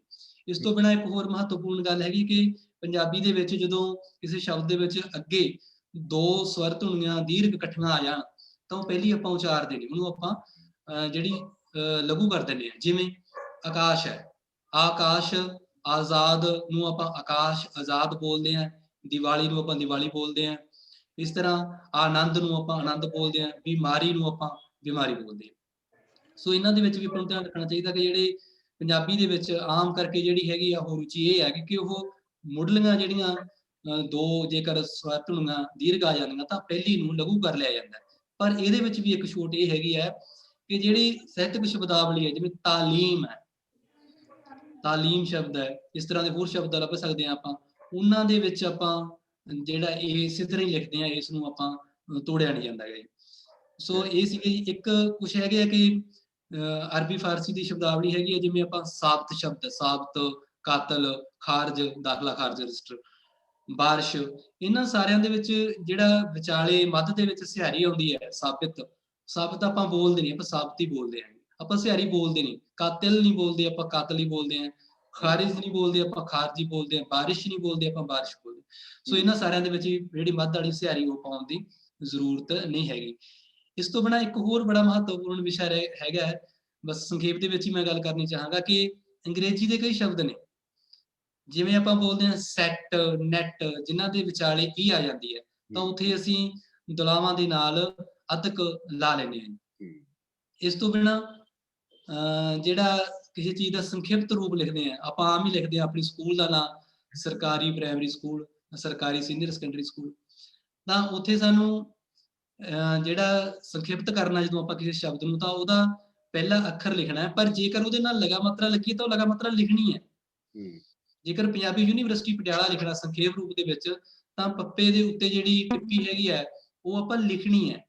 ਇਸ ਤੋਂ ਬਿਨਾਂ ਇੱਕ ਹੋਰ ਮਹੱਤਵਪੂਰਨ ਗੱਲ ਹੈਗੀ ਕਿ ਪੰਜਾਬੀ ਦੇ ਵਿੱਚ ਜਦੋਂ ਕਿਸੇ ਸ਼ਬਦ ਦੇ ਵਿੱਚ ਅੱਗੇ ਦੋ ਸਵਰ ਧੁਨੀਆਂ ਦੀਰਘ ਇਕੱਠੀਆਂ ਆ ਜਾਣ, ਤਾਂ ਉਹ ਪਹਿਲੀ ਆਪਾਂ ਉਚਾਰਦੇ ਨੇ, ਉਹਨੂੰ ਆਪਾਂ ਜਿਹੜੀ ਲਘੂ ਕਰ ਦਿੰਦੇ ਹਾਂ। ਜਿਵੇਂ ਆਕਾਸ਼ ਹੈ, ਆਕਾਸ਼, ਆਜ਼ਾਦ ਨੂੰ ਆਪਾਂ ਆਕਾਸ਼, ਆਜ਼ਾਦ ਬੋਲਦੇ ਹਾਂ। ਦੀਵਾਲੀ ਨੂੰ ਆਪਾਂ ਦੀਵਾਲੀ ਬੋਲਦੇ ਹਾਂ। ਇਸ ਤਰ੍ਹਾਂ ਆਨੰਦ ਨੂੰ ਆਪਾਂ ਆਨੰਦ ਬੋਲਦੇ ਹਾਂ, ਬਿਮਾਰੀ ਨੂੰ ਆਪਾਂ ਬਿਮਾਰੀ ਬੋਲਦੇ ਹਾਂ। ਸੋ ਇਹਨਾਂ ਦੇ ਵਿੱਚ ਵੀ ਆਪਾਂ ਨੂੰ ਧਿਆਨ ਰੱਖਣਾ ਚਾਹੀਦਾ ਕਿ ਜਿਹੜੇ ਪੰਜਾਬੀ ਦੇ ਵਿੱਚ ਆਮ ਕਰਕੇ ਜਿਹੜੀ ਹੈਗੀ ਆ ਉਹ ਰੁਚੀ ਇਹ ਹੈ ਕਿ ਉਹ ਮੁੱਢਲੀਆਂ ਜਿਹੜੀਆਂ ਦੋ ਜੇਕਰ ਸਵਰ ਧੁਨੀਆਂ ਦੀਰਘ ਆ ਜਾਂਦੀਆਂ ਤਾਂ ਪਹਿਲੀ ਨੂੰ ਲਘੂ ਕਰ ਲਿਆ ਜਾਂਦਾ। ਪਰ ਇਹਦੇ ਵਿੱਚ ਵੀ ਇੱਕ ਛੋਟ ਇਹ ਹੈਗੀ ਹੈ ਕਿ ਜਿਹੜੀ ਸਾਹਿਤਕ ਸ਼ਬਦਾਵਲੀ ਹੈ, ਜਿਵੇਂ ਤਾਲੀਮ ਹੈ, ਤਾਲੀਮ ਸ਼ਬਦ ਹੈ, ਇਸ ਤਰ੍ਹਾਂ ਦੇ ਹੋਰ ਸ਼ਬਦ ਲੱਭ ਸਕਦੇ ਹਾਂ ਆਪਾਂ, ਉਹਨਾਂ ਦੇ ਵਿੱਚ ਆਪਾਂ ਜਿਹੜਾ ਇਹ ਇਸੇ ਤਰ੍ਹਾਂ ਹੀ ਲਿਖਦੇ ਹਾਂ, ਇਸ ਨੂੰ ਆਪਾਂ ਤੋੜਿਆ ਨਹੀਂ ਜਾਂਦਾ ਹੈ। ਸੋ ਇਹ ਸੀਗੇ ਇੱਕ ਕੁਛ ਹੈਗੇ ਆ ਕਿ ਅਰਬੀ ਫਾਰਸੀ ਦੀ ਸ਼ਬਦਾਵਲੀ ਹੈਗੀ ਹੈ, ਜਿਵੇਂ ਆਪਾਂ ਸਾਬਤ ਸ਼ਬਦ, ਸਾਬਤ, ਕਾਤਲ, ਖਾਰਜ, ਦਾਖਲਾ ਖਾਰਜ ਰਜਿਸਟਰ, ਬਾਰਿਸ਼, ਇਹਨਾਂ ਸਾਰਿਆਂ ਦੇ ਵਿੱਚ ਜਿਹੜਾ ਵਿਚਾਲੇ ਮੱਧ ਦੇ ਵਿੱਚ ਸਿਹਾਰੀ ਆਉਂਦੀ ਹੈ, ਸਾਬਿਤ, ਸਾਬਤ ਆਪਾਂ ਬੋਲਦੇ ਨਹੀਂ, ਆਪਾਂ ਸਾਬਤ ਹੀ ਬੋਲਦੇ ਹਾਂ, ਆਪਾਂ ਸਿਹਾਰੀ ਬੋਲਦੇ ਨਹੀਂ। ਕਾਤਿਲ ਨਹੀਂ ਬੋਲਦੇ, ਆਪਾਂ ਕਾਤਲ ਹੀ ਬੋਲਦੇ ਹਾਂ। ਖਾਰਿਜ ਨਹੀਂ ਬੋਲਦੇ, ਆਪਾਂ ਖਾਰਜੀ ਬੋਲਦੇ ਹਾਂ। ਬਾਰਿਸ਼ ਨਹੀਂ ਬੋਲਦੇ, ਆਪਾਂ ਬਾਰਿਸ਼ ਬੋਲਦੇ। ਸੋ ਇਹਨਾਂ ਸਾਰਿਆਂ ਦੇ ਵਿੱਚ ਜਿਹੜੀ ਮੱਧ ਵਾਲੀ ਸਿਹਾਰੀ ਉਹ ਪਾਉਣ ਦੀ ਜ਼ਰੂਰਤ ਨਹੀਂ ਹੈਗੀ। ਇਸ ਤੋਂ ਬਿਨਾਂ ਇੱਕ ਹੋਰ ਬੜਾ ਮਹੱਤਵਪੂਰਨ ਵਿਸ਼ਾ ਹੈਗਾ ਹੈ, ਬਸ ਸੰਖੇਪ ਦੇ ਵਿੱਚ ਹੀ ਮੈਂ ਗੱਲ ਕਰਨੀ ਚਾਹਾਂਗਾ ਕਿ ਅੰਗਰੇਜ਼ੀ ਦੇ ਕਈ ਸ਼ਬਦ ਨੇ, ਜਿਵੇਂ ਆਪਾਂ ਬੋਲਦੇ ਹਾਂ ਸੈੱਟ, ਨੈਟ, ਜਿਨ੍ਹਾਂ ਦੇ ਵਿਚਾਲੇ ਈ ਆ ਜਾਂਦੀ ਹੈ, ਤਾਂ ਉੱਥੇ ਅਸੀਂ ਦੁਲਾਵਾਂ ਦੇ ਨਾਲ ਅੱਧਕ ਲਾ ਲੈਂਦੇ ਹਾਂ। ਇਸ ਤੋਂ ਬਿਨਾਂ ਜਿਹੜਾ ਕਿਸੇ ਚੀਜ਼ ਦਾ ਸੰਖਿਪਤ ਰੂਪ ਲਿਖਦੇ ਹਾਂ, ਆਪਾਂ ਆਮ ਹੀ ਲਿਖਦੇ ਹਾਂ ਆਪਣੀ ਸਕੂਲ ਦਾ ਨਾਂ, ਸਰਕਾਰੀ ਪ੍ਰਾਇਮਰੀ ਸਕੂਲ, ਸਰਕਾਰੀ ਸੀਨੀਅਰ ਸੈਕੰਡਰੀ ਸਕੂਲ, ਤਾਂ ਉੱਥੇ ਸਾਨੂੰ ਜਿਹੜਾ ਸੰਖਿਪਤ ਕਰਨਾ ਜਦੋਂ ਆਪਾਂ ਕਿਸੇ ਸ਼ਬਦ ਨੂੰ, ਤਾਂ ਉਹਦਾ ਪਹਿਲਾ ਅੱਖਰ ਲਿਖਣਾ ਹੈ। ਪਰ ਜੇਕਰ ਉਹਦੇ ਨਾਲ ਲਗਾ ਮਾਤਰਾ ਲੱਗੀ ਤਾਂ ਉਹ ਲਗਾ ਮਾਤਰਾ ਲਿਖਣੀ ਹੈ। ਜੇਕਰ ਪੰਜਾਬੀ ਯੂਨੀਵਰਸਿਟੀ ਪਟਿਆਲਾ ਲਿਖਣਾ ਸੰਖੇਪ ਰੂਪ ਦੇ ਵਿੱਚ, ਤਾਂ ਪੱਪੇ ਦੇ ਉੱਤੇ ਜਿਹੜੀ ਟਿੱਪੀ ਹੈਗੀ ਹੈ ਉਹ ਆਪਾਂ ਲਿਖਣੀ ਹੈ।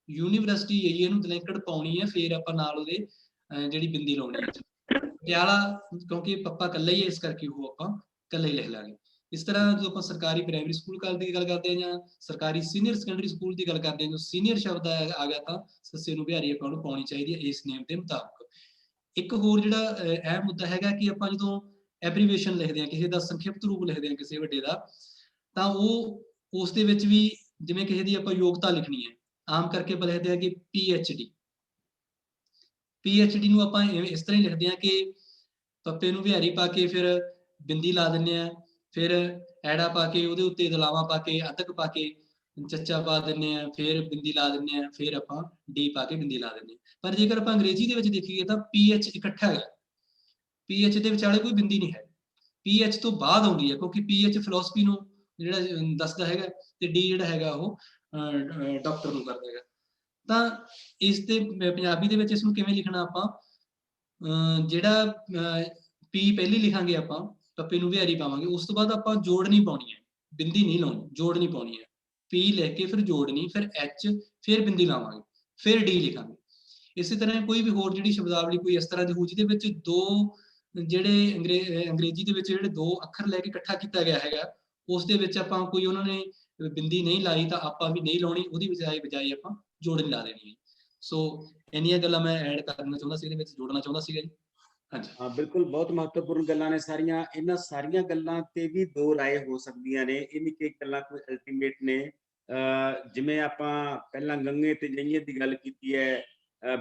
ਯੂਨੀਵਰਸਿਟੀ ਇਹਨੂੰ ਦਲੈਂਕੜ ਪਾਉਣੀ ਹੈ, ਫਿਰ ਆਪਾਂ ਨਾਲ ਉਹਦੇ ਜਿਹੜੀ ਬਿੰਦੀ ਲਾਉਣੀ ਹੈ। ਪਟਿਆਲਾ ਕਿਉਂਕਿ ਪੱਪਾ ਇਕੱਲਾ ਹੀ ਹੈ, ਇਸ ਕਰਕੇ ਉਹ ਆਪਾਂ ਇਕੱਲਾ ਹੀ ਲਿਖ ਲਾਂਗੇ। ਇਸ ਤਰ੍ਹਾਂ ਜਦੋਂ ਆਪਾਂ ਸਰਕਾਰੀ ਪ੍ਰਾਇਮਰੀ ਸਕੂਲ ਦੀ ਗੱਲ ਕਰਦੇ ਹਾਂ ਜਾਂ ਸਰਕਾਰੀ ਸੀਨੀਅਰ ਸੈਕੰਡਰੀ ਸਕੂਲ ਦੀ ਗੱਲ ਕਰਦੇ ਹਾਂ, ਜੋ ਸੀਨੀਅਰ ਸ਼ਬਦ ਆ ਗਿਆ ਤਾਂ ਸੱਸੇ ਨੂੰ ਬਿਹਾਰੀ ਆਪਾਂ ਨੂੰ ਪਾਉਣੀ ਚਾਹੀਦੀ ਹੈ ਇਸ ਨੇਮ ਦੇ ਮੁਤਾਬਕ। ਇੱਕ ਹੋਰ ਜਿਹੜਾ ਅਹਿਮ ਮੁੱਦਾ ਹੈਗਾ ਕਿ ਆਪਾਂ ਜਦੋਂ ਐਬਰੀਵੇਸ਼ਨ ਲਿਖਦੇ ਹਾਂ, ਕਿਸੇ ਦਾ ਸੰਖਿਪਤ ਰੂਪ ਲਿਖਦੇ ਹਾਂ ਕਿਸੇ ਵੱਡੇ ਦਾ, ਤਾਂ ਉਹ ਉਸ ਦੇ ਵਿੱਚ ਵੀ ਜਿਵੇਂ ਕਿਸੇ ਦੀ ਆਪਾਂ ਯੋਗਤਾ ਲਿਖਣੀ ਹੈ, ਆਮ ਕਰਕੇ ਆਪਾਂ ਲਿਖਦੇ ਹਾਂ ਕਿ PhD। PhD ਨੂੰ ਆਪਾਂ ਇਸ ਤਰ੍ਹਾਂ ਹੀ ਲਿਖਦੇ ਹਾਂ ਕਿ ਪੱਪੇ ਨੂੰ ਬਿਹਾਰੀ ਪਾ ਕੇ ਫਿਰ ਬਿੰਦੀ ਲਾ ਦਿੰਦੇ ਹਾਂ, ਫਿਰ ਐੜਾ ਪਾ ਕੇ ਉਹਦੇ ਉੱਤੇ ਦਲਾਵਾਂ ਪਾ ਕੇ ਅੱਧਕ ਪਾ ਕੇ ਚੱਚਾ ਪਾ ਦਿੰਦੇ ਹਾਂ, ਫਿਰ ਬਿੰਦੀ ਲਾ ਦਿੰਦੇ ਹਾਂ, ਫਿਰ ਆਪਾਂ ਡੀ ਪਾ ਕੇ ਬਿੰਦੀ ਲਾ ਦਿੰਦੇ ਹਾਂ। ਪਰ ਜੇਕਰ ਆਪਾਂ ਅੰਗਰੇਜ਼ੀ ਦੇ ਵਿੱਚ ਦੇਖੀਏ ਤਾਂ PH ਇਕੱਠਾ ਹੈ, PH ਦੇ ਵਿਚਾਲੇ ਕੋਈ ਬਿੰਦੀ ਨਹੀਂ ਹੈ। PH ਤੋਂ ਬਾਅਦ ਆਉਂਦੀ ਹੈ, ਕਿਉਂਕਿ PH ਫਿਲਾਸਫੀ ਨੂੰ ਜਿਹੜਾ ਦੱਸਦਾ ਹੈਗਾ, ਤੇ ਡੀ ਜਿਹੜਾ ਹੈਗਾ ਉਹ ਡਾਕਟਰ ਨੂੰ ਕਰਦਾ ਹੈਗਾ। ਤਾਂ ਇਸ ਤੇ ਪੰਜਾਬੀ ਦੇ ਵਿੱਚ ਇਸ ਨੂੰ ਕਿਵੇਂ ਲਿਖਣਾ, ਆਪਾਂ ਜਿਹੜਾ ਪੀ ਪਹਿਲੀ ਲਿਖਾਂਗੇ, ਆਪਾਂ ਪੱਪੇ ਨੂੰ ਬਿਹਾਰੀ ਪਾਵਾਂਗੇ, ਉਸ ਤੋਂ ਬਾਅਦ ਆਪਾਂ ਜੋੜ ਨਹੀਂ ਪਾਉਣੀ ਹੈ, ਬਿੰਦੀ ਨਹੀਂ ਲਾਉਣੀ, ਜੋੜ ਨਹੀਂ ਪਾਉਣੀ ਹੈ। ਪੀ ਲਿਖ ਕੇ ਫਿਰ ਜੋੜਨੀ, ਫਿਰ ਐਚ, ਫਿਰ ਬਿੰਦੀ ਲਾਵਾਂਗੇ, ਫਿਰ ਡੀ ਲਿਖਾਂਗੇ। ਇਸੇ ਤਰ੍ਹਾਂ ਕੋਈ ਵੀ ਹੋਰ ਜਿਹੜੀ ਸ਼ਬਦਾਵਲੀ ਕੋਈ ਇਸ ਤਰ੍ਹਾਂ ਦੀ ਹੋ ਜਿਹਦੇ ਵਿੱਚ ਦੋ ਜਿਹੜੇ ਅੰਗਰੇਜ਼ੀ ਦੇ ਵਿੱਚ ਜਿਹੜੇ ਦੋ ਅੱਖਰ ਲੈ ਕੇ ਇਕੱਠਾ ਕੀਤਾ ਗਿਆ ਹੈਗਾ, ਉਸ ਦੇ ਵਿੱਚ ਆਪਾਂ ਕੋਈ ਉਹਨਾਂ ਨੇ ਬਿੰਦੀ ਨਹੀਂ ਲਾਈ ਤਾਂ ਆਪਾਂ ਵੀ ਨਹੀਂ ਲਾਉਣੀ, ਉਹਦੀ ਬਜਾਏ ਆਪਾਂ ਜੋੜਨੀ ਲਾ ਦੇਣੀ ਹੈ। ਸੋ ਇੰਨੀਆਂ ਗੱਲਾਂ ਮੈਂ ਐਡ ਕਰਨਾ ਚਾਹੁੰਦਾ ਸੀ, ਇਹਦੇ ਵਿੱਚ ਜੋੜਨਾ ਚਾਹੁੰਦਾ ਸੀਗਾ ਜੀ। ਹਾਂਜੀ
ਹਾਂ ਬਿਲਕੁਲ, ਬਹੁਤ ਮਹੱਤਵਪੂਰਨ ਗੱਲਾਂ ਨੇ ਸਾਰੀਆਂ। ਇਹਨਾਂ ਸਾਰੀਆਂ ਗੱਲਾਂ ਤੇ ਵੀ ਦੋ ਰਾਏ ਹੋ ਸਕਦੀਆਂ ਨੇ, ਇਹ ਨਹੀਂ ਕਿ ਇਹ ਗੱਲਾਂ ਕੋਈ ਅਲਟੀਮੇਟ ਨੇ। ਜਿਵੇਂ ਆਪਾਂ ਪਹਿਲਾਂ ਗੰਗੇ ਤੇ ਜਈਏ ਦੀ ਗੱਲ ਕੀਤੀ ਹੈ,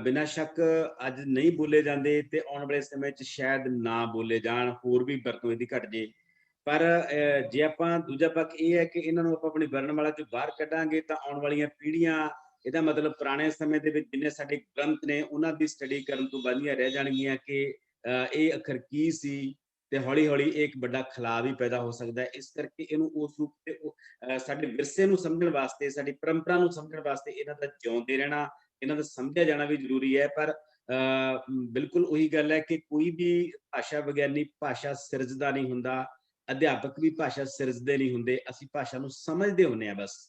ਬਿਨਾਂ ਸ਼ੱਕ ਅੱਜ ਨਹੀਂ ਬੋਲੇ ਜਾਂਦੇ ਤੇ ਆਉਣ ਵਾਲੇ ਸਮੇਂ 'ਚ ਸ਼ਾਇਦ ਨਾ ਬੋਲੇ ਜਾਣ, ਹੋਰ ਵੀ ਵਰਤੋਂ ਇਹਦੀ ਘਟ ਜੇ। ਪਰ ਜੇ ਆਪਾਂ ਦੂਜਾ ਪੱਖ ਇਹ ਹੈ ਕਿ ਇਹਨਾਂ ਨੂੰ ਆਪਾਂ ਆਪਣੀ ਵਰਣਮਾਲਾ 'ਚੋਂ ਬਾਹਰ ਕੱਢਾਂਗੇ ਤਾਂ ਆਉਣ ਵਾਲੀਆਂ ਪੀੜ੍ਹੀਆਂ, ਇਹਦਾ ਮਤਲਬ ਪੁਰਾਣੇ ਸਮੇਂ ਦੇ ਵਿੱਚ ਜਿੰਨੇ ਸਾਡੇ ਗ੍ਰੰਥ ਨੇ ਉਹਨਾਂ ਦੀ ਸਟੱਡੀ ਕਰਨ ਤੋਂ ਬਾਅਦ ਰਹਿ ਜਾਣਗੀਆਂ ਕਿ ਇਹ ਅੱਖਰ ਕੀ ਸੀ, ਤੇ ਹੌਲੀ ਹੌਲੀ ਇਹ ਇੱਕ ਵੱਡਾ ਖਲਾਅ ਵੀ ਪੈਦਾ ਹੋ ਸਕਦਾ ਹੈ। ਇਸ ਕਰਕੇ ਇਹਨੂੰ ਉਸ ਰੂਪ ਤੇ ਸਾਡੇ ਵਿਰਸੇ ਨੂੰ ਸਮਝਣ ਵਾਸਤੇ, ਸਾਡੀ ਪਰੰਪਰਾ ਨੂੰ ਸਮਝਣ ਵਾਸਤੇ ਇਹਨਾਂ ਦਾ ਜਿਉਂਦੇ ਰਹਿਣਾ, ਇਹਨਾਂ ਦਾ ਸਮਝਿਆ ਜਾਣਾ ਵੀ ਜ਼ਰੂਰੀ ਹੈ। ਪਰ ਬਿਲਕੁਲ ਉਹੀ ਗੱਲ ਹੈ ਕਿ ਕੋਈ ਵੀ ਭਾਸ਼ਾ ਵਿਗਿਆਨੀ ਭਾਸ਼ਾ ਸਿਰਜਦਾ ਨਹੀਂ ਹੁੰਦਾ, ਅਧਿਆਪਕ ਵੀ ਭਾਸ਼ਾ ਸਿਰਜਦੇ ਨਹੀਂ ਹੁੰਦੇ। ਅਸੀਂ ਭਾਸ਼ਾ ਨੂੰ ਸਮਝਦੇ ਹੁੰਦੇ ਹਾਂ, ਬਸ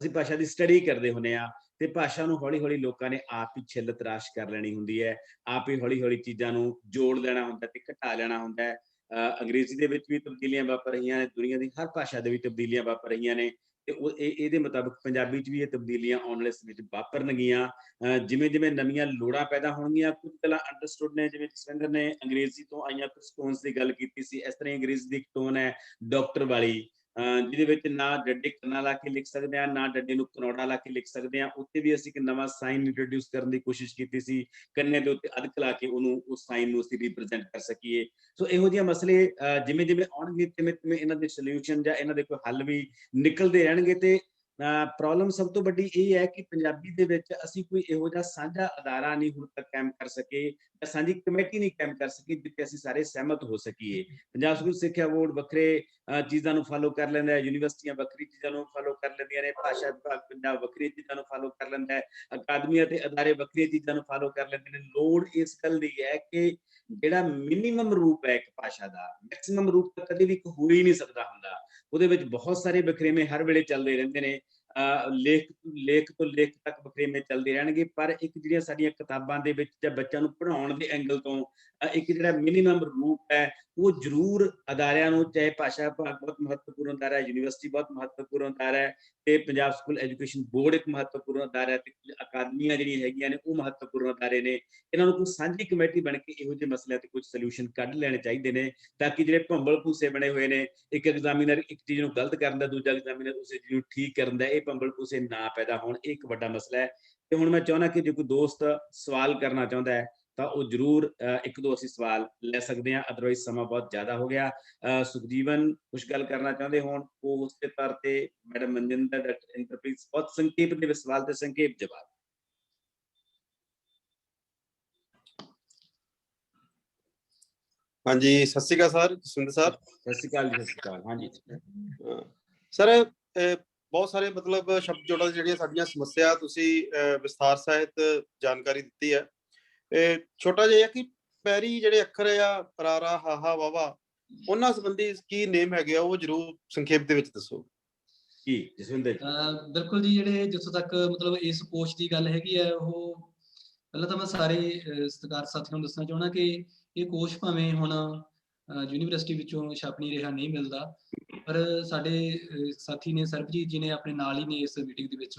ਅਸੀਂ ਭਾਸ਼ਾ ਦੀ ਸਟੱਡੀ ਕਰਦੇ ਹੁੰਦੇ ਹਾਂ, ਤੇ ਭਾਸ਼ਾ ਨੂੰ ਹੌਲੀ ਹੌਲੀ ਲੋਕਾਂ ਨੇ ਆਪ ਹੀ ਛਿੱਲ ਤਰਾਸ਼ ਕਰ ਲੈਣੀ ਹੁੰਦੀ ਹੈ, ਆਪ ਹੀ ਹੌਲੀ ਹੌਲੀ ਚੀਜ਼ਾਂ ਨੂੰ ਜੋੜ ਲੈਣਾ ਹੁੰਦਾ ਤੇ ਘਟਾ ਲੈਣਾ ਹੁੰਦਾ ਹੈ। ਅੰਗਰੇਜ਼ੀ ਦੇ ਵਿੱਚ ਵੀ ਤਬਦੀਲੀਆਂ ਵਾਪਰ ਰਹੀਆਂ ਨੇ, ਦੁਨੀਆ ਦੀ ਹਰ ਭਾਸ਼ਾ ਦੇ ਵਿੱਚ ਤਬਦੀਲੀਆਂ ਵਾਪਰ ਰਹੀਆਂ ਨੇ, ਤੇ ਇਹਦੇ ਮੁਤਾਬਕ ਪੰਜਾਬੀ 'ਚ ਵੀ ਇਹ ਤਬਦੀਲੀਆਂ ਆਉਣ ਵਾਲੇ ਸਮੇਂ 'ਚ ਵਾਪਰਨਗੀਆਂ। ਜਿਵੇਂ ਜਿਵੇਂ ਨਵੀਆਂ ਲੋੜਾਂ ਪੈਦਾ ਹੋਣਗੀਆਂ, ਕੁਝ ਗੱਲਾਂ ਅੰਡਰਸਟੂਡ ਨੇ, ਜਿਵੇਂ ਜਸਵਿੰਦਰ ਨੇ ਅੰਗਰੇਜ਼ੀ ਤੋਂ ਆਈਆਂ ਕੁਝ ਟੋਨਸ ਦੀ ਗੱਲ ਕੀਤੀ ਸੀ, ਇਸ ਤਰ੍ਹਾਂ ਅੰਗਰੇਜ਼ੀ ਦੀ ਇੱਕ ਟੋਨ ਹੈ ਡਾਕਟਰ ਵਾਲੀ, ਜਿਹਦੇ ਵਿੱਚ ਨਾ ਡੱਡੇ ਕੰਨਾ ਲਾ ਕੇ ਲਿਖ ਸਕਦੇ ਹਾਂ, ਨਾ ਡੱਡੇ ਨੂੰ ਕਨੌੜਾ ਲਾ ਕੇ ਲਿਖ ਸਕਦੇ ਹਾਂ। ਉੱਥੇ ਵੀ ਅਸੀਂ ਇੱਕ ਨਵਾਂ ਸਾਈਨ ਇੰਟਰੋਡਿਊਸ ਕਰਨ ਦੀ ਕੋਸ਼ਿਸ਼ ਕੀਤੀ ਸੀ, ਕੰਨੇ ਦੇ ਉੱਤੇ ਅਦਕ ਲਾ ਕੇ ਉਹਨੂੰ, ਉਸ ਸਾਈਨ ਨੂੰ ਅਸੀਂ ਰਿਪਰੈਜ਼ੈਂਟ ਕਰ ਸਕੀਏ। ਸੋ ਇਹੋ ਜਿਹੇ ਮਸਲੇ ਜਿਵੇਂ ਜਿਵੇਂ ਆਉਣਗੇ, ਤਿਵੇਂ ਤਿਵੇਂ ਇਹਨਾਂ ਦੇ ਸੋਲਿਊਸ਼ਨ ਜਾਂ ਇਹਨਾਂ ਦੇ ਕੋਈ ਹੱਲ ਵੀ ਨਿਕਲਦੇ ਰਹਿਣਗੇ। ਤੇ ਪ੍ਰੋਬਲਮ ਸਭ ਤੋਂ ਵੱਡੀ ਇਹ ਹੈ ਕਿ ਪੰਜਾਬੀ ਦੇ ਵਿੱਚ ਅਸੀਂ ਕੋਈ ਇਹੋ ਜਿਹਾ ਸਾਂਝਾ ਅਦਾਰਾ ਨਹੀਂ ਹੁਣ ਤੱਕ ਕਾਇਮ ਕਰ ਸਕੇ, ਜਾਂ ਸਾਂਝੀ ਕਮੇਟੀ ਨਹੀਂ ਕਾਇਮ ਕਰ ਸਕੀ ਜਿੱਥੇ ਅਸੀਂ ਸਾਰੇ ਸਹਿਮਤ ਹੋ ਸਕੀਏ। ਪੰਜਾਬ ਸਕੂਲ ਸਿੱਖਿਆ ਬੋਰਡ ਵੱਖਰੇ ਚੀਜ਼ਾਂ ਨੂੰ ਫਾਲੋ ਕਰ ਲੈਂਦਾ ਹੈ, ਯੂਨੀਵਰਸਿਟੀਆਂ ਵੱਖਰੀ ਚੀਜ਼ਾਂ ਨੂੰ ਫਾਲੋ ਕਰ ਲੈਂਦੀਆਂ ਨੇ, ਭਾਸ਼ਾ ਵਿਭਾਗ ਪੰਜਾਬ ਵੱਖਰੀ ਚੀਜ਼ਾਂ ਨੂੰ ਫਾਲੋ ਕਰ ਲੈਂਦਾ ਹੈ, ਅਕਾਦਮੀਆਂ ਤੇ ਅਦਾਰੇ ਵੱਖਰੀਆਂ ਚੀਜ਼ਾਂ ਨੂੰ ਫਾਲੋ ਕਰ ਲੈਂਦੇ ਨੇ। ਲੋੜ ਇਸ ਗੱਲ ਦੀ ਹੈ ਕਿ ਜਿਹੜਾ ਮਿਨੀਮਮ ਰੂਪ ਹੈ ਇੱਕ ਭਾਸ਼ਾ ਦਾ, ਮੈਕਸਿਮਮ ਰੂਪ ਤਾਂ ਕਦੇ ਵੀ ਹੋ ਹੀ ਨਹੀਂ ਸਕਦਾ ਹੁੰਦਾ। ਉਹਦੇ ਵਿੱਚ ਬਹੁਤ ਸਾਰੇ ਵਖਰੇਵੇਂ ਹਰ ਵੇਲੇ ਚੱਲਦੇ ਰਹਿੰਦੇ ਨੇ, ਲੇਖ ਤੋਂ ਲੇਖ ਤੱਕ ਵਖਰੇਵੇਂ ਚੱਲਦੇ ਰਹਿਣਗੇ। ਪਰ ਇੱਕ ਜਿਹੜੀਆਂ ਸਾਡੀਆਂ ਕਿਤਾਬਾਂ ਦੇ ਵਿੱਚ ਜਾਂ ਬੱਚਿਆਂ ਨੂੰ ਪੜ੍ਹਾਉਣ ਦੇ ਐਂਗਲ ਤੋਂ ਇੱਕ ਜਿਹੜਾ ਮਿਨੀਮਮ ਰੂਪ ਹੈ, ਉਹ ਜ਼ਰੂਰ ਅਦਾਰਿਆਂ ਨੂੰ, ਚਾਹੇ ਭਾਸ਼ਾ ਵਿਭਾਗ ਬਹੁਤ ਮਹੱਤਵਪੂਰਨ ਅਦਾਰਾ ਹੈ, ਯੂਨੀਵਰਸਿਟੀ ਬਹੁਤ ਮਹੱਤਵਪੂਰਨ ਅਦਾਰਾ ਹੈ, ਤੇ ਪੰਜਾਬ ਸਕੂਲ ਐਜੂਕੇਸ਼ਨ ਬੋਰਡ ਇੱਕ ਮਹੱਤਵਪੂਰਨ ਅਦਾਰਾ ਹੈ, ਤੇ ਅਕਾਦਮੀਆਂ ਜਿਹੜੀਆਂ ਹੈਗੀਆਂ ਨੇ ਉਹ ਮਹੱਤਵਪੂਰਨ ਅਦਾਰੇ ਨੇ। ਇਹਨਾਂ ਨੂੰ ਕੋਈ ਸਾਂਝੀ ਕਮੇਟੀ ਬਣ ਕੇ ਇਹੋ ਜਿਹੇ ਮਸਲਿਆਂ ਤੇ ਕੁਝ ਸੋਲਿਊਸ਼ਨ ਕੱਢ ਲੈਣੇ ਚਾਹੀਦੇ ਨੇ, ਤਾਂ ਕਿ ਜਿਹੜੇ ਭੰਬਲ ਭੂਸੇ ਬਣੇ ਹੋਏ ਨੇ, ਇੱਕ ਐਗਜ਼ਾਮੀਨਰ ਇੱਕ ਚੀਜ਼ ਨੂੰ ਗਲਤ ਕਰਨ ਦਾ, ਦੂਜਾ ਐਗਜ਼ਾਮੀਨਰ ਉਸੇ ਚੀਜ਼ ਨੂੰ ਠੀਕ ਕਰਨ ਦਾ, ਇਹ ਭੰਬਲ ਭੂਸੇ ਨਾ ਪੈਦਾ ਹੋਣ। ਇਹ ਇੱਕ ਵੱਡਾ ਮਸਲਾ ਹੈ। ਤੇ ਹੁਣ ਮੈਂ ਚਾਹੁੰਦਾ ਕਿ ਜੇ ਕੋਈ ਦੋਸਤ ਸਵਾਲ ਕਰਨਾ ਚਾਹੁੰਦਾ ਹੈ ਤਾਂ ਉਹ ਜ਼ਰੂਰ ਇੱਕ ਦੋ ਅਸੀਂ ਸਵਾਲ ਲੈ ਸਕਦੇ ਹਾਂ, ਅਦਰਵਾਈਜ਼ ਸਮਾਂ ਬਹੁਤ ਜ਼ਿਆਦਾ ਹੋ ਗਿਆ। ਸੁਖਜੀਵਨ ਕੁਝ ਗੱਲ ਕਰਨਾ ਚਾਹੁੰਦੇ ਹੋਣ ਉਹ ਉਸ ਦੇ ਤੌਰ ਤੇ, ਮੈਡਮ ਮਨਜਿੰਦਰ, ਡਾਕਟਰ ਇੰਦਰਪ੍ਰੀਤ, ਬਹੁਤ ਸੰਖੇਪ ਦੇ ਵਿੱਚ ਸਵਾਲ ਤੇ ਸੰਖੇਪ ਜਵਾਬ।
ਹਾਂਜੀ, ਸਤਿ ਸ਼੍ਰੀ ਅਕਾਲ ਸਰ, ਜਸਵਿੰਦਰ ਸਰ।
ਸਤਿ ਸ਼੍ਰੀ ਅਕਾਲ ਜੀ। ਸਤਿ ਸ਼੍ਰੀ ਅਕਾਲ। ਹਾਂਜੀ
ਸਰ, ਬਹੁਤ ਸਾਰੇ ਮਤਲਬ ਸ਼ਬਦ ਜੋੜਾਂ ਦੀ ਜਿਹੜੀਆਂ ਸਾਡੀਆਂ ਸਮੱਸਿਆ ਤੁਸੀਂ ਵਿਸਥਾਰ ਸਹਿਤ ਜਾਣਕਾਰੀ ਦਿੱਤੀ ਹੈ। ਛੋਟਾ ਜਿਹਾ ਕਿ ਪੈਰੀ ਜਿਹੜੇ ਅੱਖਰ ਆ, ਰਾਰਾ, ਹਾਹਾ, ਵਾਵਾ, ਉਹਨਾਂ ਸੰਬੰਧੀ ਕੀ ਨੇਮ ਹੈਗੇ ਆ, ਉਹ ਜ਼ਰੂਰ ਸੰਖੇਪ ਦੇ ਵਿੱਚ ਦੱਸੋ
ਜੀ ਜਸਵਿੰਦਰ।
ਬਿਲਕੁਲ ਜੀ, ਜਿਹੜੇ ਜਿੱਥੋਂ ਤੱਕ ਮਤਲਬ ਇਸ ਕੋਸ਼ ਦੀ ਗੱਲ ਹੈਗੀ ਹੈ, ਉਹ ਪਹਿਲਾਂ ਤਾਂ ਮੈਂ ਸਾਰੇ ਸਤਿਕਾਰ ਸਾਥੀਆਂ ਨੂੰ ਦੱਸਣਾ ਚਾਹੁੰਦਾ ਕਿ ਇਹ ਕੋਸ਼ ਭਾਵੇਂ ਹੁਣ ਯੂਨੀਵਰਸਿਟੀ ਵਿੱਚੋਂ ਛਪ ਨਹੀਂ ਰਿਹਾ, ਨਹੀਂ ਮਿਲਦਾ, ਪਰ ਸਾਡੇ ਸਾਥੀ ਨੇ ਸਰਬਜੀਤ ਜੀ ਨੇ ਆਪਣੇ ਨਾਲ ਹੀ ਨੇ ਇਸ ਮੀਟਿੰਗ ਦੇ ਵਿੱਚ,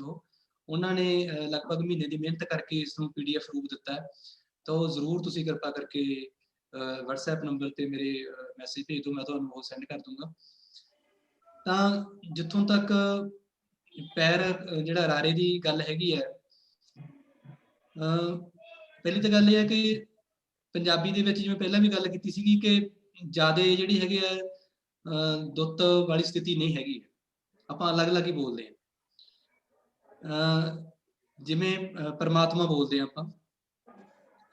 ਉਹਨਾਂ ਨੇ ਲਗਭਗ ਮਹੀਨੇ ਦੀ ਮਿਹਨਤ ਕਰਕੇ ਇਸ ਨੂੰ PDF ਰੂਪ ਦਿੱਤਾ ਹੈ। ਤਾਂ ਉਹ ਜ਼ਰੂਰ ਤੁਸੀਂ ਕਿਰਪਾ ਕਰਕੇ WhatsApp ਨੰਬਰ ਤੇ ਮੇਰੇ ਮੈਸੇਜ ਭੇਜ ਦਿਓ, ਮੈਂ ਤੁਹਾਨੂੰ ਉਹ ਸੈਂਡ ਕਰ ਦੂੰਗਾ। ਤਾਂ ਜਿੱਥੋਂ ਤੱਕ ਪੈਰ ਜਿਹੜਾ ਰਾਰੇ ਦੀ ਗੱਲ ਹੈਗੀ ਹੈ, ਪਹਿਲੀ ਤਾਂ ਗੱਲ ਇਹ ਹੈ ਕਿ ਪੰਜਾਬੀ ਦੇ ਵਿੱਚ ਜਿਵੇਂ ਪਹਿਲਾਂ ਵੀ ਗੱਲ ਕੀਤੀ ਸੀਗੀ ਕਿ ਜ਼ਿਆਦਾ ਜਿਹੜੀ ਹੈਗੀ ਹੈ ਦੁੱਤ ਵਾਲੀ ਸਥਿਤੀ ਨਹੀਂ ਹੈਗੀ, ਆਪਾਂ ਅਲੱਗ-ਅਲੱਗ ਹੀ ਬੋਲਦੇ ਹਾਂ। ਜਿਵੇਂ ਪਰਮਾਤਮਾ ਬੋਲਦੇ ਹਾਂ ਆਪਾਂ,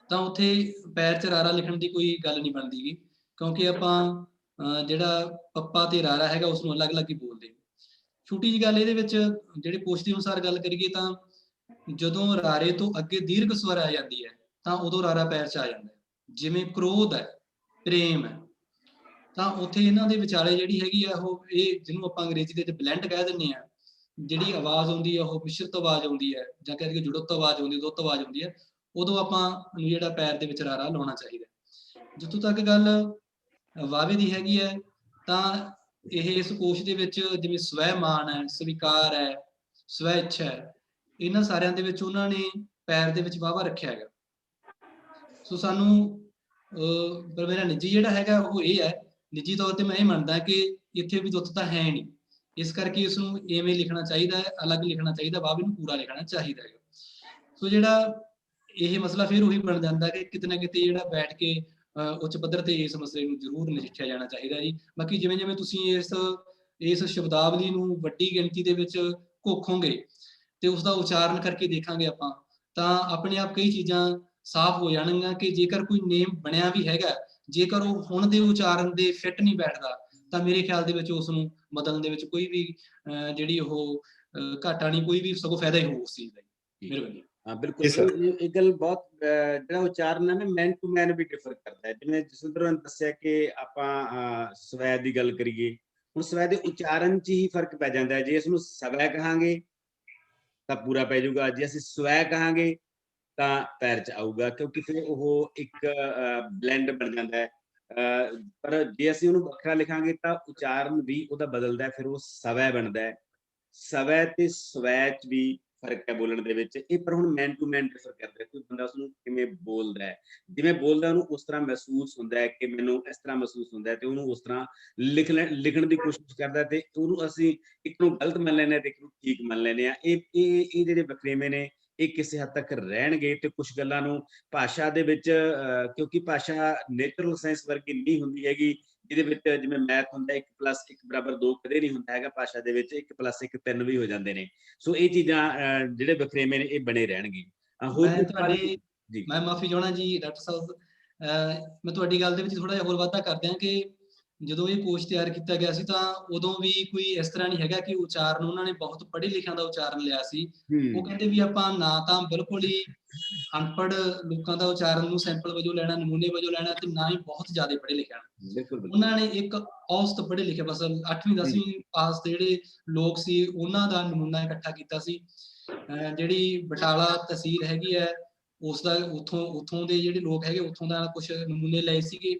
ਤਾਂ ਉੱਥੇ ਪੈਰ 'ਚ ਰਾਰਾ ਲਿਖਣ ਦੀ ਕੋਈ ਗੱਲ ਨਹੀਂ ਬਣਦੀ ਗੀ, ਕਿਉਂਕਿ ਆਪਾਂ ਜਿਹੜਾ ਪੱਪਾ ਤੇ ਰਾਰਾ ਹੈਗਾ ਉਸਨੂੰ ਅਲੱਗ-ਅਲੱਗ ਹੀ ਬੋਲਦੇ ਹਾਂ। ਛੋਟੀ ਜਿਹੀ ਗੱਲ ਇਹਦੇ ਵਿੱਚ, ਜਿਹੜੇ ਕੋਸ਼ ਦੇ ਅਨੁਸਾਰ ਗੱਲ ਕਰੀਏ ਤਾਂ ਜਦੋਂ ਰਾਰੇ ਤੋਂ ਅੱਗੇ ਦੀਰਘ ਸਵਰ ਆ ਜਾਂਦੀ ਹੈ ਤਾਂ ਉਦੋਂ ਰਾਰਾ ਪੈਰ 'ਚ ਆ ਜਾਂਦਾ ਹੈ। ਜਿਵੇਂ ਕ੍ਰੋਧ ਹੈ, ਪ੍ਰੇਮ ਹੈ, ਤਾਂ ਉੱਥੇ ਇਹਨਾਂ ਦੇ ਵਿਚਾਲੇ ਜਿਹੜੀ ਹੈਗੀ ਆ ਉਹ, ਇਹ ਜਿਹਨੂੰ ਆਪਾਂ ਅੰਗਰੇਜ਼ੀ ਦੇ ਵਿੱਚ ਬਲੈਂਡ ਕਹਿ ਦਿੰਦੇ ਹਾਂ, ਜਿਹੜੀ ਆਵਾਜ਼ ਆਉਂਦੀ ਹੈ ਉਹ ਮਿਸ਼ਰਤ ਆਵਾਜ਼ ਆਉਂਦੀ ਹੈ, ਜਾਂ ਕਹਿ ਦਈਏ ਜੁੜਤ ਆਵਾਜ਼ ਆਉਂਦੀ, ਦੁੱਤ ਆਵਾਜ਼ ਆਉਂਦੀ ਹੈ, ਉਦੋਂ ਆਪਾਂ ਨੂੰ ਜਿਹੜਾ ਪੈਰ ਦੇ ਵਿੱਚ ਰਾਰਾ ਲਾਉਣਾ ਚਾਹੀਦਾ। ਜਿੱਥੋਂ ਤੱਕ ਗੱਲ ਵਾਵੇ ਦੀ ਹੈਗੀ ਹੈ, ਤਾਂ ਇਹ ਇਸ ਕੋਸ਼ ਦੇ ਵਿੱਚ ਜਿਵੇਂ ਸਵੈਮਾਨ ਹੈ, ਸਵੀਕਾਰ ਹੈ, ਸਵੈ ਇੱਛਾ ਹੈ, ਇਹਨਾਂ ਸਾਰਿਆਂ ਦੇ ਵਿੱਚ ਉਹਨਾਂ ਨੇ ਪੈਰ ਦੇ ਵਿੱਚ ਵਾਵਾ ਰੱਖਿਆ ਹੈਗਾ। ਸੋ ਸਾਨੂੰ ਪਰ ਮੇਰਾ ਨਿੱਜੀ ਜਿਹੜਾ ਹੈਗਾ ਉਹ ਇਹ ਹੈ, ਨਿੱਜੀ ਤੌਰ ਤੇ ਮੈਂ ਇਹ ਮੰਨਦਾ ਕਿ ਇੱਥੇ ਵੀ ਦੁੱਤ ਤਾਂ ਹੈ ਨਹੀਂ, ਇਸ ਕਰਕੇ ਇਸ ਨੂੰ ਇਵੇਂ ਲਿਖਣਾ ਚਾਹੀਦਾ ਹੈ, ਅਲੱਗ ਲਿਖਣਾ ਚਾਹੀਦਾ, ਬਾਅਦ ਨੂੰ ਪੂਰਾ ਲਿਖਣਾ ਚਾਹੀਦਾ ਹੈ। ਸੋ ਜਿਹੜਾ ਇਹ ਮਸਲਾ ਫਿਰ ਉਹੀ ਬਣ ਜਾਂਦਾ ਕਿ ਕਿਤੇ ਨਾ ਕਿਤੇ ਜਿਹੜਾ ਬੈਠ ਕੇ ਉੱਚ ਪੱਧਰ ਤੇ ਇਸ ਮਸਲੇ ਨੂੰ ਜ਼ਰੂਰ ਨਜਿੱਠਿਆ ਜਾਣਾ ਚਾਹੀਦਾ ਜੀ। ਬਾਕੀ ਜਿਵੇਂ ਜਿਵੇਂ ਤੁਸੀਂ ਇਸ ਸ਼ਬਦਾਵਲੀ ਨੂੰ ਵੱਡੀ ਗਿਣਤੀ ਦੇ ਵਿੱਚ ਘੋਖੋਗੇ ਤੇ ਉਸਦਾ ਉਚਾਰਨ ਕਰਕੇ ਦੇਖਾਂਗੇ ਆਪਾਂ, ਤਾਂ ਆਪਣੇ ਆਪ ਕਈ ਚੀਜ਼ਾਂ ਸਾਫ਼ ਹੋ ਜਾਣਗੀਆਂ ਕਿ ਜੇਕਰ ਕੋਈ ਨੇਮ ਬਣਿਆ ਵੀ ਹੈਗਾ, ਜੇਕਰ ਉਹ ਹੁਣ ਦੇ ਉਚਾਰਨ ਦੇ ਫਿੱਟ ਨਹੀਂ ਬੈਠਦਾ, ਤਾਂ ਮੇਰੇ ਖਿਆਲ ਦੇ ਵਿੱਚ ਉਸ ਨੂੰ ਬਦਲਣ ਦੇ ਵਿੱਚ ਕੋਈ ਵੀ ਜਿਹੜੀ ਉਹ ਘਾਟਾ ਨਹੀਂ, ਕੋਈ ਵੀ ਸਗੋਂ ਫਾਇਦਾ ਹੀ ਹੋਊ ਉਸ ਚੀਜ਼ ਦਾ। ਮਿਹਰਬਾਨੀ।
हाँ बिल्कुल, ये गल बहुत ਜਿਹੜਾ ਉਚਾਰਨ ਹੈ ਨਾ ਮੈਨ ਟੂ ਮੈਨ ਵੀ ਡਿਫਰ ਕਰਦਾ ਹੈ। ਜਿਵੇਂ ਜਸਵਿੰਦਰ ਨੇ ਦੱਸਿਆ ਕਿ ਆਪਾਂ ਸਵੈ ਦੀ ਗੱਲ ਕਰੀਏ, ਹੁਣ ਸਵੈ ਦੇ ਉਚਾਰਨ 'ਚ ਹੀ ਫਰਕ ਪੈ ਜਾਂਦਾ ਹੈ। ਜੇ ਇਸ ਨੂੰ ਸਵੈ ਕਹਾਂਗੇ ਤਾਂ ਪੂਰਾ ਪੈ ਜਾਊਗਾ, ਜੇ ਅਸੀਂ ਸਵੈ ਕਹਾਂਗੇ ਤਾਂ ਪੈਰ 'ਚ ਆਊਗਾ, ਕਿਉਂਕਿ ਫਿਰ ਉਹ ਇੱਕ ਬਲੈਂਡ ਬਣ ਜਾਂਦਾ ਹੈ। ਪਰ ਜੇ ਅਸੀਂ ਉਹਨੂੰ ਵੱਖਰਾ ਲਿਖਾਂਗੇ ਤਾਂ ਉਚਾਰਨ ਵੀ ਉਹਦਾ ਬਦਲਦਾ, ਫਿਰ ਉਹ ਸਵੈ ਬਣਦਾ ਹੈ। ਸਵੈ ਤੇ ਸਵੈ 'ਚ ਵੀ ਫਰਕ ਹੈ ਬੋਲਣ ਦੇ ਵਿੱਚ। ਇਹ ਪਰ ਹੁਣ ਮੈਨ ਟੂ ਮੈਨ ਡਿਫਰ ਕਰਦਾ, ਕੋਈ ਬੰਦਾ ਉਸਨੂੰ ਕਿਵੇਂ ਬੋਲਦਾ ਹੈ, ਜਿਵੇਂ ਬੋਲਦਾ ਉਹਨੂੰ ਉਸ ਤਰ੍ਹਾਂ ਮਹਿਸੂਸ ਹੁੰਦਾ ਹੈ ਕਿ ਮੈਨੂੰ ਇਸ ਤਰ੍ਹਾਂ ਮਹਿਸੂਸ ਹੁੰਦਾ ਹੈ, ਤੇ ਉਹਨੂੰ ਉਸ ਤਰ੍ਹਾਂ ਲਿਖਣ ਦੀ ਕੋਸ਼ਿਸ਼ ਕਰਦਾ, ਤੇ ਉਹਨੂੰ ਅਸੀਂ ਇੱਕ ਨੂੰ ਗਲਤ ਮੰਨ ਲੈਂਦੇ ਹਾਂ ਤੇ ਇੱਕ ਨੂੰ ਠੀਕ ਮੰਨ ਲੈਂਦੇ ਹਾਂ। ਇਹ ਜਿਹੜੇ ਵਖਰੇਵੇਂ ਨੇ ਇਹ ਕਿਸੇ ਹੱਦ ਤੱਕ ਰਹਿਣਗੇ। ਤੇ ਕੁਝ ਗੱਲਾਂ ਨੂੰ ਭਾਸ਼ਾ ਦੇ ਵਿੱਚ ਕਿਉਂਕਿ ਭਾਸ਼ਾ ਨੇਚਰਲ ਸਾਇੰਸ ਵਰਗੀ ਨਹੀਂ ਹੁੰਦੀ ਹੈਗੀ, ਜਿਹਦੇ ਵਿੱਚ ਜਿਵੇਂ ਮੈਥ ਹੁੰਦਾ 1+1=2 ਕਦੇ ਨਹੀਂ ਹੁੰਦਾ ਹੈਗਾ, ਭਾਸ਼ਾ ਦੇ ਵਿੱਚ 1+1 3 ਵੀ ਹੋ ਜਾਂਦੇ ਨੇ। ਸੋ ਇਹ ਚੀਜ਼ਾਂ ਜਿਹੜੇ ਵਖਰੇਵੇਂ ਨੇ ਇਹ ਬਣੇ ਰਹਿਣਗੇ।
ਮੈਂ ਮਾਫੀ ਚਾਹਣਾ ਜੀ ਡਾਕਟਰ ਸਾਹਿਬ, ਮੈਂ ਤੁਹਾਡੀ ਗੱਲ ਦੇ ਵਿੱਚ ਥੋੜਾ ਜਿਹਾ ਹੋਰ ਵਾਧਾ ਕਰ ਦਿਆਂ ਕਿ ਜਦੋਂ ਇਹ ਕੋਸ਼ ਤਿਆਰ ਕੀਤਾ ਗਿਆ ਸੀ ਤਾਂ ਉਦੋਂ ਵੀ ਕੋਈ ਇਸ ਤਰ੍ਹਾਂ ਨਹੀਂ ਹੈਗਾ ਕਿ ਉਚਾਰਨ ਉਹਨਾਂ ਨੇ ਬਹੁਤ ਪੜ੍ਹੇ ਲਿਖਿਆਂ ਦਾ ਉਚਾਰਨ ਲਿਆ ਸੀ। ਉਹ ਕਹਿੰਦੇ ਵੀ ਆਪਾਂ ਨਾ ਤਾਂ ਬਿਲਕੁਲ ਹੀ ਅਨਪੜ੍ਹ ਲੋਕਾਂ ਦਾ ਉਚਾਰਨ ਨੂੰ ਸੈਂਪਲ ਵਜੋਂ ਲੈਣਾ, ਨਮੂਨੇ ਵਜੋਂ ਲੈਣਾ, ਤੇ ਨਾ ਹੀ ਬਹੁਤ ਜ਼ਿਆਦਾ ਪੜ੍ਹੇ ਲਿਖਿਆ। ਉਹਨਾਂ ਨੇ ਇੱਕ ਔਸਤ ਪੜ੍ਹੇ ਲਿਖੇ, ਬਸ 8ਵੀਂ 10ਵੀਂ ਪਾਸ ਦੇ ਜਿਹੜੇ ਲੋਕ ਸੀ ਉਹਨਾਂ ਦਾ ਨਮੂਨਾ ਇਕੱਠਾ ਕੀਤਾ ਸੀ। ਜਿਹੜੀ ਬਟਾਲਾ ਤਹਿਸੀਲ ਹੈਗੀ ਹੈ ਉਸਦਾ ਉੱਥੋਂ ਦੇ ਜਿਹੜੇ ਲੋਕ ਹੈਗੇ ਉੱਥੋਂ ਦਾ ਕੁਝ ਨਮੂਨੇ ਲਏ ਸੀਗੇ।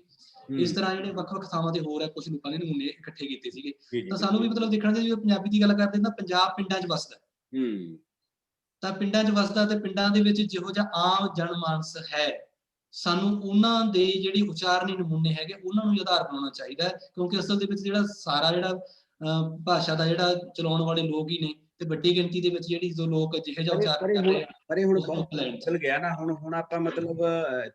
ਇਸ ਤਰ੍ਹਾਂ ਜਿਹੜੇ ਵੱਖ-ਵੱਖ ਥਾਵਾਂ ਤੇ ਹੋਰ ਹੈ ਕੁਝ ਲੋਕਾਂ ਦੇ ਨਮੂਨੇ ਇਕੱਠੇ ਕੀਤੇ ਸੀਗੇ। ਤਾਂ ਸਾਨੂੰ ਵੀ ਮਤਲਬ ਦੇਖਣਾ ਚਾਹੀਦਾ, ਪੰਜਾਬੀ ਦੀ ਗੱਲ ਕਰਦੇ ਤਾਂ ਪੰਜਾਬ ਪਿੰਡਾਂ 'ਚ ਵਸਦਾ, ਤਾਂ ਪਿੰਡਾਂ 'ਚ ਵਸਦਾ ਤੇ ਪਿੰਡਾਂ ਦੇ ਵਿੱਚ ਜਿਹੋ ਜਿਹਾ ਆਮ ਜਨਮਾਨਸ ਹੈ, ਸਾਨੂੰ ਉਹਨਾਂ ਦੇ ਜਿਹੜੀ ਉਚਾਰਨੀ ਨਮੂਨੇ ਹੈਗੇ ਉਹਨਾਂ ਨੂੰ ਆਧਾਰ ਬਣਾਉਣਾ ਚਾਹੀਦਾ ਹੈ, ਕਿਉਂਕਿ ਅਸਲ ਦੇ ਵਿੱਚ ਜਿਹੜਾ ਸਾਰਾ ਜਿਹੜਾ ਭਾਸ਼ਾ ਦਾ ਜਿਹੜਾ ਚਲਾਉਣ ਵਾਲੇ ਲੋਕ ਹੀ ਨੇ, ਤੇ ਵੱਡੀ ਗਿਣਤੀ ਦੇ ਵਿੱਚ ਜਿਹੜੀ ਜੋ ਲੋਕ ਜਿਹੇ ਜਿਹਾ ਉਚਾਰਨ ਕਰ ਰਹੇ ਆ
ਪਰ ਇਹ ਹੁਣ ਬਹੁਤ ਬਦਲ ਗਿਆ ਨਾ। ਹੁਣ ਆਪਾਂ ਮਤਲਬ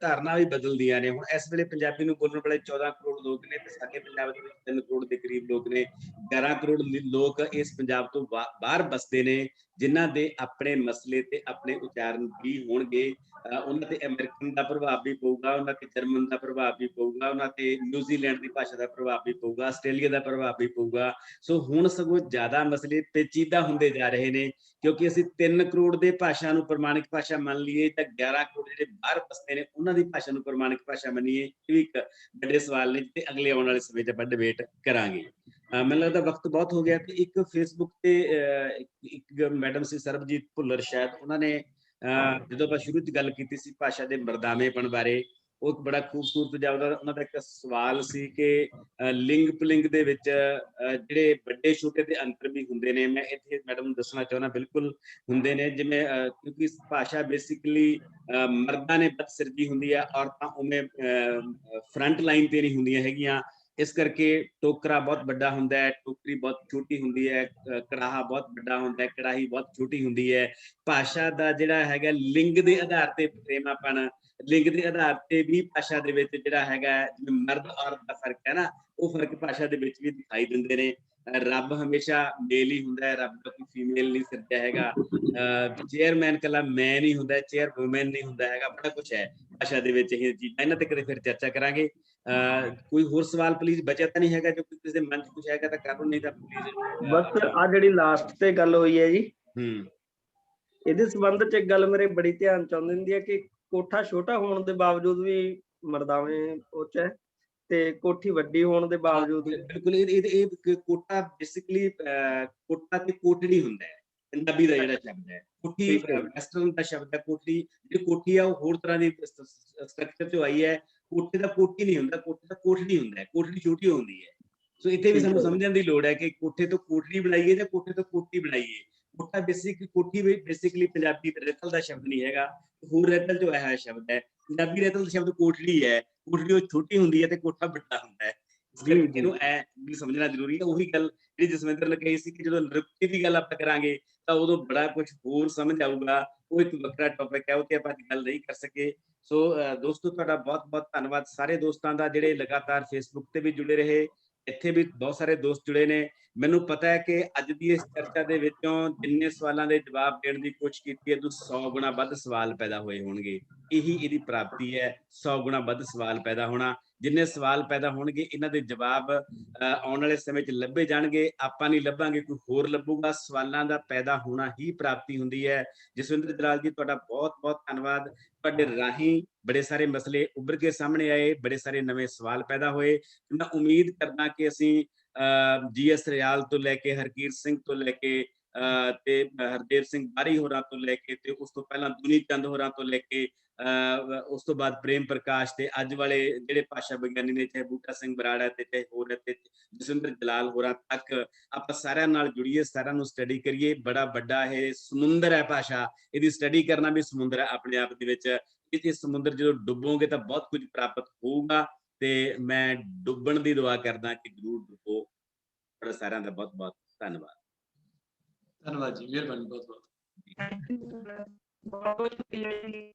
ਧਾਰਨਾ ਵੀ ਬਦਲਦੀਆਂ ਨੇ। ਹੁਣ ਇਸ ਵੇਲੇ ਪੰਜਾਬੀ ਨੂੰ ਬੋਲਣ ਵਾਲੇ 14 ਕਰੋੜ ਲੋਕ ਨੇ, ਤੇ ਸਾਡੇ ਪੰਜਾਬ ਦੇ ਵਿੱਚ 3 ਕਰੋੜ ਦੇ ਕਰੀਬ ਲੋਕ ਨੇ। 11 ਕਰੋੜ ਲੋਕ ਇਸ ਪੰਜਾਬ ਤੋਂ ਬਾਹਰ ਬਸਦੇ ਨੇ, ਜਿਨ੍ਹਾਂ ਦੇ ਆਪਣੇ ਮਸਲੇ ਤੇ ਆਪਣੇ ਉਚਾਰਨ ਵੀ ਹੋਣਗੇ। ਉਹਨਾਂ ਤੇ ਅਮਰੀਕਨ ਦਾ ਪ੍ਰਭਾਵ ਵੀ ਪਊਗਾ, ਉਹਨਾਂ ਤੇ ਜਰਮਨ ਦਾ ਪ੍ਰਭਾਵ ਵੀ ਪਊਗਾ, ਉਹਨਾਂ ਤੇ ਨਿਊਜ਼ੀਲੈਂਡ ਦੀ ਭਾਸ਼ਾ ਦਾ ਪ੍ਰਭਾਵ ਵੀ ਪਊਗਾ, ਆਸਟ੍ਰੇਲੀਆ ਦਾ ਪ੍ਰਭਾਵ ਵੀ ਪਊਗਾ। ਸੋ ਹੁਣ ਸਗੋਂ ਜ਼ਿਆਦਾ ਮਸਲੇ ਪੇਚੀਦਾ ਹੁੰਦੇ ਜਾ ਰਹੇ ਨੇ, ਕਿਉਂਕਿ ਅਸੀਂ 3 ਕਰੋੜ ਦੇ ਭਾਸ਼ਾ ਨੂੰ ਪ੍ਰਮਾਣਿਕ ਭਾਸ਼ਾ ਮੰਨ ਲਈਏ ਤਾਂ 11 ਕਰੋੜ ਜਿਹੜੇ ਬਾਹਰ ਬਸਦੇ ਨੇ ਉਹਨਾਂ ਦੀ ਭਾਸ਼ਾ ਨੂੰ ਪ੍ਰਮਾਣਿਕ ਭਾਸ਼ਾ ਮੰਨੀਏ। ਇਹ ਵੀ ਇੱਕ ਵੱਡੇ ਸਵਾਲ ਨੇ ਤੇ ਅਗਲੇ ਆਉਣ ਵਾਲੇ ਸਮੇਂ 'ਚ ਆਪਾਂ ਡਿਬੇਟ ਕਰਾਂਗੇ। ਮੈਨੂੰ ਲੱਗਦਾ ਵਕਤ ਬਹੁਤ ਹੋ ਗਿਆ। ਤੇ ਇੱਕ ਫੇਸਬੁੱਕ ਤੇ ਇੱਕ ਮੈਡਮ ਸੀ ਸਰਬਜੀਤ ਭੁੱਲਰ, ਸ਼ਾਇਦ ਉਹਨਾਂ ਨੇ ਜਦੋਂ ਆਪਾਂ ਸ਼ੁਰੂ 'ਚ ਗੱਲ ਕੀਤੀ ਸੀ ਭਾਸ਼ਾ ਦੇ ਮਰਦਾਵੇਪਣ ਬਾਰੇ, ਉਹ ਇੱਕ ਬੜਾ ਖੂਬਸੂਰਤ ਜਿਹਾ ਉਹਨਾਂ ਦਾ ਇੱਕ ਸਵਾਲ ਸੀ ਕਿ ਲਿੰਗ ਪੁਲਿੰਗ ਦੇ ਵਿੱਚ ਜਿਹੜੇ ਵੱਡੇ ਛੋਟੇ ਦੇ ਅੰਤਰ ਵੀ ਹੁੰਦੇ ਨੇ। ਮੈਂ ਇੱਥੇ ਮੈਡਮ ਨੂੰ ਦੱਸਣਾ ਚਾਹੁੰਦਾ, ਬਿਲਕੁਲ ਹੁੰਦੇ ਨੇ। ਜਿਵੇਂ ਕਿਉਂਕਿ ਭਾਸ਼ਾ ਬੇਸਿਕਲੀ ਮਰਦਾਂ ਨੇ ਬਦਸਿਰਜੀ ਹੁੰਦੀ ਹੈ, ਔਰਤਾਂ ਉਵੇਂ ਫਰੰਟ ਲਾਈਨ ਤੇ ਨਹੀਂ ਹੁੰਦੀਆਂ ਹੈਗੀਆਂ। ਇਸ ਕਰਕੇ ਟੋਕਰਾ ਬਹੁਤ ਵੱਡਾ ਹੁੰਦਾ ਹੈ, ਟੋਕਰੀ ਬਹੁਤ ਛੋਟੀ ਹੁੰਦੀ ਹੈ, ਕੜਾਹਾ ਬਹੁਤ ਵੱਡਾ ਹੁੰਦਾ ਹੈ, ਕੜਾਹੀ ਬਹੁਤ ਛੋਟੀ ਹੁੰਦੀ ਹੈ। ਭਾਸ਼ਾ ਦਾ ਜਿਹੜਾ ਹੈਗਾ ਲਿੰਗ ਦੇ ਆਧਾਰ ਤੇ ਪ੍ਰੇਮਾਪਣ, ਲਿੰਗ ਦੇ ਆਧਾਰ ਤੇ ਵੀ ਭਾਸ਼ਾ ਦੇ ਵਿੱਚ ਜਿਹੜਾ ਹੈਗਾ ਜਿਵੇਂ ਮਰਦ ਔਰਤ ਦਾ ਫਰਕ ਹੈ ਨਾ, ਉਹ ਫਰਕ ਭਾਸ਼ਾ ਦੇ ਵਿੱਚ ਵੀ ਦਿਖਾਈ ਦਿੰਦੇ ਨੇ। ਰੱਬ ਹਮੇਸ਼ਾ ਮੇਲ ਹੀ ਹੁੰਦਾ ਹੈ, ਰੱਬ ਦਾ ਕੋਈ ਫੀਮੇਲ ਨਹੀਂ ਸਿਰਜਿਆ ਹੈਗਾ। ਚੇਅਰਮੈਨ ਕੱਲਾ ਮੈਨ ਹੀ ਹੁੰਦਾ, ਚੇਅਰ ਵੂਮੈਨ ਨਹੀਂ ਹੁੰਦਾ ਹੈਗਾ। ਬੜਾ ਕੁਛ ਹੈ ਭਾਸ਼ਾ ਦੇ ਵਿੱਚ ਇਹ ਚੀਜ਼ਾਂ, ਇਹਨਾਂ ਤੇ ਕਦੇ ਫਿਰ ਚਰਚਾ ਕਰਾਂਗੇ। ਕੋਈ ਹੋਰ ਸਵਾਲ ਪਲੀਜ਼ ਬਚਿਆ ਤਾਂ ਨਹੀਂ ਹੈਗਾ? ਜੋ ਕਿਸੇ ਦੇ ਮਨ 'ਚ ਕੁਛ ਹੈਗਾ ਤਾਂ ਕਰ ਲਓ, ਨਹੀਂ ਤਾਂ ਪਲੀਜ਼।
ਬਸ ਆ ਜਿਹੜੀ ਲਾਸਟ ਤੇ ਗੱਲ ਹੋਈ ਹੈ ਜੀ, ਇਹਦੇ ਸੰਬੰਧ 'ਚ ਇੱਕ ਗੱਲ ਮੇਰੇ ਬੜੀ ਧਿਆਨ 'ਚ ਆਉਂਦੀ ਹੁੰਦੀ ਹੈ ਕਿ ਕੋਠਾ ਛੋਟਾ ਹੋਣ ਦੇ ਬਾਵਜੂਦ ਵੀ ਮਰਦਾਵੇਂ ਉੱਚ ਹੈ, ਤੇ ਕੋਠੀ ਵੱਡੀ ਹੋਣ ਦੇ ਬਾਵਜੂਦ
ਬਿਲਕੁਲ। ਇਹ ਕੋਟਾ ਬੇਸਿਕਲੀ ਕੋਟਾ ਤੇ ਕੋਟੜੀ ਹੁੰਦਾ ਹੈ, ਪੰਜਾਬੀ ਦਾ ਜਿਹੜਾ ਸ਼ਬਦ ਹੈ। ਕੋਠੀ ਵੈਸਟਰਨ ਦਾ ਸ਼ਬਦ ਹੈ। ਕੋਠੀ ਜਿਹੜੀ ਕੋਠੀ ਆ ਉਹ ਹੋਰ ਤਰ੍ਹਾਂ ਦੀ ਸਟਰਕਚਰ 'ਚੋਂ ਆਈ ਹੈ। ਕੋਠੇ ਦਾ ਕੋਠੀ ਨਹੀਂ ਹੁੰਦਾ, ਕੋਠੇ ਦਾ ਕੋਠੜੀ ਹੁੰਦਾ ਹੈ, ਕੋਠੜੀ ਛੋਟੀ ਹੁੰਦੀ ਹੈ। ਸੋ ਇੱਥੇ ਵੀ ਸਾਨੂੰ ਸਮਝਣ ਦੀ ਲੋੜ ਹੈ ਕਿ ਕੋਠੇ ਤੋਂ ਕੋਠੜੀ ਬਣਾਈਏ ਜਾਂ ਕੋਠੇ ਤੋਂ ਕੋਠੀ ਬਣਾਈਏ। ਕੋਠਾ ਕੋਠੀ ਬੇਸਿਕਲੀ ਪੰਜਾਬੀ ਰੇਤਲ ਦਾ ਸ਼ਬਦ ਨਹੀਂ ਹੈਗਾ, ਹੋਰ ਰੇਤਲ 'ਚੋਂ ਆਇਆ ਹੋਇਆ ਸ਼ਬਦ ਹੈ। ਪੰਜਾਬੀ ਰੇਤਲ ਦਾ ਸ਼ਬਦ ਕੋਠੜੀ ਹੈ। ਕੋਠੜੀ ਉਹ ਛੋਟੀ ਹੁੰਦੀ ਹੈ ਤੇ ਕੋਠਾ ਵੱਡਾ ਹੁੰਦਾ ਹੈ। ਇਸ ਕਰਕੇ ਇਹਨੂੰ ਐ ਵੀ ਸਮਝਣਾ ਜ਼ਰੂਰੀ ਹੈ। ਉਹੀ ਗੱਲ ਜਿਹੜੀ ਜਸਵਿੰਦਰ ਨੇ ਕਹੀ ਸੀ ਕਿ ਜਦੋਂ ਨਿਰੁਕਤੀ ਦੀ ਗੱਲ ਆਪਾਂ ਕਰਾਂਗੇ ਤਾਂ ਉਦੋਂ ਬੜਾ ਕੁਝ ਹੋਰ ਸਮਝ ਆਊਗਾ। ਉਹ ਇੱਕ ਵੱਖਰਾ ਟੌਪਿਕ ਹੈ, ਉਹ ਤੇ ਆਪਾਂ ਗੱਲ ਨਹੀਂ ਕਰ ਸਕੇ। ਸੋ ਦੋਸਤੋ ਤੁਹਾਡਾ ਬਹੁਤ ਬਹੁਤ ਧੰਨਵਾਦ ਸਾਰੇ ਦੋਸਤਾਂ ਦਾ ਜਿਹੜੇ ਲਗਾਤਾਰ ਫੇਸਬੁੱਕ ਤੇ ਵੀ ਜੁੜੇ ਰਹੇ, ਇੱਥੇ ਵੀ ਬਹੁਤ ਸਾਰੇ ਦੋਸਤ ਜੁੜੇ ਨੇ। ਮੈਨੂੰ ਪਤਾ ਹੈ ਕਿ ਅੱਜ ਦੀ ਇਸ ਚਰਚਾ ਦੇ ਵਿੱਚੋਂ ਜਿੰਨੇ ਸਵਾਲਾਂ ਦੇ ਜਵਾਬ ਦੇਣ ਦੀ ਕੋਸ਼ਿਸ਼ ਕੀਤੀ ਹੈ, ਤੋਂ 100 ਗੁਣਾ ਵੱਧ ਸਵਾਲ ਪੈਦਾ ਹੋਏ ਹੋਣਗੇ। ਇਹੀ ਇਹਦੀ ਪ੍ਰਾਪਤੀ ਹੈ, 100 ਗੁਣਾ ਵੱਧ ਸਵਾਲ ਪੈਦਾ ਹੋਣਾ। ਜਿੰਨੇ ਸਵਾਲ ਪੈਦਾ ਹੋਣਗੇ ਇਹਨਾਂ ਦੇ ਜਵਾਬ ਆਉਣ ਵਾਲੇ ਸਮੇਂ 'ਚ ਲੱਭੇ ਜਾਣਗੇ। ਆਪਾਂ ਨਹੀਂ ਲੱਭਾਂਗੇ, ਕੋਈ ਹੋਰ ਲੱਭੂਗਾ। ਸਵਾਲਾਂ ਦਾ ਪੈਦਾ ਹੋਣਾ ਹੀ ਪ੍ਰਾਪਤੀ ਹੁੰਦੀ ਹੈ। ਜਸਵਿੰਦਰ ਜਲਾਲ ਜੀ ਤੁਹਾਡਾ ਬਹੁਤ ਬਹੁਤ ਧੰਨਵਾਦ। ਤੁਹਾਡੇ ਰਾਹੀਂ ਬੜੇ ਸਾਰੇ ਮਸਲੇ ਉੱਭਰ ਕੇ ਸਾਹਮਣੇ ਆਏ, ਬੜੇ ਸਾਰੇ ਨਵੇਂ ਸਵਾਲ ਪੈਦਾ ਹੋਏ। ਮੈਂ ਉਮੀਦ ਕਰਦਾ ਕਿ ਅਸੀਂ GS ਰਿਆਲ ਤੋਂ ਲੈ ਕੇ ਹਰਕੀਰਤ ਸਿੰਘ ਤੋਂ ਲੈ ਕੇ ਤੇ ਹਰਦੇਵ ਸਿੰਘ ਬਾਰੀ ਹੋਰਾਂ ਤੋਂ ਲੈ ਕੇ ਤੇ ਉਸ ਤੋਂ ਪਹਿਲਾਂ ਦੁਨੀ ਚੰਦ ਹੋਰਾਂ ਤੋਂ ਲੈ ਕੇ ਉਸ ਤੋਂ ਬਾਅਦ ਪ੍ਰੇਮ ਪ੍ਰਕਾਸ਼ ਤੇ ਅੱਜ ਵਾਲੇ ਜਿਹੜੇ ਭਾਸ਼ਾ ਵਿਗਿਆਨੀ ਨੇ, ਚਾਹੇ ਬੂਟਾ ਸਿੰਘ ਬਰਾੜ ਤੇ ਚਾਹੇ ਹੋਰ ਤੇ ਜਸਵਿੰਦਰ ਜਲਾਲ ਹੋਰਾਂ ਤੱਕ, ਆਪਾਂ ਸਾਰਿਆਂ ਨਾਲ ਜੁੜੀਏ, ਸਾਰਿਆਂ ਨੂੰ ਸਟੱਡੀ ਕਰੀਏ। ਬੜਾ ਵੱਡਾ ਇਹ ਸਮੁੰਦਰ ਹੈ ਭਾਸ਼ਾ, ਇਹਦੀ ਸਟੱਡੀ ਕਰਨਾ ਵੀ ਸਮੁੰਦਰ ਹੈ ਆਪਣੇ ਆਪ ਦੇ ਵਿੱਚ। ਇਹ ਸਮੁੰਦਰ ਜਦੋਂ ਡੁੱਬੋਗੇ ਤਾਂ ਬਹੁਤ ਕੁਝ ਪ੍ਰਾਪਤ ਹੋਊਗਾ ਤੇ ਮੈਂ ਡੁੱਬਣ ਦੀ ਦੁਆ ਕਰਦਾ ਕਿ ਜ਼ਰੂਰ ਡੁੱਬੋ। ਤੁਹਾਡਾ ਸਾਰਿਆਂ ਦਾ ਬਹੁਤ ਬਹੁਤ ਧੰਨਵਾਦ।
ਧੰਨਵਾਦ ਜੀ, ਮਿਹਰਬਾਨੀ ਬਹੁਤ ਬਹੁਤ।
ਬਹੁਤ ਬਹੁਤ ਸ਼ੁਕਰੀਆ ਜੀ।